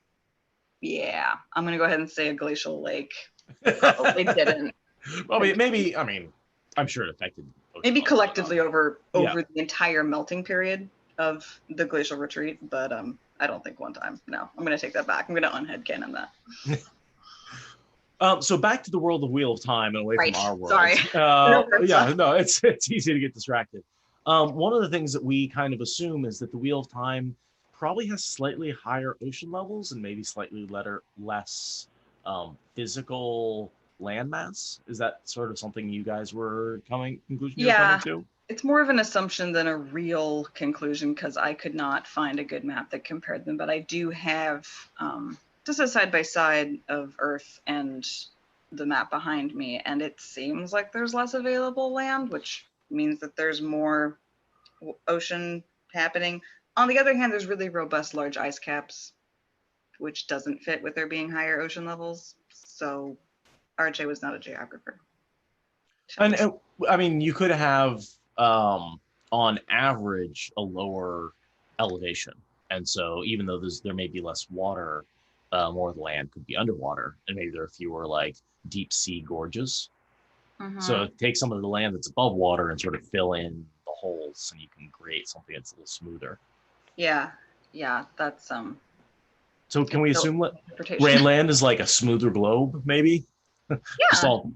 I'm going to go ahead and say a glacial lake. Probably didn't. Well, maybe, I'm sure it affected. Maybe collectively over the entire melting period of the glacial retreat, but I don't think one time. No, I'm going to take that back. I'm going to unheadcanon that. So back to the world of Wheel of Time and away from our world. Sorry. It's easy to get distracted. One of the things that we kind of assume is that the Wheel of Time probably has slightly higher ocean levels and maybe slightly less physical landmass. Is that sort of something you guys were coming to? It's more of an assumption than a real conclusion because I could not find a good map that compared them. But I do have just a side-by-side of Earth and the map behind me, and it seems like there's less available land, which means that there's more ocean happening. On the other hand, there's really robust large ice caps, which doesn't fit with there being higher ocean levels. So RJ was not a geographer. And you could have, on average, a lower elevation. And so even though there may be less water, more of the land could be underwater. And maybe there are fewer like deep sea gorges. So take some of the land that's above water and sort of fill in the holes, and you can create something that's a little smoother. Yeah, that's So can we assume that Randland is like a smoother globe, maybe? Except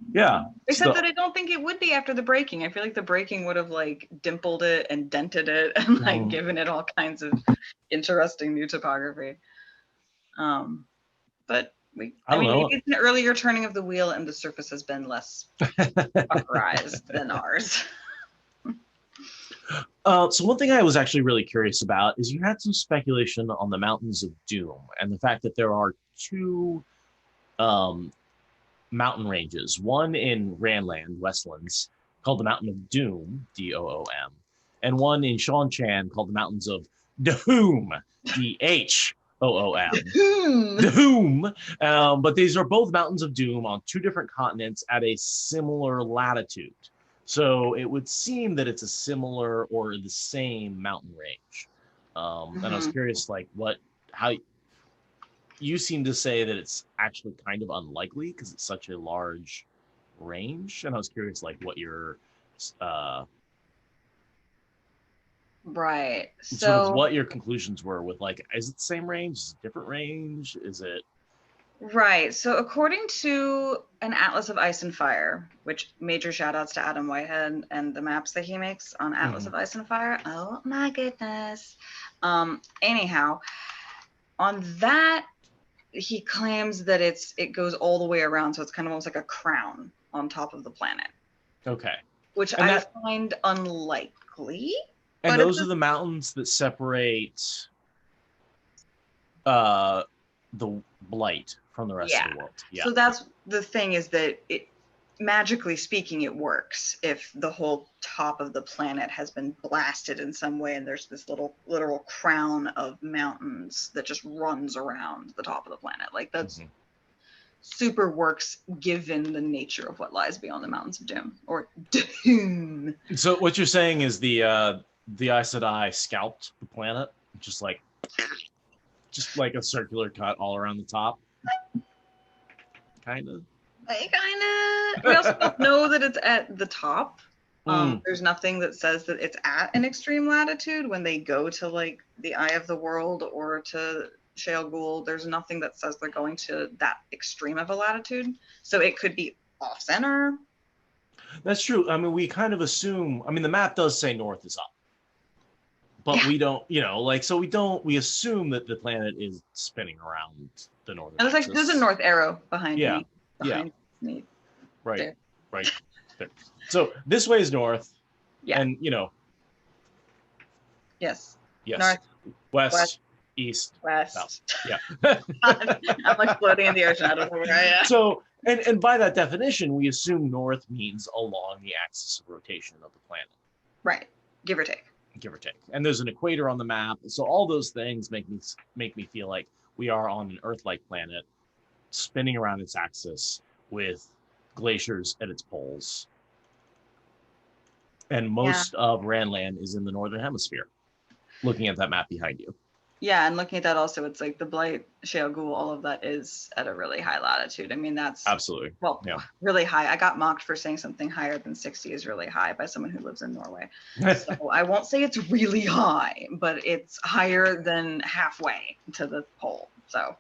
that I don't think it would be after the breaking. I feel like the breaking would have like dimpled it and dented it and like given it all kinds of interesting new topography. But maybe it's an earlier turning of the wheel and the surface has been less puckerized than ours. So one thing I was actually really curious about is you had some speculation on the Mountains of Doom and the fact that there are two mountain ranges, one in Randland, Westlands, called the Mountain of Doom, D-O-O-M, and one in Shanchan called the Mountains of Doom, D-H-O-O-M. Doom. But these are both Mountains of Doom on two different continents at a similar latitude. So it would seem that it's a similar or the same mountain range. And I was curious, how you seem to say that it's actually kind of unlikely because it's such a large range. And I was curious, what your right. Sort of what your conclusions were with is it the same range? Is it a different range? Is it? Right. So according to an Atlas of Ice and Fire, which major shout outs to Adam Whitehead and the maps that he makes on Atlas of Ice and Fire. Oh my goodness. Anyhow, on that, he claims that it goes all the way around. So it's kind of almost like a crown on top of the planet. Okay. Which I find unlikely. And But those it's are the mountains that separate the blight from the rest of the world. Yeah. So that's the thing, is that it, magically speaking, it works if the whole top of the planet has been blasted in some way, and there's this little literal crown of mountains that just runs around the top of the planet. Like, that's super works given the nature of what lies beyond the mountains of doom or doom. So what you're saying is the Aes Sedai scalped the planet, just like a circular cut all around the top, kind of. We also don't know that it's at the top. There's nothing that says that it's at an extreme latitude when they go to like the Eye of the World or to Shale Ghul. There's nothing that says they're going to that extreme of a latitude. So it could be off center. That's true. I mean, we kind of assume, I mean, the map does say north is up, but we don't, we assume that the planet is spinning around the northern And axis. there's a north arrow behind me. Me. Right. There. Right. There. So this way is north. Yeah. And, Yes. yes. North, West, east, west. south. Yeah. I'm like floating in the ocean. I don't know where I am. So, and by that definition, we assume north means along the axis of rotation of the planet. Right. Give or take. Give or take. And there's an equator on the map. So all those things make me feel like we are on an Earth-like planet spinning around its axis with glaciers at its poles. And most of Randland is in the northern hemisphere, looking at that map behind you. Yeah, and looking at that also, it's like the Blight, Shale Ghul, all of that is at a really high latitude. I mean, that's absolutely really high. I got mocked for saying something higher than 60 is really high by someone who lives in Norway. So I won't say it's really high, but it's higher than halfway to the pole. So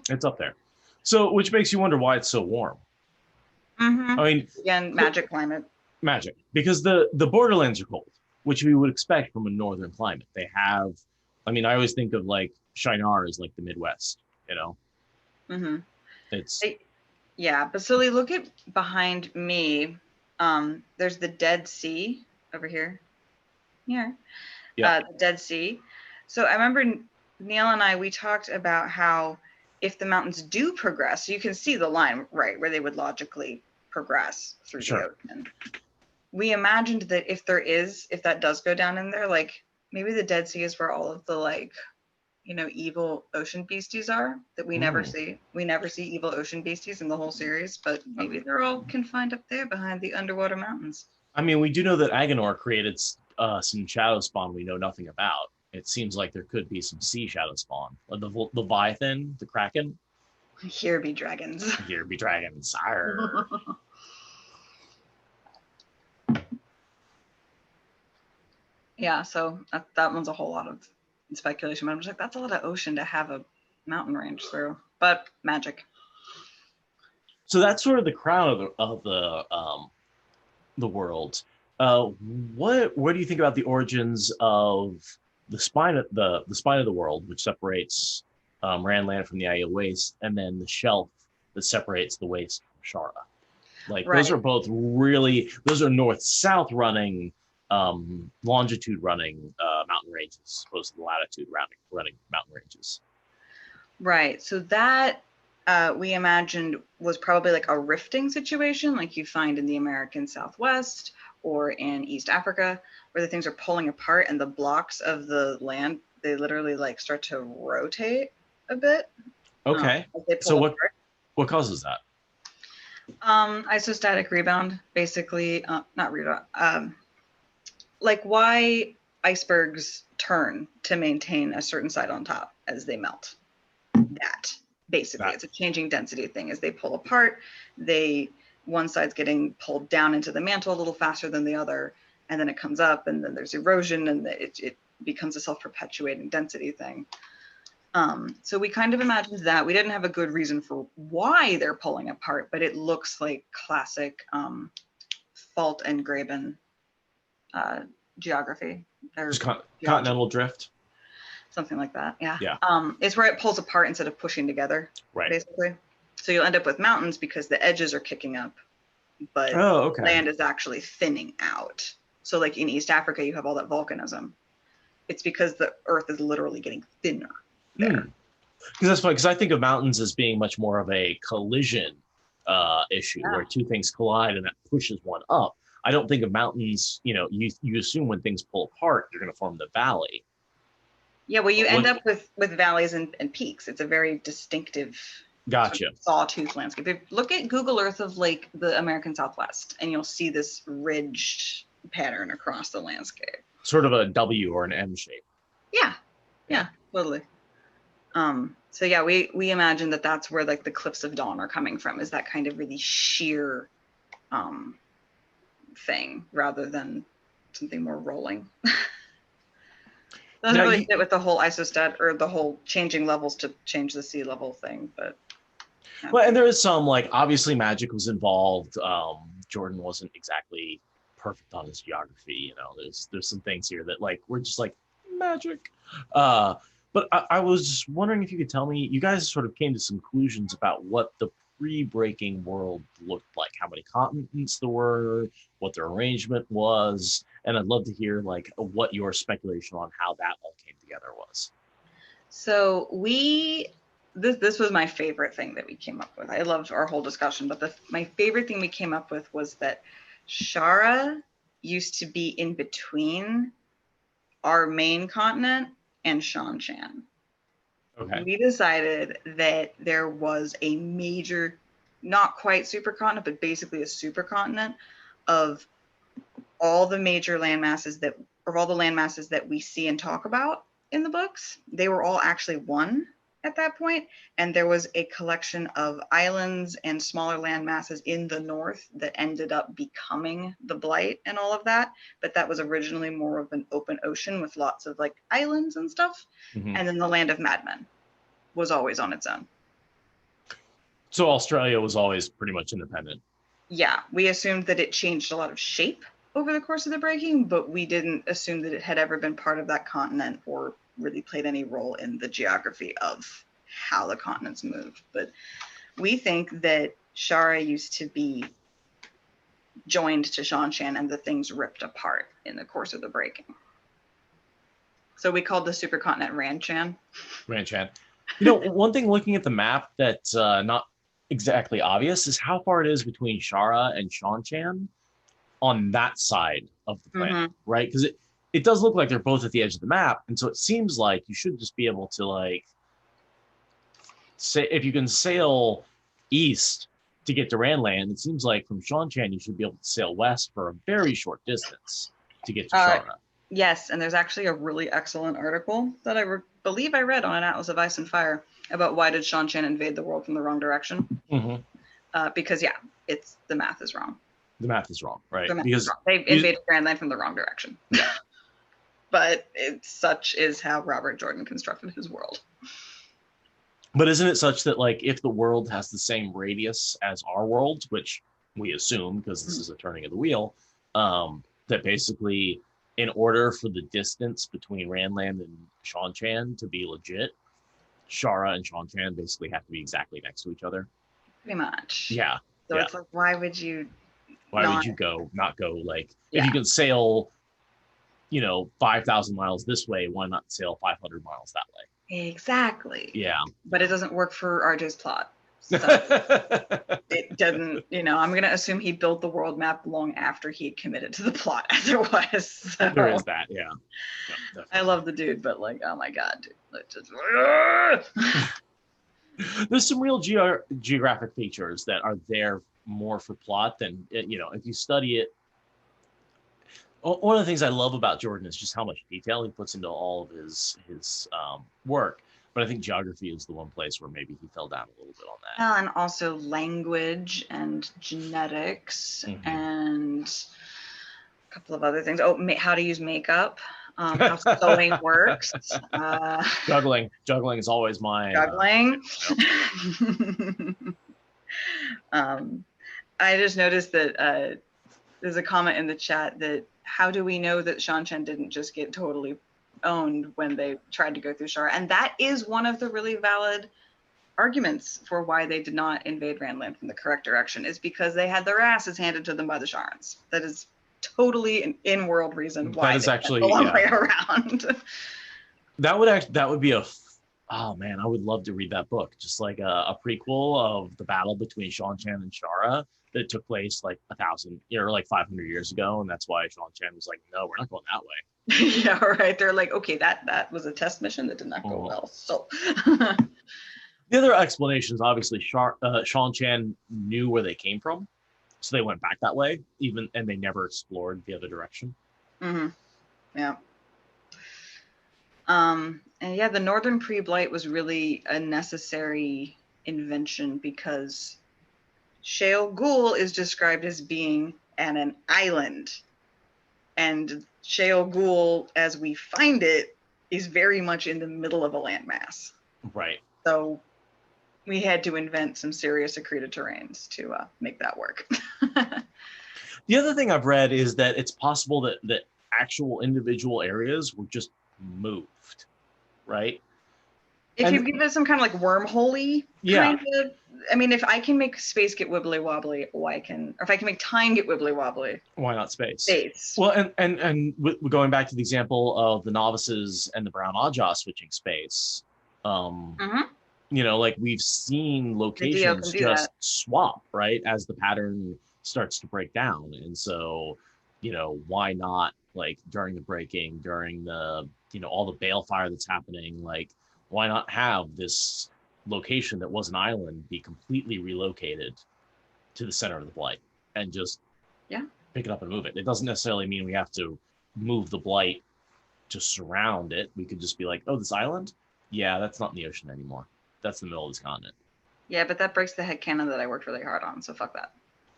it's up there. So, which makes you wonder why it's so warm. I mean, again, magic climate. Magic, because the borderlands are cold, which we would expect from a northern climate. They have. I mean, I always think of like Shinar as like the Midwest, But so look at behind me. There's the Dead Sea over here. The Dead Sea. So I remember Neil and we talked about how if the mountains do progress, so you can see the line, right, where they would logically progress through the ocean. We imagined that if that does go down in there, like, maybe the Dead Sea is where all of the evil ocean beasties are that we never see. We never see evil ocean beasties in the whole series, but maybe they're all confined up there behind the underwater mountains. I mean, we do know that Agenor created some shadow spawn we know nothing about. It seems like there could be some sea shadow spawn. Like the Leviathan, the Kraken. Here be dragons. Here be dragons. Arr. Yeah, so that one's a whole lot of speculation. But I'm just like, that's a lot of ocean to have a mountain range through, but magic. So that's sort of the crown of the world. What do you think about the origins of the spine of the world, which separates Randland from the Aiel Waste, and then the shelf that separates the waste from Shara? Like those are both those are north-south running. Longitude running mountain ranges, as opposed to the latitude running mountain ranges. Right. So that we imagined was probably like a rifting situation, like you find in the American Southwest or in East Africa, where the things are pulling apart and the blocks of the land, they literally like start to rotate a bit. Okay. So what causes that? Isostatic rebound, basically. Not rebound. Like why icebergs turn to maintain a certain side on top as they melt. That basically, it's a changing density thing. As they pull apart, one side's getting pulled down into the mantle a little faster than the other, and then it comes up, and then there's erosion, and it becomes a self-perpetuating density thing. So we kind of imagined that. We didn't have a good reason for why they're pulling apart, but it looks like classic fault and graben geography. Continental drift. Something like that, yeah. Yeah. It's where it pulls apart instead of pushing together, basically. So you'll end up with mountains because the edges are kicking up, but land is actually thinning out. So like in East Africa, you have all that volcanism. It's because the earth is literally getting thinner there. Because that's funny, because I think of mountains as being much more of a collision issue where two things collide and that pushes one up. I don't think of mountains, you assume when things pull apart, you're going to form the valley. Yeah, well, you end up with valleys and peaks. It's a very distinctive gotcha sawtooth landscape. Look at Google Earth of like the American Southwest, and you'll see this ridged pattern across the landscape. Sort of a W or an M shape. Yeah, totally. So yeah, we imagine that that's where like the cliffs of dawn are coming from, is that kind of really sheer thing rather than something more rolling. Doesn't really fit with the whole isostat or the whole changing levels to change the sea level thing, but well, and there is some like obviously magic was involved. Jordan wasn't exactly perfect on his geography. There's some things here that like we're just like magic. But I was just wondering if you could tell me, you guys sort of came to some conclusions about what the pre-breaking world looked like, how many continents there were, what their arrangement was, and I'd love to hear like what your speculation on how that all came together was. So this was my favorite thing that we came up with. I loved our whole discussion, but my favorite thing we came up with was that Shara used to be in between our main continent and Shanshan. Okay. We decided that there was a major, not quite supercontinent, but basically a supercontinent of all the major landmasses all the landmasses that we see and talk about in the books. They were all actually one at that point, and there was a collection of islands and smaller land masses in the north that ended up becoming the Blight and all of that, but that was originally more of an open ocean with lots of like islands and stuff. And then the land of madmen was always on its own. So Australia was always pretty much independent. Yeah, we assumed that it changed a lot of shape over the course of the breaking, but we didn't assume that it had ever been part of that continent or really played any role in the geography of how the continents moved. But we think that Shara used to be joined to Shanshan and the things ripped apart in the course of the breaking. So we called the supercontinent Ranchan. Ranchan. One thing looking at the map that's not exactly obvious is how far it is between Shara and Shanshan on that side of the planet, right? Because it does look like they're both at the edge of the map, and so it seems like you should just be able to like say if you can sail east to get to Ranland, it seems like from Shanshan you should be able to sail west for a very short distance to get to Shara. Yes, and there's actually a really excellent article that I believe I read on an Atlas of Ice and Fire about why did Shanshan invade the world from the wrong direction. Because the math is wrong. The math is wrong, right? Because they invaded Grandland from the wrong direction. But such is how Robert Jordan constructed his world. But isn't it such that like if the world has the same radius as our world, which we assume because this is a turning of the wheel, that basically in order for the distance between Ranland and Shanshan to be legit, Shara and Shanshan basically have to be exactly next to each other. Pretty much. Yeah. So it's like, why would you not go like if you can sail 5,000 miles this way, why not sail 500 miles that way? Exactly. Yeah. But it doesn't work for RJ's plot. So it doesn't, I'm going to assume he built the world map long after he had committed to the plot otherwise. So. There is that, yeah. I love the dude, but like, oh my God, dude. There's some real geographic features that are there more for plot than, if you study it. One of the things I love about Jordan is just how much detail he puts into all of his work. But I think geography is the one place where maybe he fell down a little bit on that. Well, and also language and genetics and a couple of other things. Oh, how to use makeup, how sewing works. Juggling is always my... Juggling. I just noticed that there's a comment in the chat that how do we know that Shanshan didn't just get totally owned when they tried to go through Shara? And that is one of the really valid arguments for why they did not invade Ranland from the correct direction, is because they had their asses handed to them by the Sharans. That is totally an in-world reason why That is actually the long way around. That would be oh man, I would love to read that book. Just like a prequel of the battle between Shan Chan and Shara that took place like 1,000 or like 500 years ago, and that's why Shan Chan was like, no, we're not going that way. Yeah, right. They're like, okay, that was a test mission that did not go well. So the other explanation is obviously Shan Chan knew where they came from, so they went back that way, and they never explored the other direction. Mm-hmm. Yeah. And yeah, the Northern Pre-Blight was really a necessary invention because Sheol Ghul is described as being on an island, and Sheol Ghul, as we find it, is very much in the middle of a landmass. Right. So we had to invent some serious accreted terrains to make that work. The other thing I've read is that it's possible that actual individual areas were just moved, right? If you give it some kind of like wormhole-y kind of, I mean, if I can make space get wibbly wobbly, or if I can make time get wibbly wobbly, why not space? Space. Well, and going back to the example of the novices and the brown Aja switching space, you know, like we've seen locations just swap, right, as the pattern starts to break down. And so, you know, why not, like, during the breaking, during the, you know, all the balefire that's happening, like, why not have this location that was an island be completely relocated to the center of the blight and just pick it up and move it? It doesn't necessarily mean we have to move the blight to surround it. We could just be like, oh, this island? Yeah, that's not in the ocean anymore. That's in the middle of this continent. Yeah, but that breaks the headcanon that I worked really hard on, so fuck that.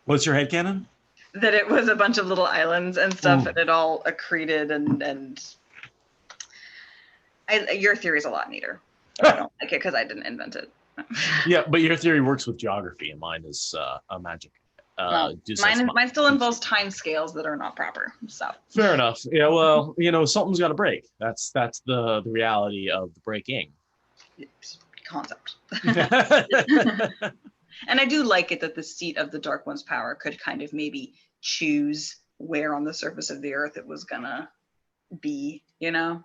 What's your headcanon? That it was a bunch of little islands and stuff, and it all accreted, and your theory is a lot neater. I don't like it because I didn't invent it. Yeah, but your theory works with geography, and mine is a magic. Mine still involves time scales that are not proper. So fair enough. Yeah, well, you know, something's got to break. That's the reality of the breaking concept. And I do like it that the seat of the Dark One's power could kind of maybe choose where on the surface of the earth it was gonna be, you know.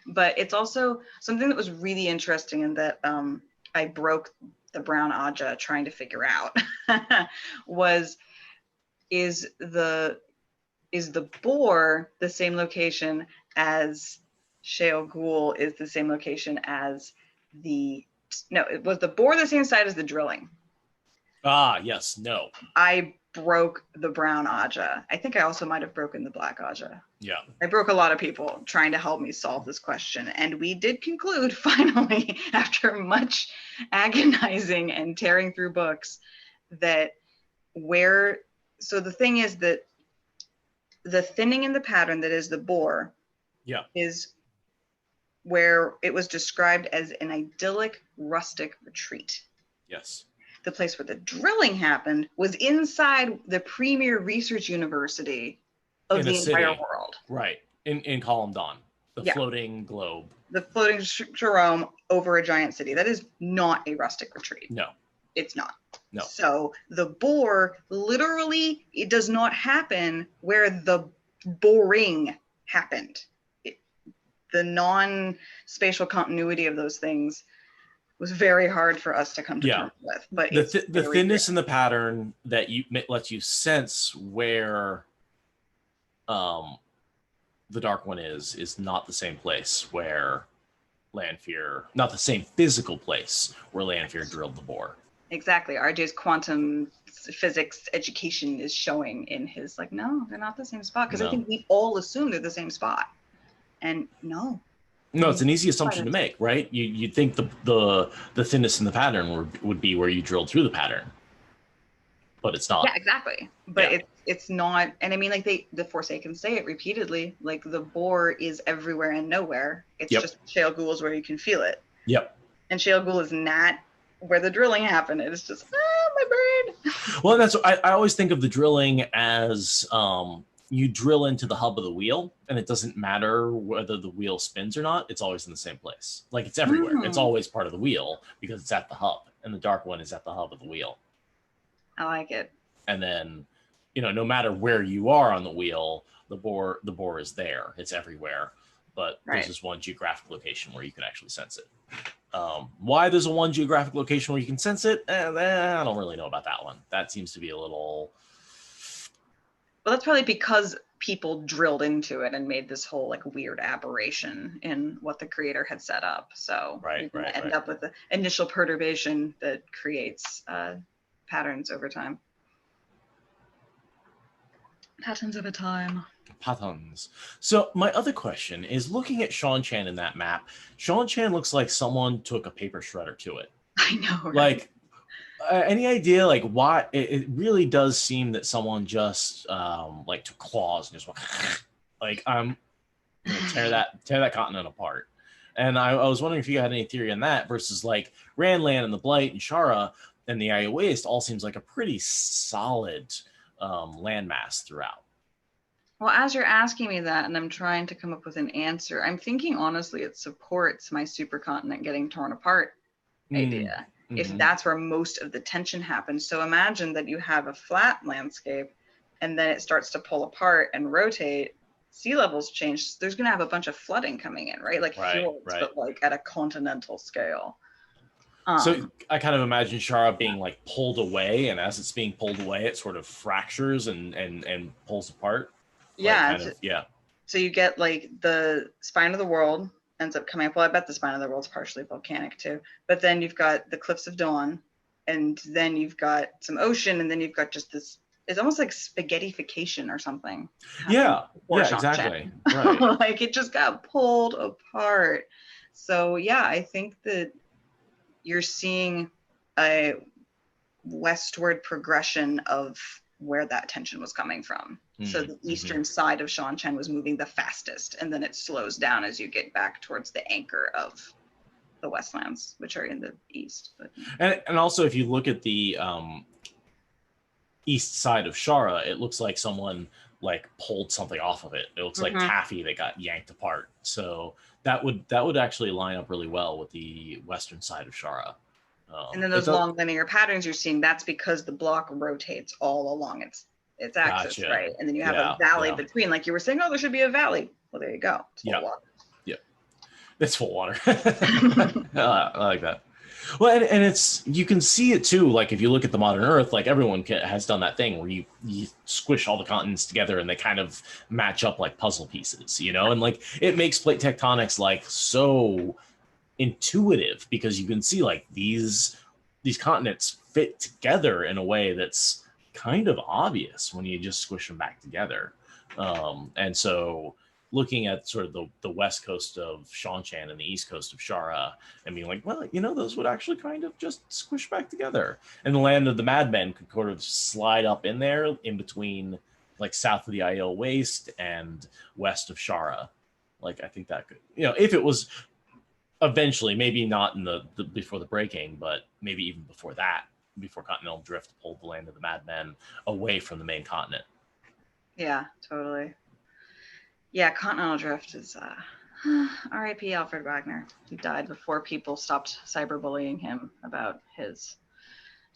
But it's also something that was really interesting, and that I broke the brown Aja trying to figure out is the boar the same location as Sheol Ghul is the same location as was the boar the same side as the drilling? Ah, yes, no. I broke the brown Aja. I think I also might have broken the black Aja. Yeah. I broke a lot of people trying to help me solve this question. And we did conclude finally, after much agonizing and tearing through books, that so the thing is that the thinning in the pattern that is the boar is where it was described as an idyllic rustic retreat. Yes. The place where the drilling happened was inside the premier research university of the entire world. Right. In Column Dawn, the floating globe. The floating Jerome over a giant city. That is not a rustic retreat. No. It's not. No. So the boar, literally, it does not happen where the boring happened. The non-spatial continuity of those things was very hard for us to come to terms with. But the thinness in the pattern that lets you sense where the Dark One is not the same place where Lanfear, not the same physical place where Lanfear drilled the boar. Exactly. RJ's quantum physics education is showing in his, like, no, they're not the same spot. Because I think we all assume they're the same spot. And no, it's an easy assumption to make, right? You'd think the thinness in the pattern would be where you drilled through the pattern, but it's not. Yeah, exactly. But it's not. And I mean, like the Forsaken say it repeatedly, like the boar is everywhere and nowhere. It's just Sheol Ghul is where you can feel it. Yep. And Sheol Ghul is not where the drilling happened. It's just my brain. Well, that's I always think of the drilling as you drill into the hub of the wheel, and it doesn't matter whether the wheel spins or not. It's always in the same place. Like, it's everywhere. It's always part of the wheel because it's at the hub, and the Dark One is at the hub of the wheel. I like it. And then no matter where you are on the wheel, the boar is there. It's everywhere. But there's this one geographic location where you can actually sense it. Why there's a one geographic location where you can sense it? I don't really know about that one. That seems to be a little... Well, that's probably because people drilled into it and made this whole like weird aberration in what the creator had set up. So you're gonna end up with the initial perturbation that creates patterns over time. Patterns over time. Patterns. So my other question is, looking at Sean Chan in that map, Sean Chan looks like someone took a paper shredder to it. I know, right? Like, any idea like why it really does seem that someone just like took claws and just went like I'm gonna tear that continent apart. And I was wondering if you had any theory on that versus like Ranland and the Blight and Shara and the Io Waste all seems like a pretty solid landmass throughout. Well, as you're asking me that and I'm trying to come up with an answer, I'm thinking honestly it supports my supercontinent getting torn apart idea. If that's where most of the tension happens. So imagine that you have a flat landscape and then it starts to pull apart and rotate, sea levels change. There's going to have a bunch of flooding coming in, right? Like fjords, but like at a continental scale. So I kind of imagine Shara being like pulled away, and as it's being pulled away, it sort of fractures and pulls apart. Yeah. Yeah. So you get like the spine of the world ends up coming up. Well, I bet the spine of the world's partially volcanic too. But then you've got the Cliffs of Dawn, and then you've got some ocean, and then you've got just this. It's almost like spaghettification or something. Yeah, exactly. Right. Like it just got pulled apart. So yeah, I think that you're seeing a westward progression of where that tension was coming from. So the eastern side of Sean Chen was moving the fastest, and then it slows down as you get back towards the anchor of the Westlands, which are in the east. But... And also, if you look at the east side of Shara, it looks like someone like pulled something off of it. It looks like taffy that got yanked apart. So that would actually line up really well with the western side of Shara. And then those long linear patterns you're seeing, that's because the block rotates all along its axis, right? And then you have a valley between, like you were saying, oh, there should be a valley. Well, there you go. It's full water. Yeah. It's full water. I like that. Well, and it's, you can see it too. Like if you look at the modern Earth, like everyone has done that thing where you squish all the continents together and they kind of match up like puzzle pieces, and like it makes plate tectonics like so intuitive because you can see like these continents fit together in a way that's kind of obvious when you just squish them back together. And so looking at sort of the west coast of Shanchan and the east coast of Shara and being like, well, those would actually kind of just squish back together. And the land of the madmen could sort of slide up in there in between like south of the Io Waste and west of Shara. Like I think that could, if it was eventually, maybe not in the before the breaking, but maybe even before that, before continental drift pulled the land of the madmen away from the main continent. Yeah, totally. Yeah, continental drift is R.I.P. Alfred Wagner. He died before people stopped cyberbullying him about his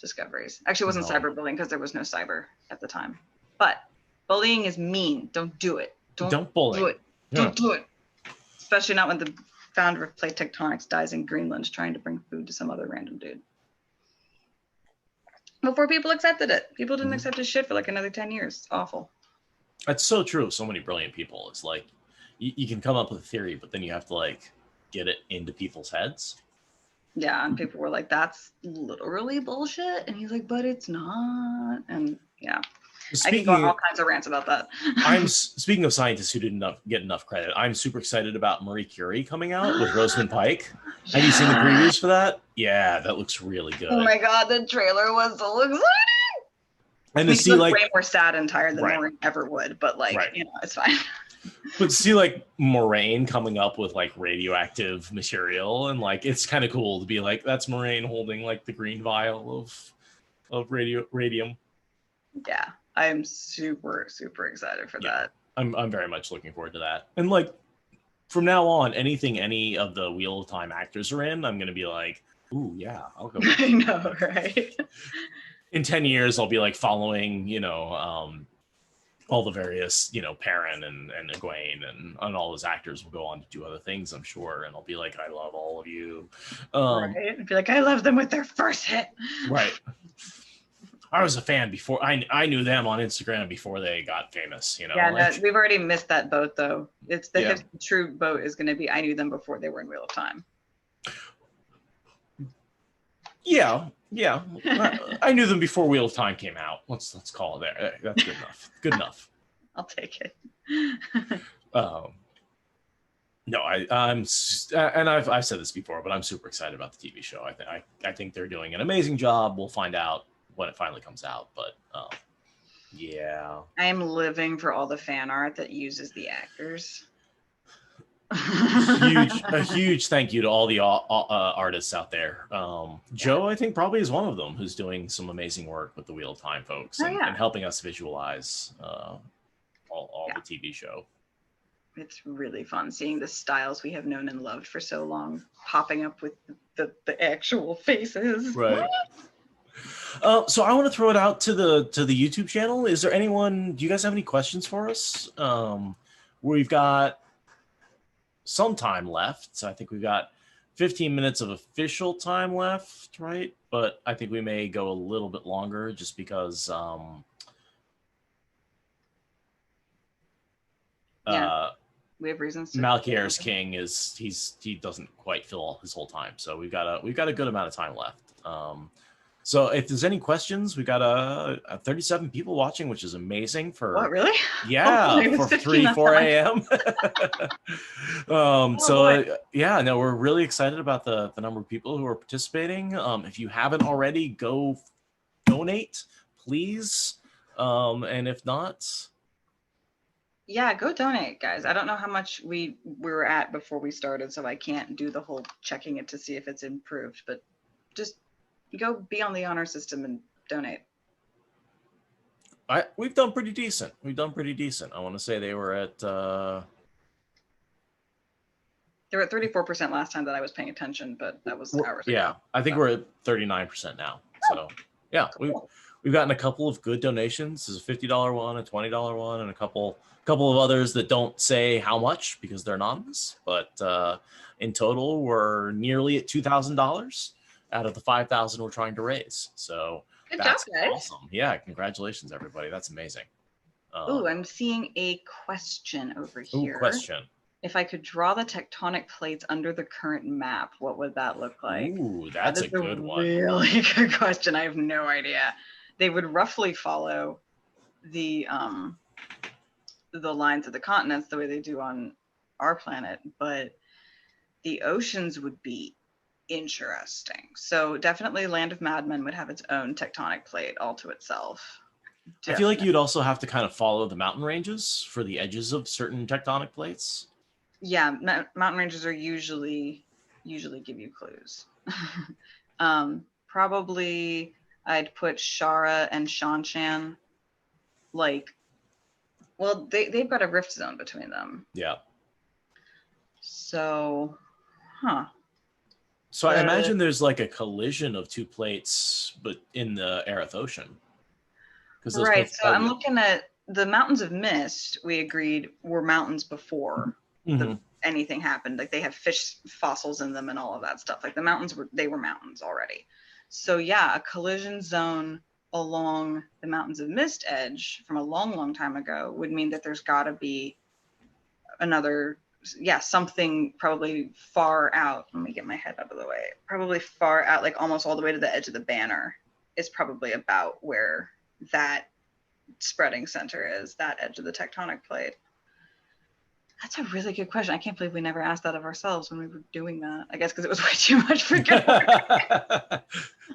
discoveries. Actually, it wasn't cyberbullying because there was no cyber at the time. But bullying is mean. Don't do it. Don't bully. Do it. Yeah. Don't do it. Especially not when the founder of plate tectonics dies in Greenland trying to bring food to some other random dude. Before people accepted it. People didn't accept his shit for like another 10 years. It's awful. That's so true. So many brilliant people. It's like you can come up with a theory, but then you have to like get it into people's heads. Yeah, and people were like, that's literally bullshit. And he's like, but it's not. And yeah. I can go on all kinds of rants about that. I'm speaking of scientists who didn't get enough credit. I'm super excited about Marie Curie coming out with Rosamund Pike. Have you seen the previews for that? Yeah, that looks really good. Oh my god, the trailer was so exciting. And to see like way more sad and tired than Maureen ever would, but like it's fine. But to see like Moraine coming up with like radioactive material and like it's kind of cool to be like that's Moraine holding like the green vial of radium. Yeah. I'm super, super excited for that. I'm very much looking forward to that. And like from now on, anything any of the Wheel of Time actors are in, I'm gonna be like, ooh, yeah, I'll go. I know, right? in 10 years, I'll be like following, all the various, Perrin and Egwene and all those actors will go on to do other things, I'm sure. And I'll be like, I love all of you. Right. I'd be like, I love them with their first hit. Right. I was a fan before. I knew them on Instagram before they got famous, Yeah, no, we've already missed that boat, though. It's the Yeah. hipster true boat is going to be, I knew them before they were in Wheel of Time. Yeah. I knew them before Wheel of Time came out. Let's call it there. That's good enough. Good enough. I'll take it. No, I'm and I've said this before, but I'm super excited about the TV show. I think they're doing an amazing job. We'll find out when it finally comes out, but yeah. I am living for all the fan art that uses the actors. A huge thank you to all the artists out there. Joe, I think, probably is one of them who's doing some amazing work with the Wheel of Time folks and helping us visualize all the TV show. It's really fun seeing the styles we have known and loved for so long popping up with the actual faces. Right. So I want to throw it out to the YouTube channel. Is there anyone? Do you guys have any questions for us? We've got some time left. So I think we've got 15 minutes of official time left, right? But I think we may go a little bit longer just because we have reasons to. Malkier's king he doesn't quite fill his whole time. So we've got a good amount of time left. So if there's any questions, we got 37 people watching, which is amazing for what, really? Yeah, for 4 a.m. We're really excited about the number of people who are participating. If you haven't already, go donate, please. And if not, yeah, go donate, guys. I don't know how much we were at before we started, so I can't do the whole checking it to see if it's improved, but just go be on the honor system and donate. We've done pretty decent. I want to say they were at they were at 34% last time that I was paying attention, but that was hours ago. I think we're at 39% now. So yeah, we've gotten a couple of good donations. There's a $50 one, a $20 one, and a couple of others that don't say how much because they're anonymous. But in total, we're nearly at $2,000 out of the 5,000 we're trying to raise. So good that's job, guys. Awesome. Yeah, congratulations, everybody. That's amazing. I'm seeing a question over here. Question. If I could draw the tectonic plates under the current map, what would that look like? Ooh, that's a good one. Really good question. I have no idea. They would roughly follow the lines of the continents the way they do on our planet, but the oceans would be interesting. So definitely Land of Madmen would have its own tectonic plate all to itself. I feel like you'd also have to kind of follow the mountain ranges for the edges of certain tectonic plates. Yeah, mountain ranges are usually give you clues. Probably I'd put Shara and Shanshan they've got a rift zone between them. Yeah. So, So I imagine there's like a collision of two plates, but in the Aerith Ocean. Right. So I'm looking at the Mountains of Mist. We agreed were mountains before anything happened. Like they have fish fossils in them and all of that stuff. Like the mountains were mountains already. So yeah, a collision zone along the Mountains of Mist edge from a long, long time ago would mean that there's got to be another. Yeah, something probably far out. Let me get my head out of the way. Probably far out, like almost all the way to the edge of the banner is probably about where that spreading center is, that edge of the tectonic plate. That's a really good question. I can't believe we never asked that of ourselves when we were doing that. I guess because it was way too much for good.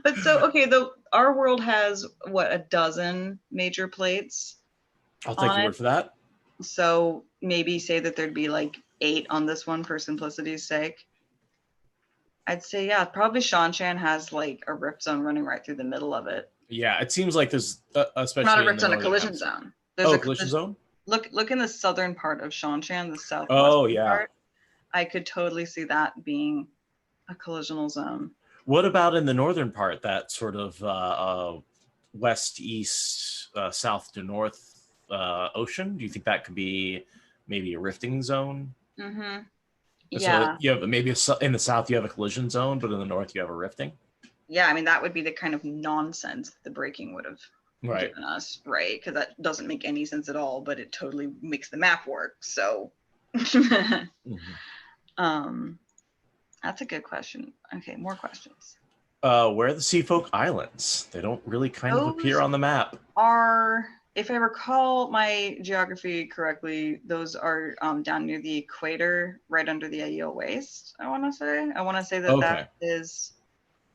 But so, okay, our world has, a dozen major plates? I'll take your word for that. So maybe say that there'd be like 8 on this one for simplicity's sake. I'd say, yeah, probably Shanshan has like a rift zone running right through the middle of it. Yeah, it seems like there's especially not a rift zone, a collision zone. There's a collision zone? Look in the southern part of Shanshan, the southwest part. I could totally see that being a collisional zone. What about in the northern part, that sort of west to east, south to north ocean? Do you think that could be maybe a rifting zone? Mm-hmm. So Yeah. you have maybe in the south you have a collision zone, but in the north you have a rifting. Yeah, I mean that would be the kind of nonsense the breaking would have given us, right? Because that doesn't make any sense at all, but it totally makes the map work. So, that's a good question. Okay, more questions. Where are the Seafolk Islands? They don't really kind of appear on the map. Are, if I recall my geography correctly, those are down near the equator, right under the Aiel Waste. I want to say that that is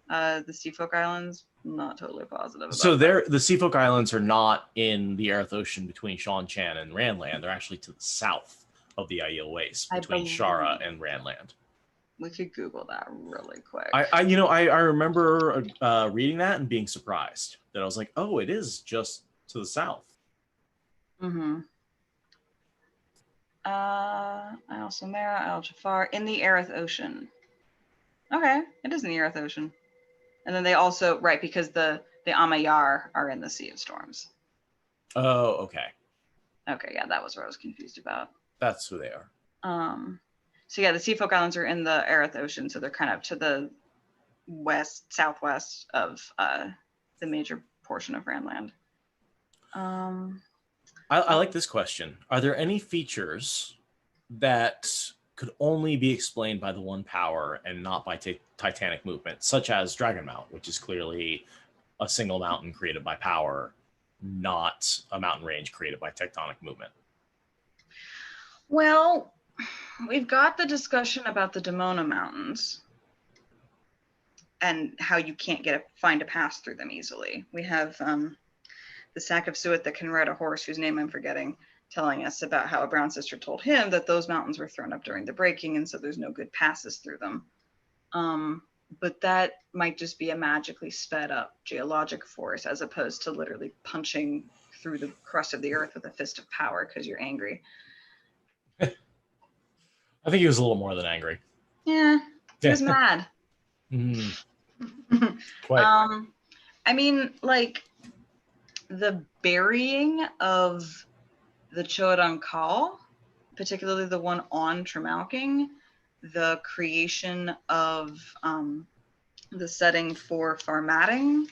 the Seafolk Islands. I'm not totally positive. So the Seafolk Islands are not in the Aerith Ocean between Shan-Chan and Randland. They're actually to the south of the Aiel Waste between Shara and Randland. We could Google that really quick. I remember reading that and being surprised that I was like, oh, it is just to the south. Mm-hmm. Al Samara, Al Jafar, in the Aerith Ocean. Okay, it is in the Aerith Ocean. And then they also, right, because the Amayar are in the Sea of Storms. Oh, okay. Okay, yeah, that was what I was confused about. That's who they are. So yeah, the Seafolk Islands are in the Aerith Ocean, so they're kind of to the southwest of the major portion of Randland. I like this question. Are there any features that could only be explained by the one power and not by titanic movement, such as Dragon Mount, which is clearly a single mountain created by power, not a mountain range created by tectonic movement? Well, we've got the discussion about the Demona Mountains and how you can't find a pass through them easily. We have the Sack of Suet that can ride a horse, whose name I'm forgetting, telling us about how a brown sister told him that those mountains were thrown up during the breaking, and so there's no good passes through them. But that might just be a magically sped up geologic force, as opposed to literally punching through the crust of the earth with a fist of power because you're angry. I think he was a little more than angry. Yeah, he was mad. Quite. I mean, like, the burying of the Chodan Kal, particularly the one on Tremalking, the creation of the setting for Farmatting,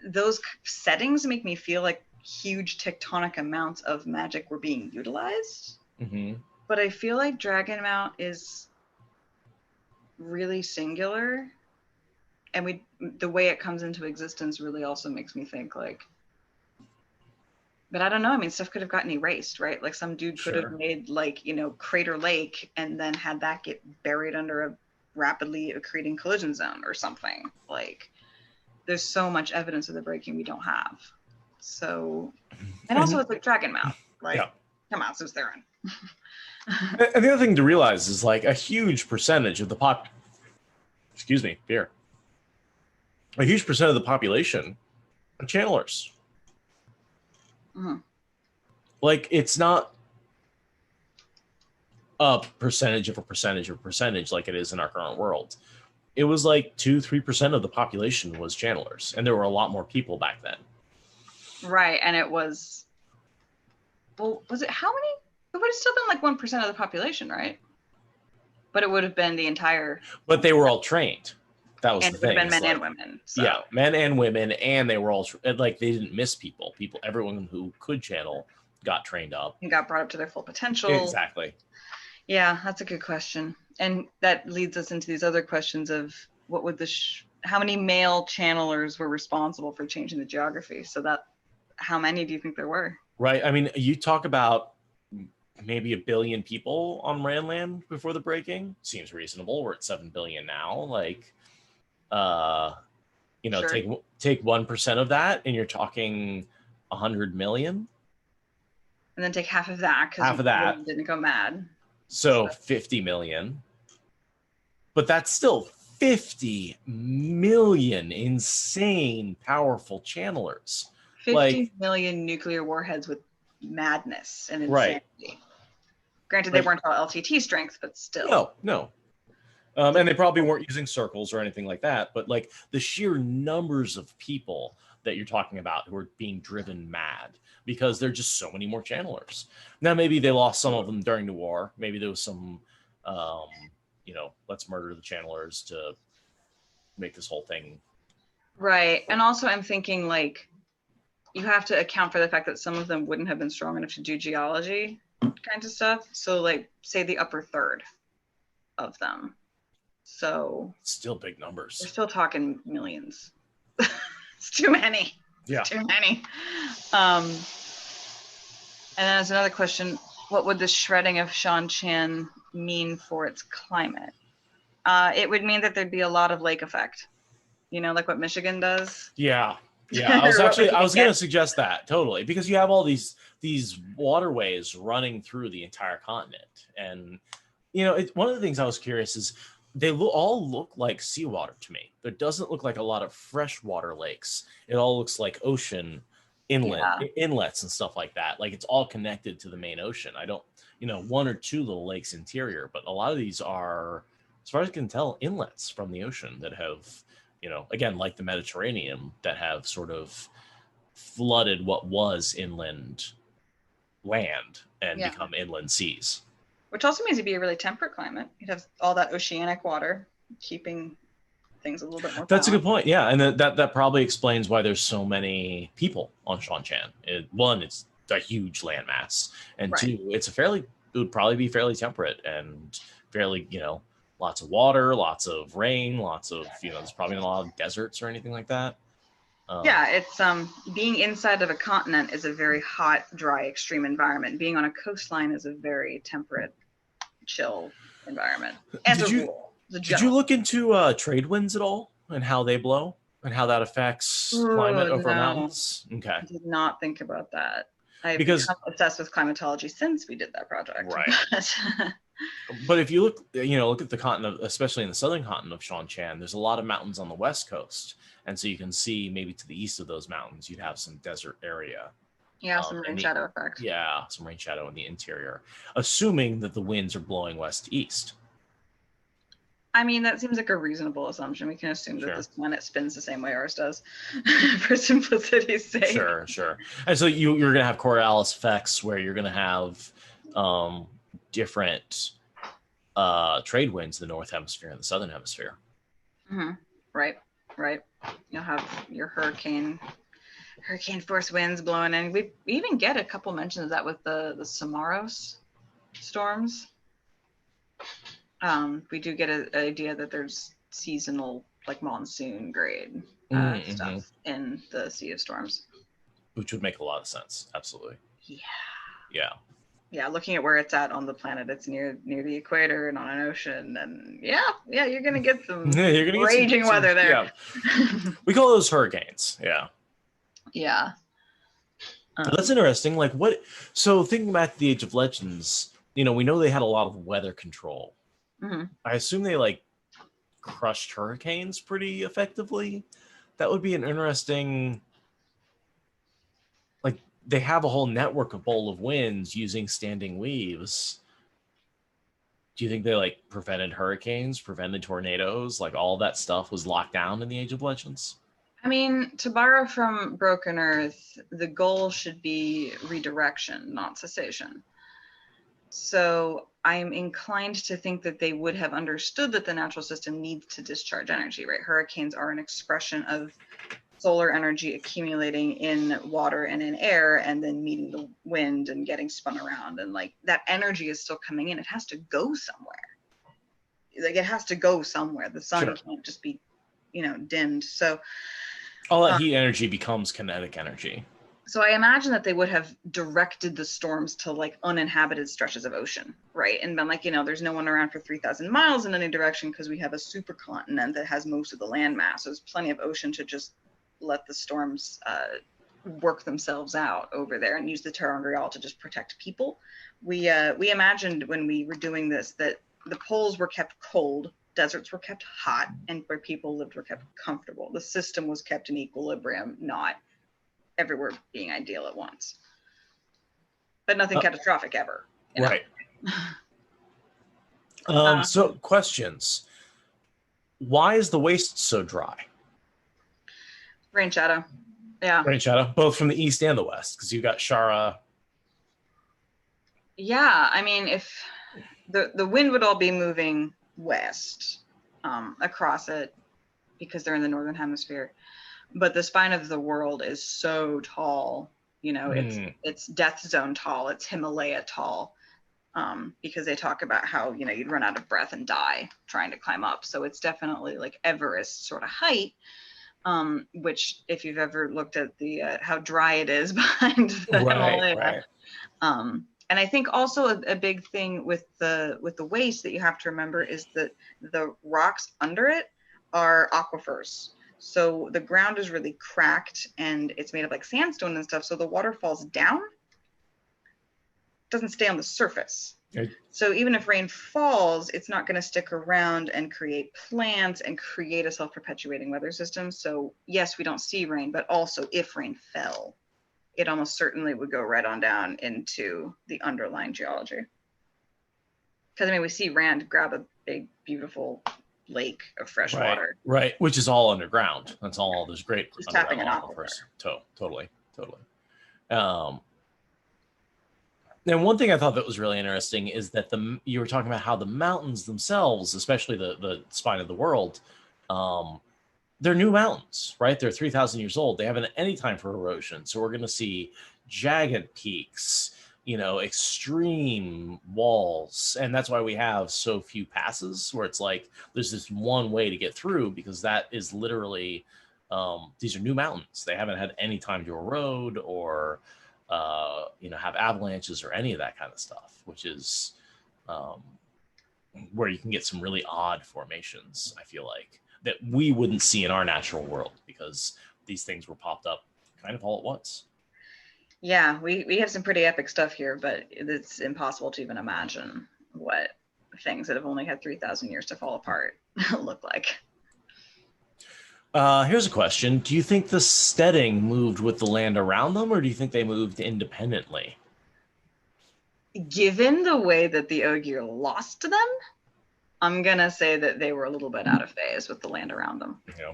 those settings make me feel like huge tectonic amounts of magic were being utilized. Mm-hmm. But I feel like Dragonmount is really singular, and the way it comes into existence really also makes me think like, but I don't know. I mean, stuff could have gotten erased, right? Like some dude could have made like, Crater Lake and then had that get buried under a rapidly accreting collision zone or something. Like there's so much evidence of the breaking we don't have. So, and also it's like Dragonmount, like come on, since they're in. And the other thing to realize is like a huge percentage of the a huge percent of the population are channelers. Mm-hmm. Like it's not a percentage of a percentage of a percentage like it is in our current world. It was like 2-3% of the population was channelers, and there were a lot more people back then. Right, and it was, well, was it how many? It would have still been like 1% of the population, right? But it would have been the entire. But they were all trained. That was and the thing. And it would have been men and women. So. Yeah, men and women, and they were all like they didn't miss people. Everyone who could channel got trained up and got brought up to their full potential. Exactly. Yeah, that's a good question, and that leads us into these other questions of what would how many male channelers were responsible for changing the geography? So that, how many do you think there were? Right. I mean, you talk about maybe 1 billion people on Randland before the breaking. Seems reasonable. We're at 7 billion now. Like, sure. take 1% of that, and you're talking 100 million. And then take half of that because didn't go mad. So 50 million. But that's still 50 million insane, powerful channelers. 50 million nuclear warheads with madness and insanity. Right. Granted, they weren't all LTT strength, but still. No. And they probably weren't using circles or anything like that. But like the sheer numbers of people that you're talking about who are being driven mad because there are just so many more channelers. Now, maybe they lost some of them during the war. Maybe there was some, let's murder the channelers to make this whole thing. Right. And also I'm thinking like, you have to account for the fact that some of them wouldn't have been strong enough to do geology kinds of stuff. So like, say the upper third of them. So still big numbers. We're still talking millions. It's too many. Yeah. It's too many. And then there's another question. What would the shredding of Shanchan mean for its climate? It would mean that there'd be a lot of lake effect. Like what Michigan does. Yeah. I was going to suggest that totally, because you have all these waterways running through the entire continent. And, one of the things I was curious is they all look like seawater to me. There doesn't look like a lot of freshwater lakes. It all looks like ocean inlets and stuff like that. Like it's all connected to the main ocean. I don't, one or two little lakes interior, but a lot of these are, as far as I can tell, inlets from the ocean that have, again, like the Mediterranean, that have sort of flooded what was inland land and become inland seas. Which also means it'd be a really temperate climate. You'd have all that oceanic water keeping things a little bit more. That's a good point. Yeah, and that probably explains why there's so many people on Shanchan. One, it's a huge landmass, and two, it would probably be fairly temperate and fairly, lots of water, lots of rain, lots of, there's probably not a lot of deserts or anything like that. It's being inside of a continent is a very hot, dry, extreme environment. Being on a coastline is a very temperate, chill environment. Did you look into trade winds at all and how they blow and how that affects climate over mountains? Okay. I did not think about that. I've become obsessed with climatology since we did that project. Right. But if you look at the continent, especially in the southern continent of Shanchan, there's a lot of mountains on the west coast. And so you can see maybe to the east of those mountains, you'd have some desert area. Yeah, some rain shadow effect. Yeah, some rain shadow in the interior, assuming that the winds are blowing west to east. I mean, that seems like a reasonable assumption. We can assume that this planet spins the same way ours does, for simplicity's sake. Sure. And so you're going to have Coriolis effects where you're going to have different trade winds in the north hemisphere and the southern hemisphere. Mm-hmm. Right. You'll have your hurricane force winds blowing in. We even get a couple mentions of that with the Samaros storms. We do get an idea that there's seasonal, like monsoon grade stuff in the Sea of Storms, which would make a lot of sense. Absolutely. Yeah, looking at where it's at on the planet, it's near the equator and on an ocean, and you're gonna get some raging weather there. Yeah. We call those hurricanes. Yeah. That's interesting. Like so thinking back to the Age of Legends, we know they had a lot of weather control. Mm-hmm. I assume they crushed hurricanes pretty effectively. That would be an interesting, they have a whole network of bowl of winds using standing weaves. Do you think they prevented hurricanes, prevented tornadoes, all that stuff was locked down in the Age of Legends? I mean, to borrow from Broken Earth, the goal should be redirection, not cessation. So I'm inclined to think that they would have understood that the natural system needs to discharge energy, right? Hurricanes are an expression of solar energy accumulating in water and in air and then meeting the wind and getting spun around. And that energy is still coming in. It has to go somewhere. It has to go somewhere. The sun can't just be, dimmed. So all that heat energy becomes kinetic energy. So I imagine that they would have directed the storms to uninhabited stretches of ocean, right? And been there's no one around for 3,000 miles in any direction because we have a supercontinent that has most of the land mass. So there's plenty of ocean to just let the storms work themselves out over there and use the terra Grial to just protect people. We imagined when we were doing this that the poles were kept cold, deserts were kept hot, and where people lived were kept comfortable. The system was kept in equilibrium, not everywhere being ideal at once. But nothing catastrophic ever. Right. So questions. Why is the waste so dry? Rain shadow. Yeah. Rain Shadow, both from the east and the west, because you got Shara. Yeah, I mean, if the wind would all be moving west across it because they're in the northern hemisphere, but the spine of the world is so tall. It's death zone tall. It's Himalaya tall. Because they talk about how you'd run out of breath and die trying to climb up. So it's definitely like Everest sort of height. Which, if you've ever looked at the how dry it is behind the Himalaya. Right. And I think also a big thing with the waste that you have to remember is that the rocks under it are aquifers. So the ground is really cracked and it's made of like sandstone and stuff. So the water falls down, doesn't stay on the surface. Right. So even if rain falls, it's not going to stick around and create plants and create a self-perpetuating weather system. So yes, we don't see rain, but also if rain fell, it almost certainly would go right on down into the underlying geology. Because I mean, we see Rand grab a big, beautiful lake of fresh water. Right, which is all underground. That's all. There's great just tapping an aquifer. Totally. And one thing I thought that was really interesting is that you were talking about how the mountains themselves, especially the spine of the world, they're new mountains, right? They're 3,000 years old. They haven't any time for erosion. So we're going to see jagged peaks, extreme walls. And that's why we have so few passes where it's like there's this one way to get through, because that is literally, these are new mountains. They haven't had any time to erode or have avalanches or any of that kind of stuff, which is where you can get some really odd formations, I feel like, that we wouldn't see in our natural world, because these things were popped up kind of all at once. Yeah, we have some pretty epic stuff here, but it's impossible to even imagine what things that have only had 3,000 years to fall apart look like. Here's a question. Do you think the steading moved with the land around them, or do you think they moved independently? Given the way that the Ogier lost them, I'm going to say that they were a little bit out of phase with the land around them. Yeah.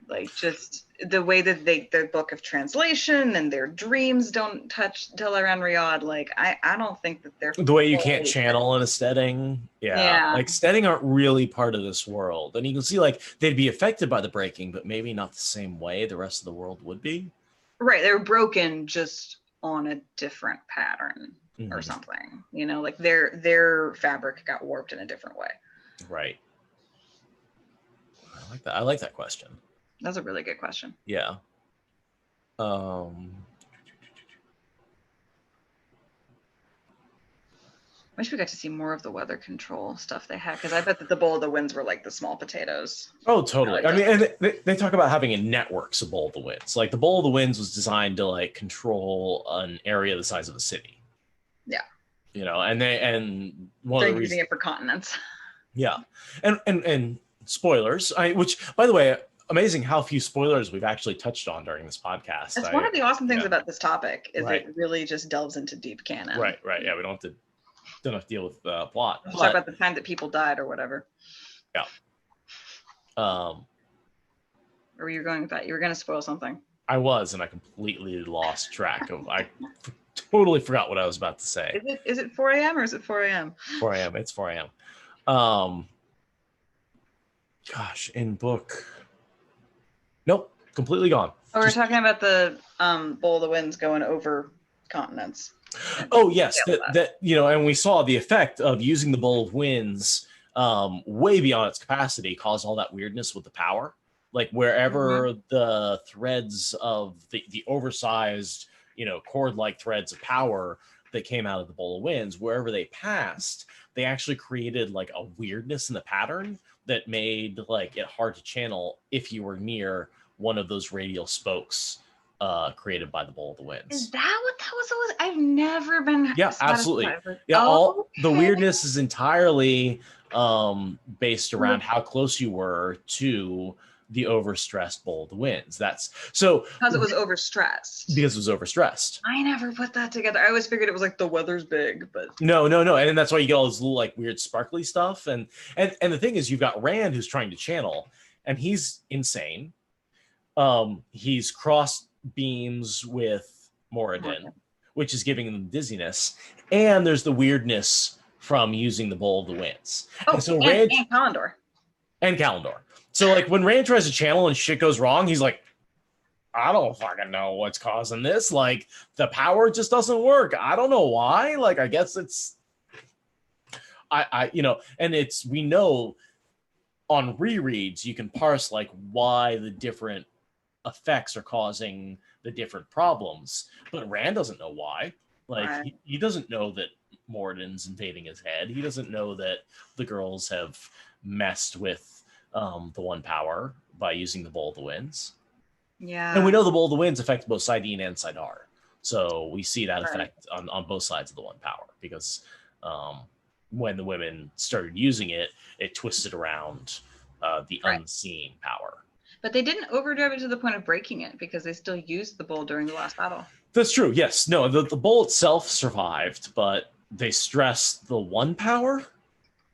Like, just the way that their book of translation and their dreams don't touch Dalaran Riyadh. Like, I don't think that they're... The way you can't channel in a steading. Yeah. Like, steading aren't really part of this world. And you can see, like, they'd be affected by the breaking, but maybe not the same way the rest of the world would be. Right. They're broken just on a different pattern or something. Like, their fabric got warped in a different way. Right. I like that. I like that question. That's a really good question. Yeah. I wish we got to see more of the weather control stuff they had, because I bet that the Bowl of the Winds were like the small potatoes. Oh, totally. I mean, and they talk about having a network of Bowl of the Winds. Like, the Bowl of the Winds was designed to like control an area the size of a city. Yeah. And they're using it for continents. Yeah, and spoilers. Which, by the way, amazing how few spoilers we've actually touched on during this podcast. That's one of the awesome things about this topic is Right. it really just delves into deep canon. Right. Yeah, we don't have to deal with plot. We'll talk about the time that people died or whatever. Yeah. Or were you going with that? You were going to spoil something. I was, and I completely lost track of. I totally forgot what I was about to say. Is it 4 a.m. or is it 4 a.m.? 4 a.m. It's 4 a.m. Gosh, in book. Nope, completely gone. Oh, we're talking about the Bowl of the Winds going over continents. Oh yes, that and we saw the effect of using the Bowl of Winds way beyond its capacity caused all that weirdness with the power. Like, wherever the threads of the oversized, cord-like threads of power that came out of the Bowl of Winds, wherever they passed, they actually created like a weirdness in the pattern that made like it hard to channel if you were near one of those radial spokes created by the Bowl of the Winds. Is that what that was? I've never been. Yeah, absolutely. Yeah, all the weirdness is entirely based around how close you were to the overstressed Bowl of the Winds. That's so because it was overstressed. Because it was overstressed. I never put that together. I always figured it was like the weather's big, but no. And that's why you get all this little like weird sparkly stuff. And the thing is, you've got Rand who's trying to channel, and he's insane. he's crossed beams with Moradin, which is giving them dizziness, and there's the weirdness from using the Bowl of the Winds. Oh, and so and Kalendor. And Kalendor. So like when Rand tries to channel and shit goes wrong, he's like, I don't fucking know what's causing this. Like the power just doesn't work. I don't know why. Like I guess it's and we know on rereads you can parse like why the different effects are causing the different problems, but Rand doesn't know why. Like Right. he doesn't know that Moradin's invading his head. He doesn't know that the girls have messed with the one power by using the Bowl of the Winds. Yeah. And we know the Bowl of the Winds affect both Sidene and Sidar. So we see that Right. effect on both sides of the one power, because when the women started using it, it twisted around the Right. unseen power. But they didn't overdrive it to the point of breaking it, because they still used the bowl during the last battle. That's true. Yes. No, the bowl itself survived, but they stressed the one power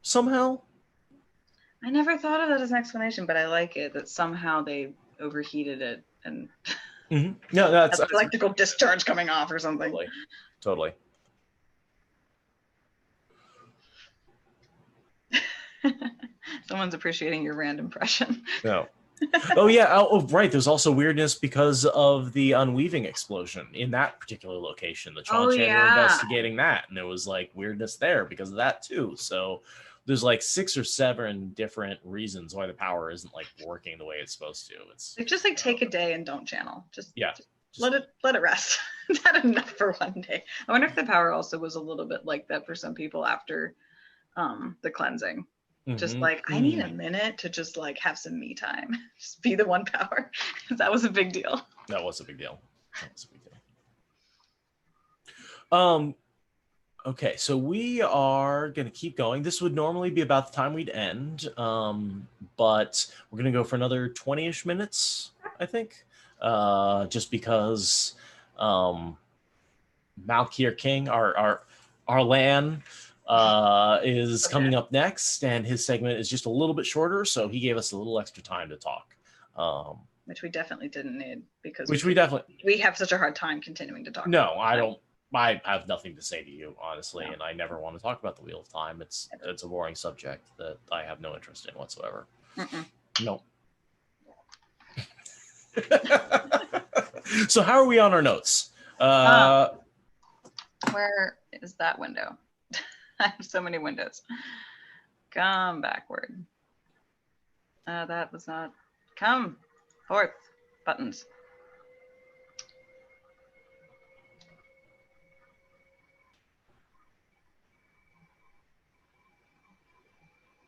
somehow. I never thought of that as an explanation, but I like it that somehow they overheated it and Mm-hmm. No, that's electrical discharge coming off or something. Totally. Someone's appreciating your Rand impression. No. Oh yeah. Oh right. There's also weirdness because of the unweaving explosion in that particular location. The Tron Chan were investigating that, and there was like weirdness there because of that too. So there's like 6 or 7 different reasons why the power isn't like working the way it's supposed to. It's Just like take a day and don't channel. Just let it rest. Is that enough for one day? I wonder if the power also was a little bit like that for some people after the cleansing. Just like, I need a minute to just like have some me time. Just be the one power. That was a big deal. That was a big deal. Okay, so we are going to keep going. This would normally be about the time we'd end, but we're going to go for another 20-ish minutes, I think, just because Malkier King, our Lan, is coming up next, and his segment is just a little bit shorter, so he gave us a little extra time to talk. Which we definitely didn't need, because we have such a hard time continuing to talk. No, I don't. I have nothing to say to you, honestly, and I never want to talk about the Wheel of Time. It's a boring subject that I have no interest in whatsoever. No. So how are we on our notes? Where is that window? I have so many windows. Come backward. That was not. Come forth. Buttons.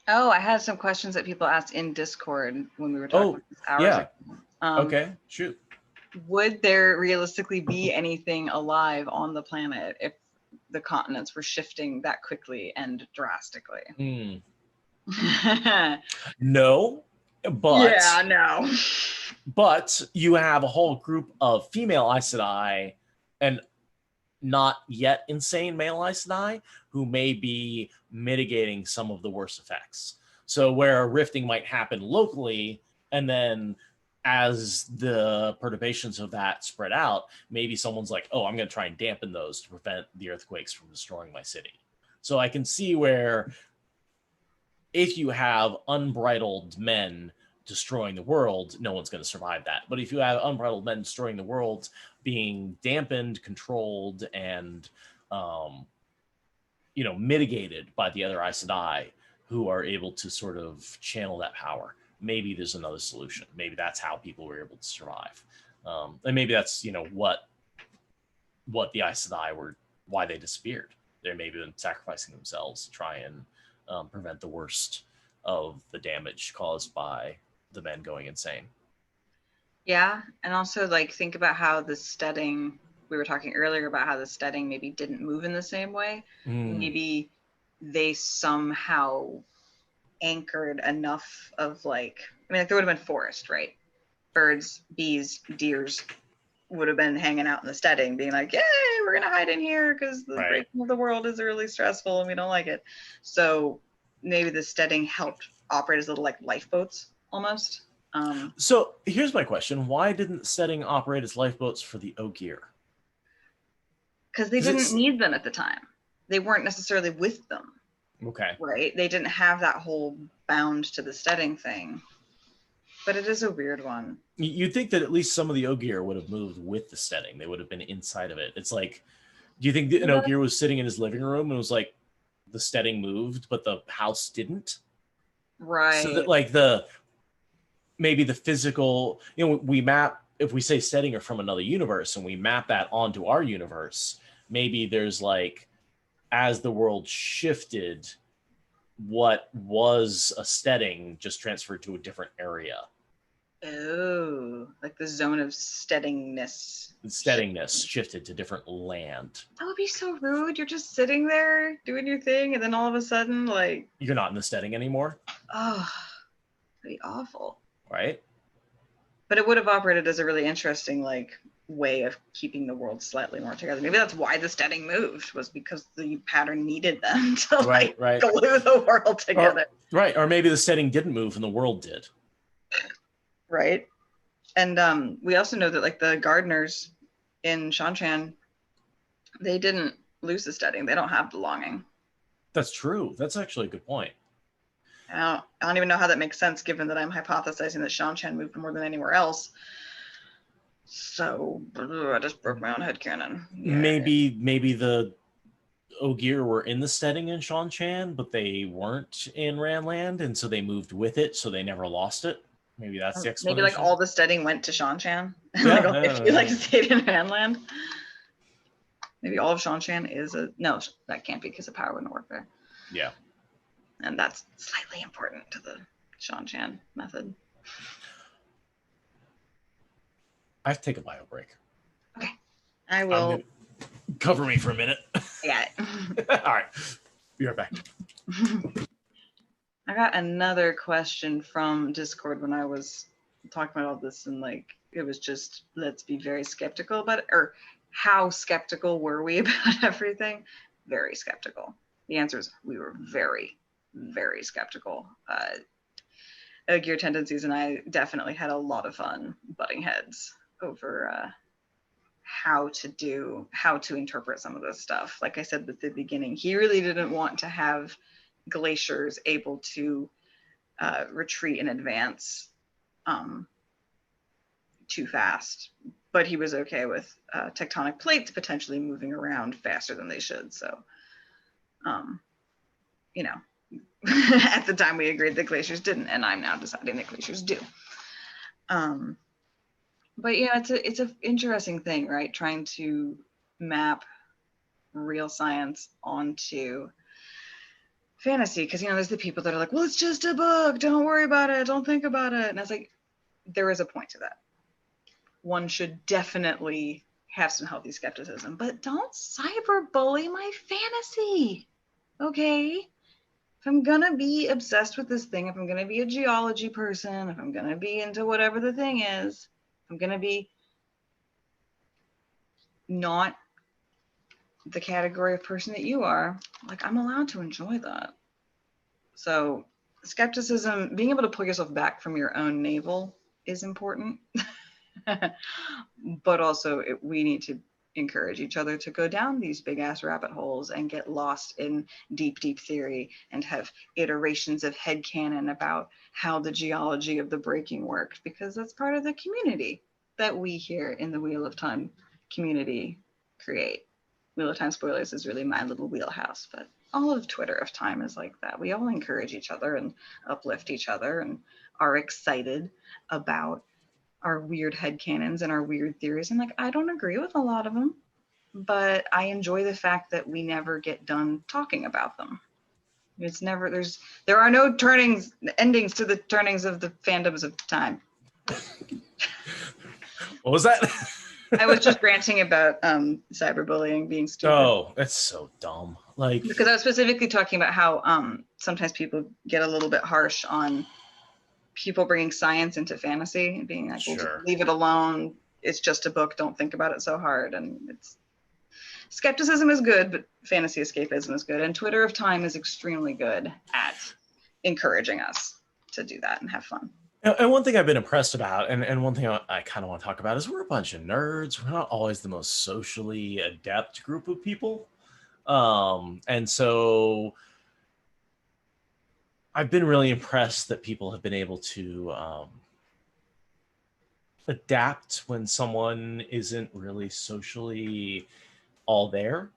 Oh, I had some questions that people asked in Discord when we were talking hours ago. Okay, shoot. Would there realistically be anything alive on the planet if the continents were shifting that quickly and drastically? No, but yeah, no. But you have a whole group of female Aes Sedai and not yet insane male Aes Sedai who may be mitigating some of the worst effects. So where a rifting might happen locally, and then as the perturbations of that spread out, maybe someone's like, oh, I'm going to try and dampen those to prevent the earthquakes from destroying my city. So I can see where if you have unbridled men destroying the world, no one's going to survive that. But if you have unbridled men destroying the world, being dampened, controlled, and mitigated by the other Aes Sedai who are able to sort of channel that power, maybe there's another solution. Maybe that's how people were able to survive. And maybe that's, what the Aes Sedai were, why they disappeared. They may have been sacrificing themselves to try and prevent the worst of the damage caused by the men going insane. Yeah, and also think about how the steading, we were talking earlier about how the steading maybe didn't move in the same way. Maybe they somehow anchored enough of there would have been forest, right? Birds, bees, deers would have been hanging out in the steading being like, yay, we're going to hide in here because the breaking of the world is really stressful and we don't like it. So maybe the steading helped operate as little lifeboats almost. So here's my question: why didn't the setting operate as lifeboats for the Ogier? Because they didn't need them at the time. They weren't necessarily with them. Okay. Right? They didn't have that whole bound to the steading thing. But it is a weird one. You'd think that at least some of the Ogier would have moved with the steading. They would have been inside of it. It's like, do you think an Ogier was sitting in his living room and was like, the steading moved, but the house didn't? Right. So that like maybe the physical, we map, if we say steading are from another universe and we map that onto our universe, maybe there's like, as the world shifted, what was a steading just transferred to a different area. Oh, like the zone of steadingness. Steadingness shifted to different land. That would be so rude. You're just sitting there doing your thing, and then all of a sudden, like... You're not in the steading anymore? Oh, that'd be awful. Right? But it would have operated as a really interesting, like, way of keeping the world slightly more together. Maybe that's why the steading moved, was because the pattern needed them to right. glue the world together. Or maybe the steading didn't move and the world did. Right. And we also know that like the gardeners in Shanchan, they didn't lose the steading. They don't have belonging. That's true. That's actually a good point. I don't even know how that makes sense, given that I'm hypothesizing that Shanchan moved more than anywhere else. So I just broke my own headcanon. Yeah. Maybe the Ogier were in the steading in Shanchan, but they weren't in Ranland, and so they moved with it, so they never lost it. Maybe that's the explanation. Maybe like all the steading went to Shanchan. Yeah, Stayed in Ranland. Maybe all of Shanchan is no, that can't be because the power wouldn't work there. Yeah. And that's slightly important to the Shanchan method. I have to take a bio break. Okay. I will. Cover me for a minute. I got it. All right. Be right back. I got another question from Discord when I was talking about all this, and like it was just, let's be very skeptical about it, or how skeptical were we about everything? Very skeptical. The answer is we were very, very skeptical. Gear Tendencies and I definitely had a lot of fun butting heads over how to interpret some of this stuff. Like I said at the beginning, he really didn't want to have glaciers able to retreat in advance too fast, but he was okay with tectonic plates potentially moving around faster than they should. So, at the time we agreed that glaciers didn't, and I'm now deciding that glaciers do. But yeah, it's an interesting thing, right? Trying to map real science onto fantasy, because there's the people that are like, well, it's just a book, don't worry about it, don't think about it. And I was like, there is a point to that. One should definitely have some healthy skepticism, but don't cyberbully my fantasy, okay? If I'm gonna be obsessed with this thing, if I'm gonna be a geology person, if I'm gonna be into whatever the thing is, I'm gonna be not the category of person that you are, like, I'm allowed to enjoy that. So skepticism, being able to pull yourself back from your own navel is important. But also we need to encourage each other to go down these big ass rabbit holes and get lost in deep theory and have iterations of headcanon about how the geology of the breaking worked, because that's part of the community that we here in the Wheel of Time community create. Wheel of Time spoilers is really my little wheelhouse, but all of Twitter of Time is like that. We all encourage each other and uplift each other and are excited about our weird headcanons and our weird theories. And like, I don't agree with a lot of them, but I enjoy the fact that we never get done talking about them. It's never, there are no endings to the turnings of the fandoms of time. What was that? I was just ranting about cyberbullying being stupid. Oh, that's so dumb. Like, because I was specifically talking about how sometimes people get a little bit harsh on people bringing science into fantasy and being like, well, sure, leave it alone. It's just a book. Don't think about it so hard. And skepticism is good, but fantasy escapism is good. And Twitter of Time is extremely good at encouraging us to do that and have fun. And one thing I've been impressed about, and one thing I kind of want to talk about, is we're a bunch of nerds. We're not always the most socially adept group of people. And so I've been really impressed that people have been able to adapt when someone isn't really socially all there.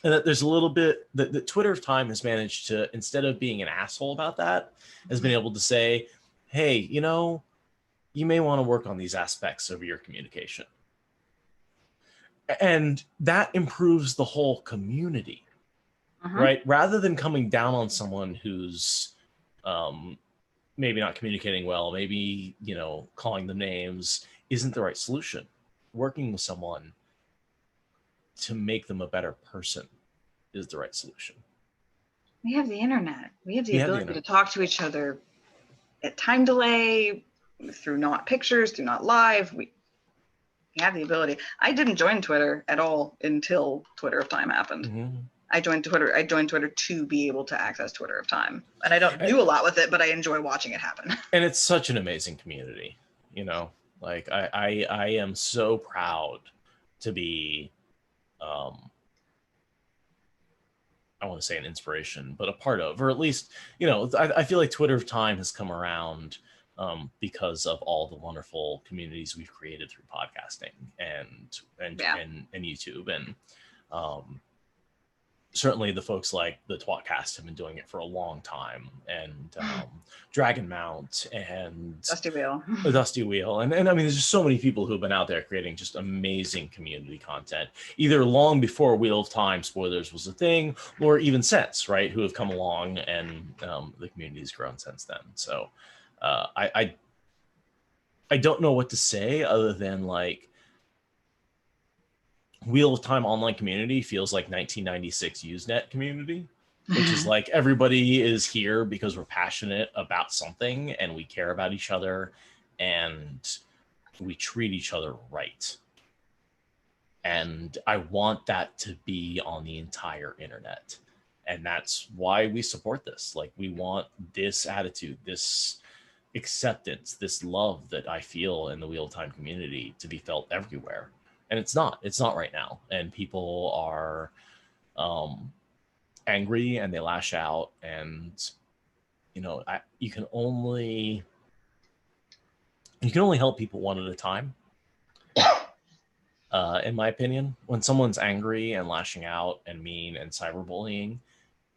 And that there's a little bit that Twitter of Time has managed to, instead of being an asshole about that, has been able to say, hey, you know, you may want to work on these aspects of your communication. And that improves the whole community, right? Rather than coming down on someone who's maybe not communicating well, maybe, you know, calling them names isn't the right solution. Working with someone to make them a better person is the right solution. We have the internet. We have the ability to talk to each other at time delay, through not pictures, through not live. We have the ability. I didn't join Twitter at all until Twitter of Time happened. I joined Twitter to be able to access Twitter of Time. And I don't do a lot with it, but I enjoy watching it happen. And it's such an amazing community, you know? Like I am so proud to be I want to say an inspiration, but a part of, or at least, you know, I feel like Twitter of Time has come around because of all the wonderful communities we've created through podcasting and YouTube. And certainly the folks like the tWoTcast have been doing it for a long time, and Dragon Mount and Dusty Wheel. And I mean, there's just so many people who've been out there creating just amazing community content, either long before Wheel of Time spoilers was a thing, or even since, right, who have come along, and the community's grown since then. So I don't know what to say other than, like, Wheel of Time online community feels like 1996 Usenet community, which is like everybody is here because we're passionate about something and we care about each other and we treat each other right. And I want that to be on the entire internet. And that's why we support this. Like, we want this attitude, this acceptance, this love that I feel in the Wheel of Time community to be felt everywhere. And it's not right now. And people are angry and they lash out, and, you know, you can only help people one at a time. In my opinion, when someone's angry and lashing out and mean and cyberbullying,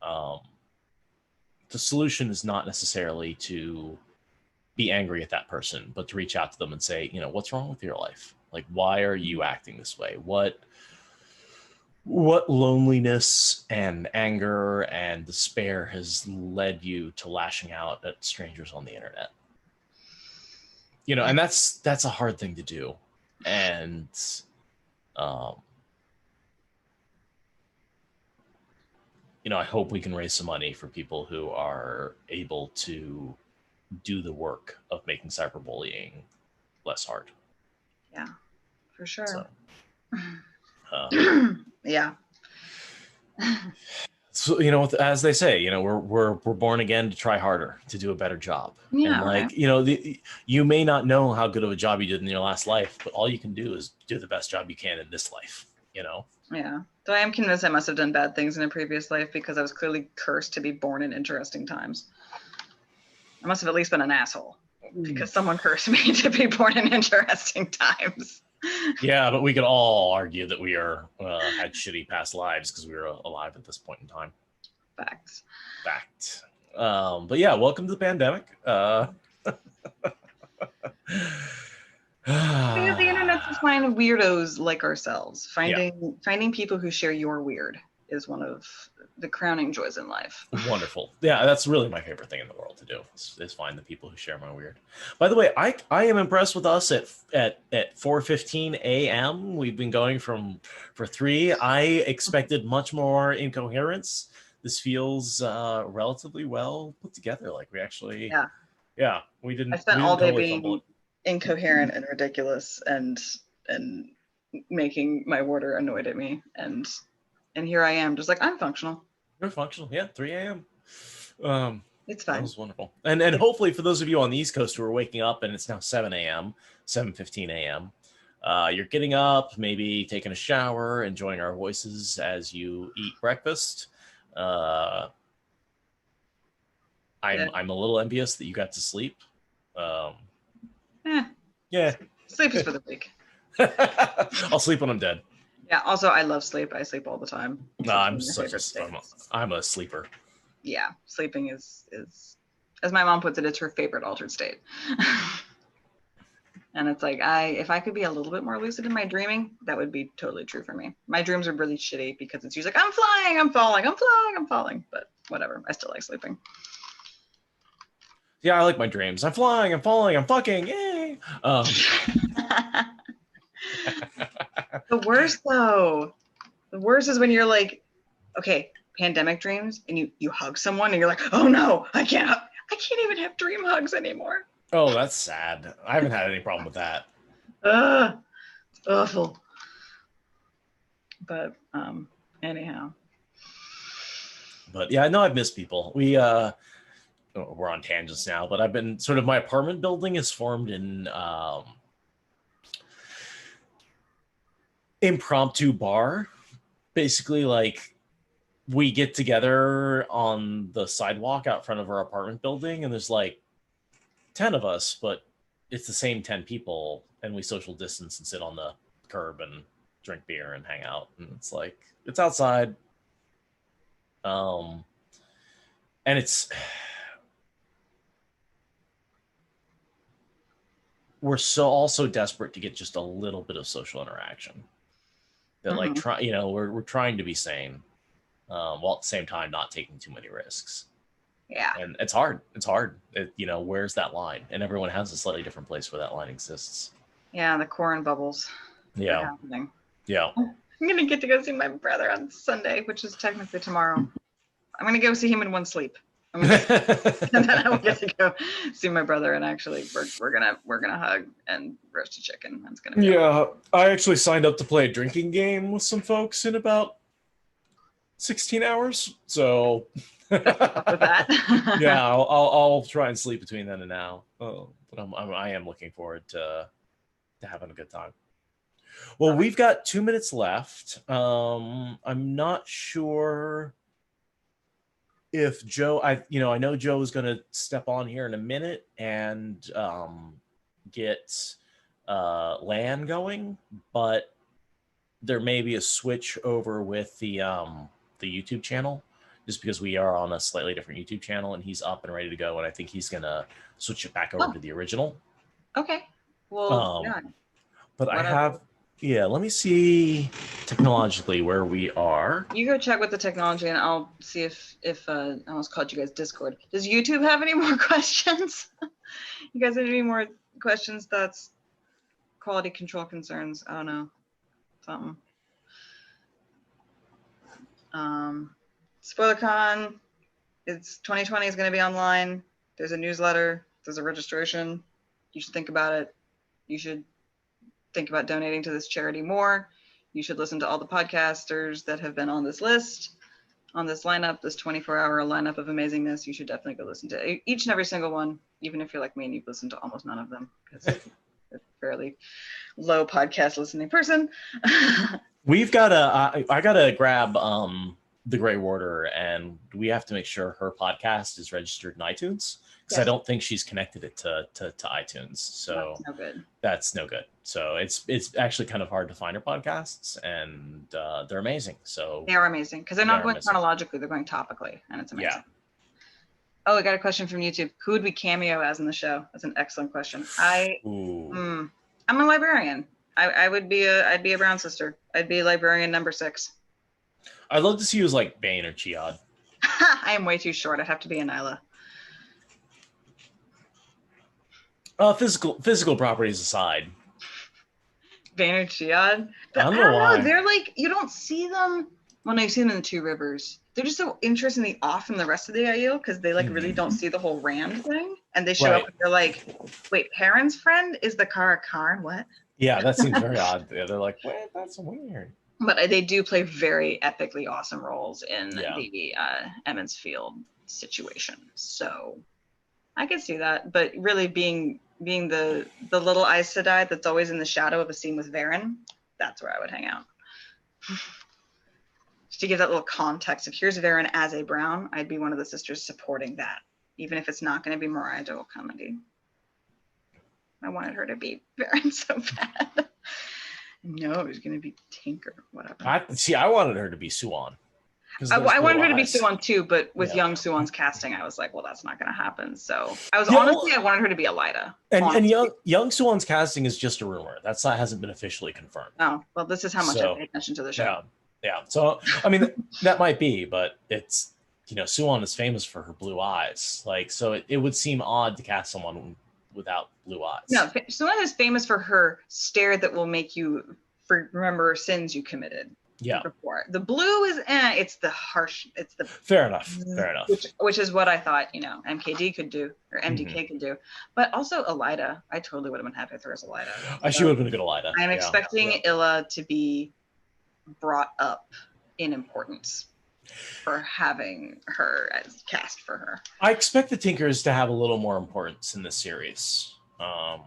the solution is not necessarily to be angry at that person, but to reach out to them and say, you know, what's wrong with your life? Like, why are you acting this way? What loneliness and anger and despair has led you to lashing out at strangers on the internet? You know, and that's a hard thing to do. And you know, I hope we can raise some money for people who are able to do the work of making cyberbullying less hard. Yeah, for sure. So, yeah. So, you know, as they say, you know, we're born again to try harder, to do a better job. Yeah, and, like, right. you know, you may not know how good of a job you did in your last life, but all you can do is do the best job you can in this life, you know? Yeah. So I am convinced I must have done bad things in a previous life because I was clearly cursed to be born in interesting times. I must have at least been an asshole because someone cursed me to be born in interesting times. Yeah, but we could all argue that we had shitty past lives because we were alive at this point in time. Facts. Fact. But yeah, welcome to the pandemic. Because the internet's just fine of weirdos like ourselves. Finding people who share your weird is one of the crowning joys in life. Wonderful. Yeah, that's really my favorite thing in the world to do is find the people who share my weird. By the way, I am impressed with us at 4:15 a.m. We've been going for 3. I expected much more incoherence. This feels relatively well put together. Like, we actually we didn't. I spent we didn't all day totally being fumble it. incoherent and ridiculous and making my warder annoyed at me, and here I am just like, I'm functional. You're functional. Yeah, 3 a.m. It's That fine. was wonderful. And hopefully for those of you on the East Coast who are waking up and it's now 7 a.m., 7:15 a.m., you're getting up, maybe taking a shower, enjoying our voices as you eat breakfast. I'm a little envious that you got to sleep. Yeah. Sleep is for the weak. I'll sleep when I'm dead. Yeah. Also, I love sleep. I sleep all the time. No, I'm a sleeper. Yeah, sleeping is, as my mom puts it, it's her favorite altered state. And it's like, if I could be a little bit more lucid in my dreaming, that would be totally true for me. My dreams are really shitty because it's usually like, I'm flying, I'm falling, I'm flying, I'm falling. But whatever, I still like sleeping. Yeah, I like my dreams. I'm flying, I'm falling, I'm fucking, yay! The worst, though. The worst is when you're like, okay, pandemic dreams, and you hug someone, and you're like, oh no, I can't even have dream hugs anymore. Oh, that's sad. I haven't had any problem with that. It's awful. But anyhow. But yeah, I know I've missed people. We're on tangents now, but I've been sort of, my apartment building is formed in impromptu bar. Basically, like, we get together on the sidewalk out front of our apartment building, and there's like 10 of us, but it's the same 10 people, and we social distance and sit on the curb and drink beer and hang out. And it's like, it's outside. And we're also desperate to get just a little bit of social interaction. That we're trying to be sane, while at the same time not taking too many risks. Yeah. And it's hard. Where's that line? And everyone has a slightly different place where that line exists. Yeah, the corn bubbles. Yeah. Happening. Yeah. I'm going to get to go see my brother on Sunday, which is technically tomorrow. I'm going to go see him in one sleep. And then I will get to go see my brother, and actually we're gonna hug and roast a chicken. That's gonna be awesome. I actually signed up to play a drinking game with some folks in about 16 hours. So with that. Yeah, I'll try and sleep between then and now. But I am looking forward to having a good time. Well, we've got 2 minutes left. I'm not sure if Joe, I know Joe is going to step on here in a minute and get LAN going, but there may be a switch over with the YouTube channel, just because we are on a slightly different YouTube channel, and he's up and ready to go, and I think he's going to switch it back over to the original. Okay. Well, yeah. But whatever. Let me see technologically where we are. You go check with the technology, and I'll see if I almost called you guys Discord. Does YouTube have any more questions? You guys have any more questions, thoughts, quality control concerns? I don't know. Something. SpoilerCon, it's 2020 is going to be online. There's a newsletter. There's a registration. You should think about it. You should think about donating to this charity more. You should listen to all the podcasters that have been on this list, on this lineup, this 24-hour lineup of amazingness. You should definitely go listen to each and every single one, even if you're like me and you've listened to almost none of them, because you're a fairly low podcast listening person. We've got I gotta grab the Grey Warder, and we have to make sure her podcast is registered in iTunes, because I don't think she's connected it to iTunes. So that's no good. So it's actually kind of hard to find her podcasts, and they're amazing. So they are amazing because they're not going chronologically; they're going topically, and it's amazing. Yeah. Oh, I got a question from YouTube. Who would we cameo as in the show? That's an excellent question. I'm a librarian. I'd be a brown sister. I'd be librarian number 6. I'd love to see you as like Bane or Chiad. I am way too short. I'd have to be a Nyla. Physical properties aside. Bane or Chiad? I don't know why. They're like, you don't see them. Well, no, you see them in the Two Rivers. They're just so interestingly off from the rest of the IU because they like really don't see the whole Rand thing. And they show up and they're like, wait, Perrin's friend is the Kara Karn? What? Yeah, that seems very odd. They're like, wait, that's weird. But they do play very epically awesome roles in Yeah. the Emmons Field situation. So I could see that. But really being the little Aes Sedai that's always in the shadow of a scene with Varen, that's where I would hang out. Just to give that little context, if here's Varen as a Brown, I'd be one of the sisters supporting that, even if it's not going to be Mariah Doyle comedy. I wanted her to be Varen so bad. No, it was going to be Tinker, whatever. I wanted her to be Suan. I wanted her to be Suan too, but with young Suan's casting, I was like, well, that's not going to happen. So I wanted her to be Elida. And young Suan's casting is just a rumor. Hasn't been officially confirmed. Oh, well, this is how much I pay attention to the show. Yeah. So, I mean, that might be, but it's, Suan is famous for her blue eyes. Like, so it would seem odd to cast someone without blue eyes. No, Suan is famous for her stare that will make you remember sins you committed. Yeah. Before. The blue is it's the harsh. It's the fair enough. Which is what I thought MKD could do or MDK could do, but also Elida. I totally would have been happy with her as Elida. She would have been a good Elida. I'm expecting Illa to be brought up in importance for having her as cast for her. I expect the Tinkers to have a little more importance in this series, but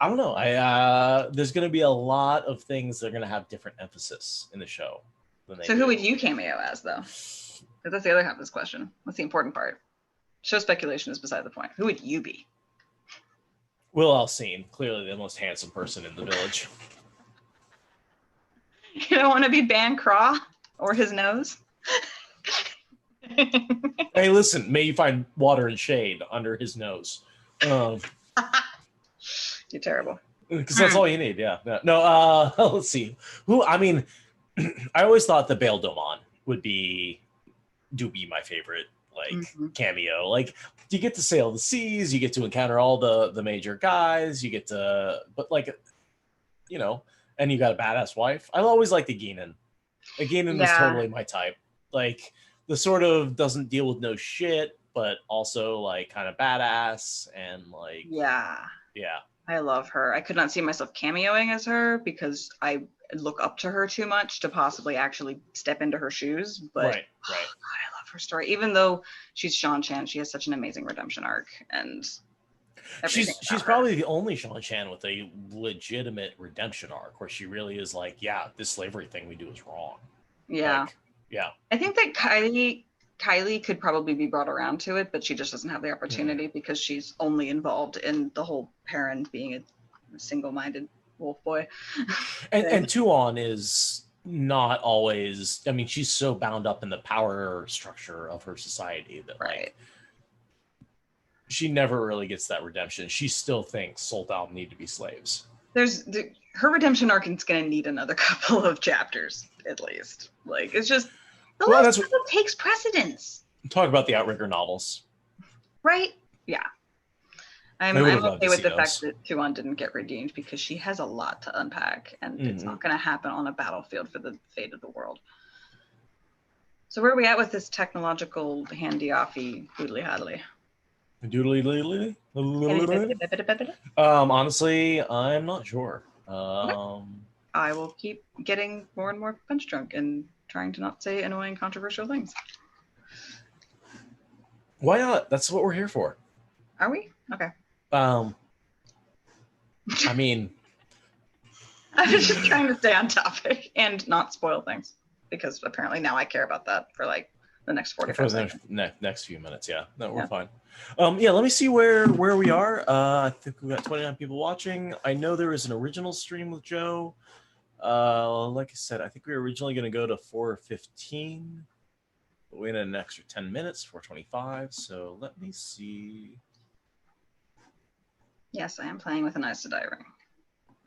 I don't know. There's going to be a lot of things that are going to have different emphasis in the show. So who would you cameo as, though? Because that's the other half of this question. That's the important part. Show speculation is beside the point. Who would you be? Will Alcine, clearly the most handsome person in the village. You don't want to be Ban Craw or his nose? Hey, listen, may you find water and shade under his nose. You're terrible. Because that's all you need, yeah. No, let's see. I always thought the Bail Domon would be my favorite, cameo. Like, you get to sail the seas, you get to encounter all the major guys, you get to, and you got a badass wife. I always liked Aeginin. Aeginin was totally my type. Like, the sort of doesn't deal with no shit, but also, kind of badass and, Yeah. I love her. I could not see myself cameoing as her because I look up to her too much to possibly actually step into her shoes. But right. God, I love her story. Even though she's Sean Chan, she has such an amazing redemption arc, and she's probably the only Sean Chan with a legitimate redemption arc where she really is this slavery thing we do is wrong. Yeah. I think that Kylie could probably be brought around to it, but she just doesn't have the opportunity because she's only involved in the whole Perrin being a single-minded wolf boy. and tWoT is not always. I mean, she's so bound up in the power structure of her society that she never really gets that redemption. She still thinks Soldal need to be slaves. Her redemption arc is going to need another couple of chapters at least. It's just. That's what takes precedence. Talk about the Outrigger novels. Right? Yeah. I'm okay with the fact that tWoT didn't get redeemed because she has a lot to unpack and it's not going to happen on a battlefield for the fate of the world. So where are we at with this technological handy-offy doodly-haddly? Doodly-doodly? Honestly, I'm not sure. I will keep getting more and more punch drunk and trying to not say annoying, controversial things. Why not? That's what we're here for. Are we? Okay. I mean, I was just trying to stay on topic and not spoil things because apparently now I care about that for the next 45 seconds. Next few minutes. Yeah, no, we're fine. Let me see where we are. I think we've got 29 people watching. I know there is an original stream with Joe. Like I said, I think we were originally going to go to 4:15, but we had an extra 10 minutes, 4:25. So let me see. Yes, I am playing with an Aes Sedai ring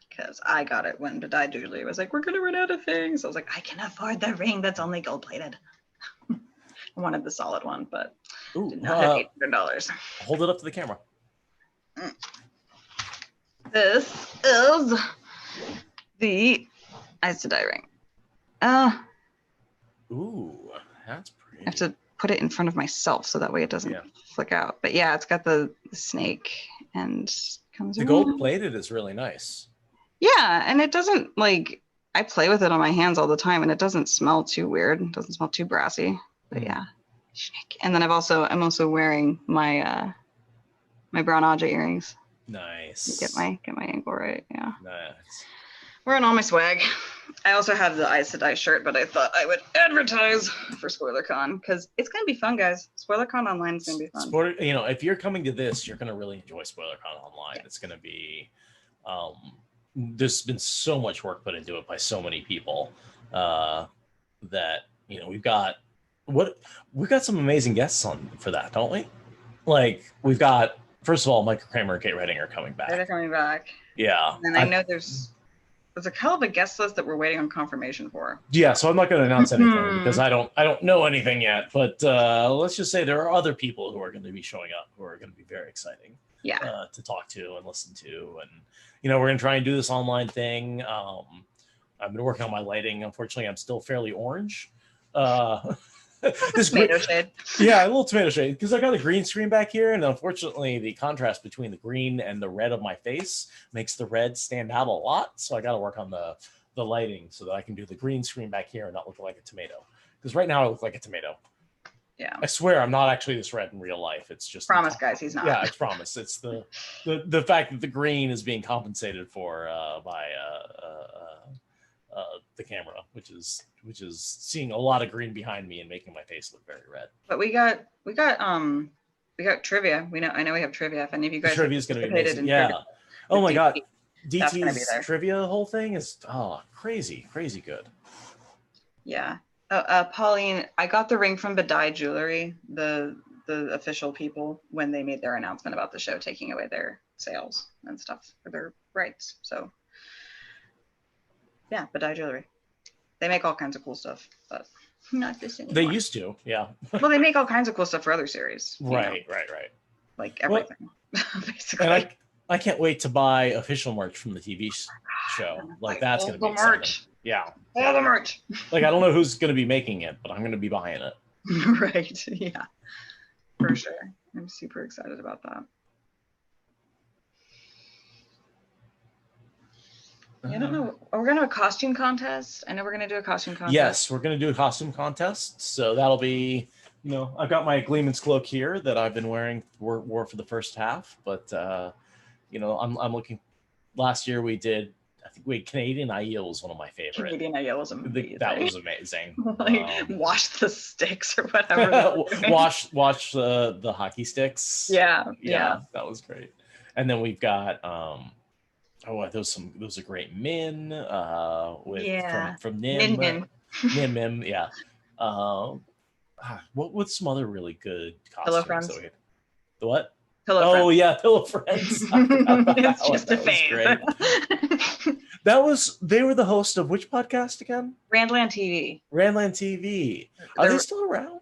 because I got it when Badai Doodly was like, we're going to run out of things. I was like, I can afford the ring that's only gold plated. I wanted the solid one, but did not have $800. Hold it up to the camera. This is the Aes Sedai ring. Ooh, that's pretty. I have to put it in front of myself so that way it doesn't flick out. But yeah, it's got the snake and comes. The gold plated is really nice. Yeah, and it doesn't like I play with it on my hands all the time, and it doesn't smell too weird. It doesn't smell too brassy. But yeah, and then I'm also wearing my my brown Aja earrings. Nice. Get my ankle right. Yeah. Nice. Wearing all my swag. I also have the Ice to Die shirt, but I thought I would advertise for SpoilerCon because it's gonna be fun, guys. SpoilerCon online is gonna be fun. If you're coming to this, you're gonna really enjoy SpoilerCon online. It's gonna be, there's been so much work put into it by so many people that we've got some amazing guests on for that, don't we? Like we've got, first of all, Michael Kramer and Kate Redding are coming back. They're coming back. Yeah. And I know there's a hell of a guest list that we're waiting on confirmation for. Yeah, so I'm not going to announce anything because I don't know anything yet. But let's just say there are other people who are going to be showing up who are going to be very exciting. Yeah. To talk to and listen to, and we're going to try and do this online thing. I've been working on my lighting. Unfortunately, I'm still fairly orange. Tomato shade. Yeah, a little tomato shade because I got a green screen back here, and unfortunately, the contrast between the green and the red of my face makes the red stand out a lot. So I got to work on the lighting so that I can do the green screen back here and not look like a tomato. Because right now I look like a tomato. Yeah. I swear I'm not actually this red in real life. It's just promise, guys. He's not. Yeah, it's promise. It's the fact that the green is being compensated for by the camera, which is seeing a lot of green behind me and making my face look very red. But we got trivia. I know we have trivia. If any of you guys trivia is going to be amazing. Yeah. Oh my God. DT's trivia whole thing is crazy good. Yeah. Pauline, I got the ring from Badai Jewelry, the official people, when they made their announcement about the show taking away their sales and stuff for their rights. So yeah, Badai Jewelry. They make all kinds of cool stuff, but not this anymore. They used to, yeah. Well, they make all kinds of cool stuff for other series. Right. Like everything, basically. And I can't wait to buy official merch from the TV show. Like that's going to be exciting. Merch. Yeah. All the merch. Like I don't know who's going to be making it, but I'm going to be buying it. Right. Yeah. For sure. I'm super excited about that. I don't know. Are we going to have a costume contest? I know we're going to do a costume contest. Yes, we're going to do a costume contest. So that'll be, I've got my Gleeman's cloak here that I've been wore for the first half. But, I'm looking. Last year we did, I think Canadian Aiel was one of my favorites. Canadian Aiel was amazing. That was amazing. Wash the sticks or whatever. wash the hockey sticks. Yeah. That was great. And then we've got, those are great Min from Nim. Nim, yeah. What's some other really good costumes? Pillow Friends. The what? Pillow Friends. Yeah, Pillow Friends. It's just a phase. They were the host of which podcast again? Randland TV. Randland TV. Are they still around?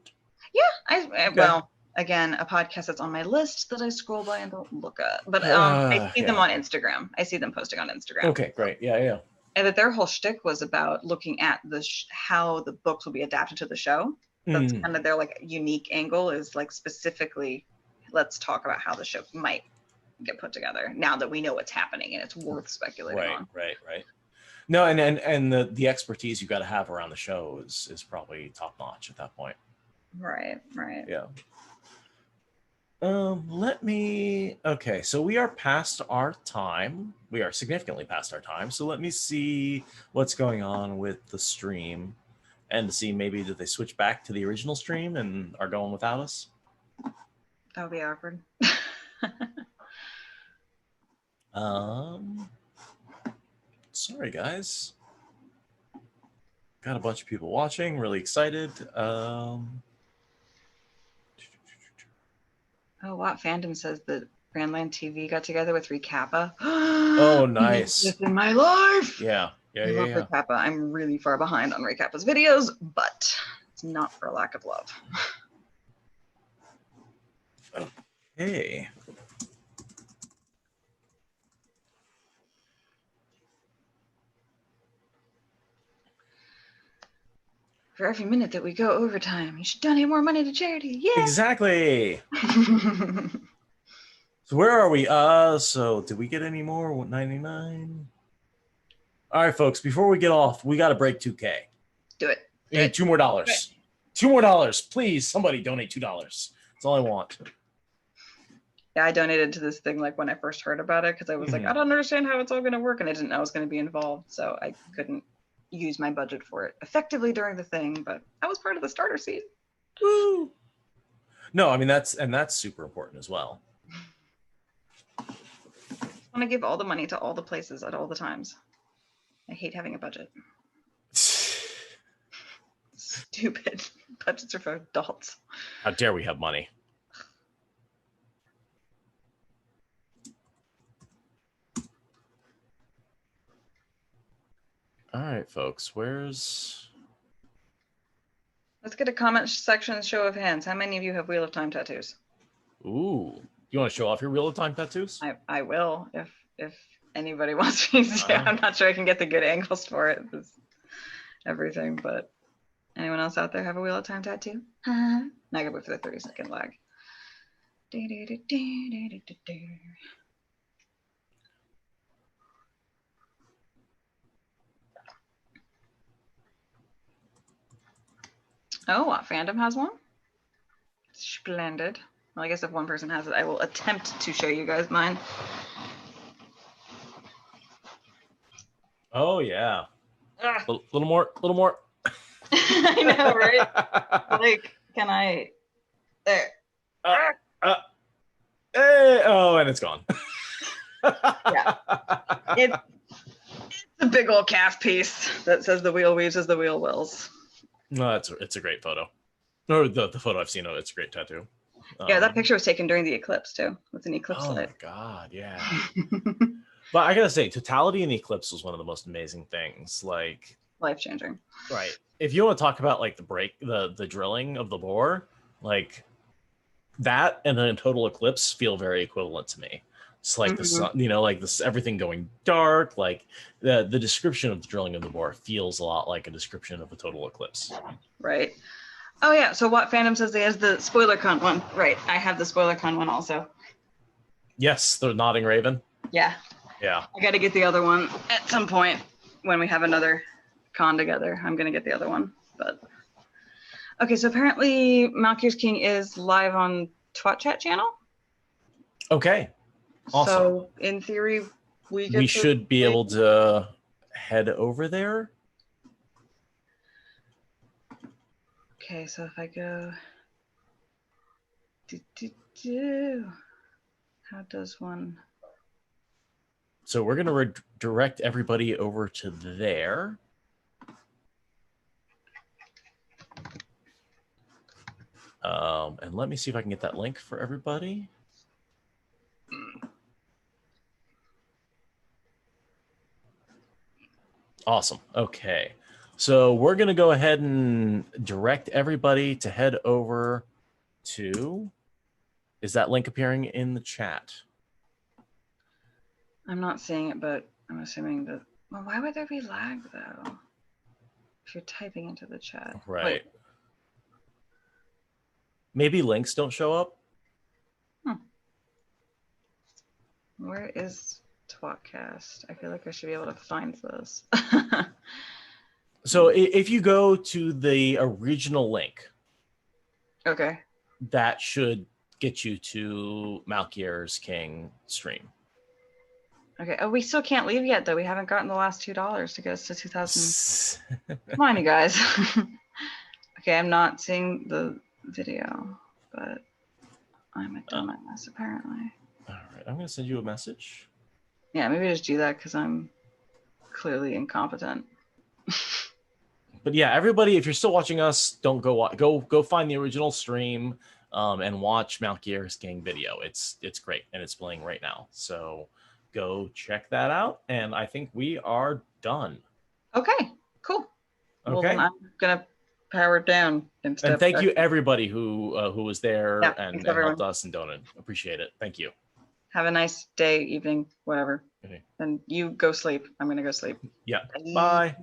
Yeah, well, again, a podcast that's on my list that I scroll by and don't look at. But I see them on Instagram. I see them posting on Instagram. Okay, great. Yeah. And that their whole shtick was about looking at how the books will be adapted to the show. That's kind of their unique angle is specifically, let's talk about how the show might get put together now that we know what's happening and it's worth speculating on. Right. No, and the expertise you got to have around the show is probably top notch at that point. Right. Yeah. Okay, so we are past our time. We are significantly past our time. So let me see what's going on with the stream and to see maybe did they switch back to the original stream and are going without us? That would be awkward. Sorry guys. Got a bunch of people watching, really excited. Oh, Watt Fandom says that Brandland TV got together with Recappa. Oh, nice. This in my life. Yeah. Recappa. I'm really far behind on Recappa's videos, but it's not for a lack of love. Okay. For every minute that we go overtime, you should donate more money to charity. Yeah. Exactly. So where are we? So did we get any more? 199? All right, folks. Before we get off, we got to break 2K. Do it. We need $2 more. $2 more, please. Somebody donate $2. That's all I want. Yeah, I donated to this thing like when I first heard about it because I was like, I don't understand how it's all going to work, and I didn't know I was going to be involved, so I couldn't use my budget for it effectively during the thing. But I was part of the starter seed. Woo! No, I mean that's super important as well. I want to give all the money to all the places at all the times. I hate having a budget. Stupid. Budgets are for adults. How dare we have money? All right, folks. Let's get a comment section show of hands. How many of you have Wheel of Time tattoos? Ooh. You want to show off your Wheel of Time tattoos? I will if anybody wants me to. I'm not sure I can get the good angles for it. It's everything, but anyone else out there have a Wheel of Time tattoo? Now I gotta wait for the 30-second lag. Oh, what fandom has one? Splendid. Well, I guess if one person has it, I will attempt to show you guys mine. Oh yeah. A little more. I know, right? Like, can I? There. Hey, oh, and it's gone. Yeah. It's a big old calf piece that says the wheel weaves as the wheel wills. No, it's a great photo. Or the photo I've seen of it's a great tattoo. Yeah, that picture was taken during the eclipse too, with an eclipse light. Oh my god, yeah. But I gotta say, totality in the eclipse was one of the most amazing things. Like life changing. Right. If you want to talk about like the drilling of the bore, like that and then total eclipse feel very equivalent to me. It's like the sun, like this everything going dark. Like the description of the drilling of the bore feels a lot like a description of a total eclipse. Right. Oh yeah. So what fandom says they has the spoiler con one? Right. I have the spoiler con one also. Yes, the Nodding Raven. Yeah. Yeah. I got to get the other one at some point when we have another con together. I'm gonna get the other one. But okay. So apparently, Malkier's King is live on tWoT chat channel. Okay. Awesome. So in theory, we should be able to head over there. Okay, so if I go, how does one? So we're gonna redirect everybody over to there. And let me see if I can get that link for everybody. Awesome. Okay. So we're going to go ahead and direct everybody to head over to, is that link appearing in the chat? I'm not seeing it, but I'm assuming that, well, why would there be lag though? If you're typing into the chat. Right. Wait. Maybe links don't show up. Where is tWoTcast? I feel like I should be able to find this. So if you go to the original link, okay, that should get you to Malkier's King stream. Okay. Oh, we still can't leave yet, though. We haven't gotten the last $2 to get us to 2,000. Come on, you guys. Okay, I'm not seeing the video, but I'm a dumbass, apparently. All right, I'm going to send you a message. Yeah, maybe just do that because I'm clearly incompetent. But yeah, everybody, if you're still watching us, don't go find the original stream and watch Malkier's King video. It's great and it's playing right now. So go check that out. And I think we are done. Okay, cool. Okay. Well, then I'm gonna power it down and thank you everybody who was there and everyone. helped us and donated. Appreciate it. Thank you. Have a nice day, evening, whatever. Okay. And you go sleep. I'm gonna go sleep. Yeah. Bye.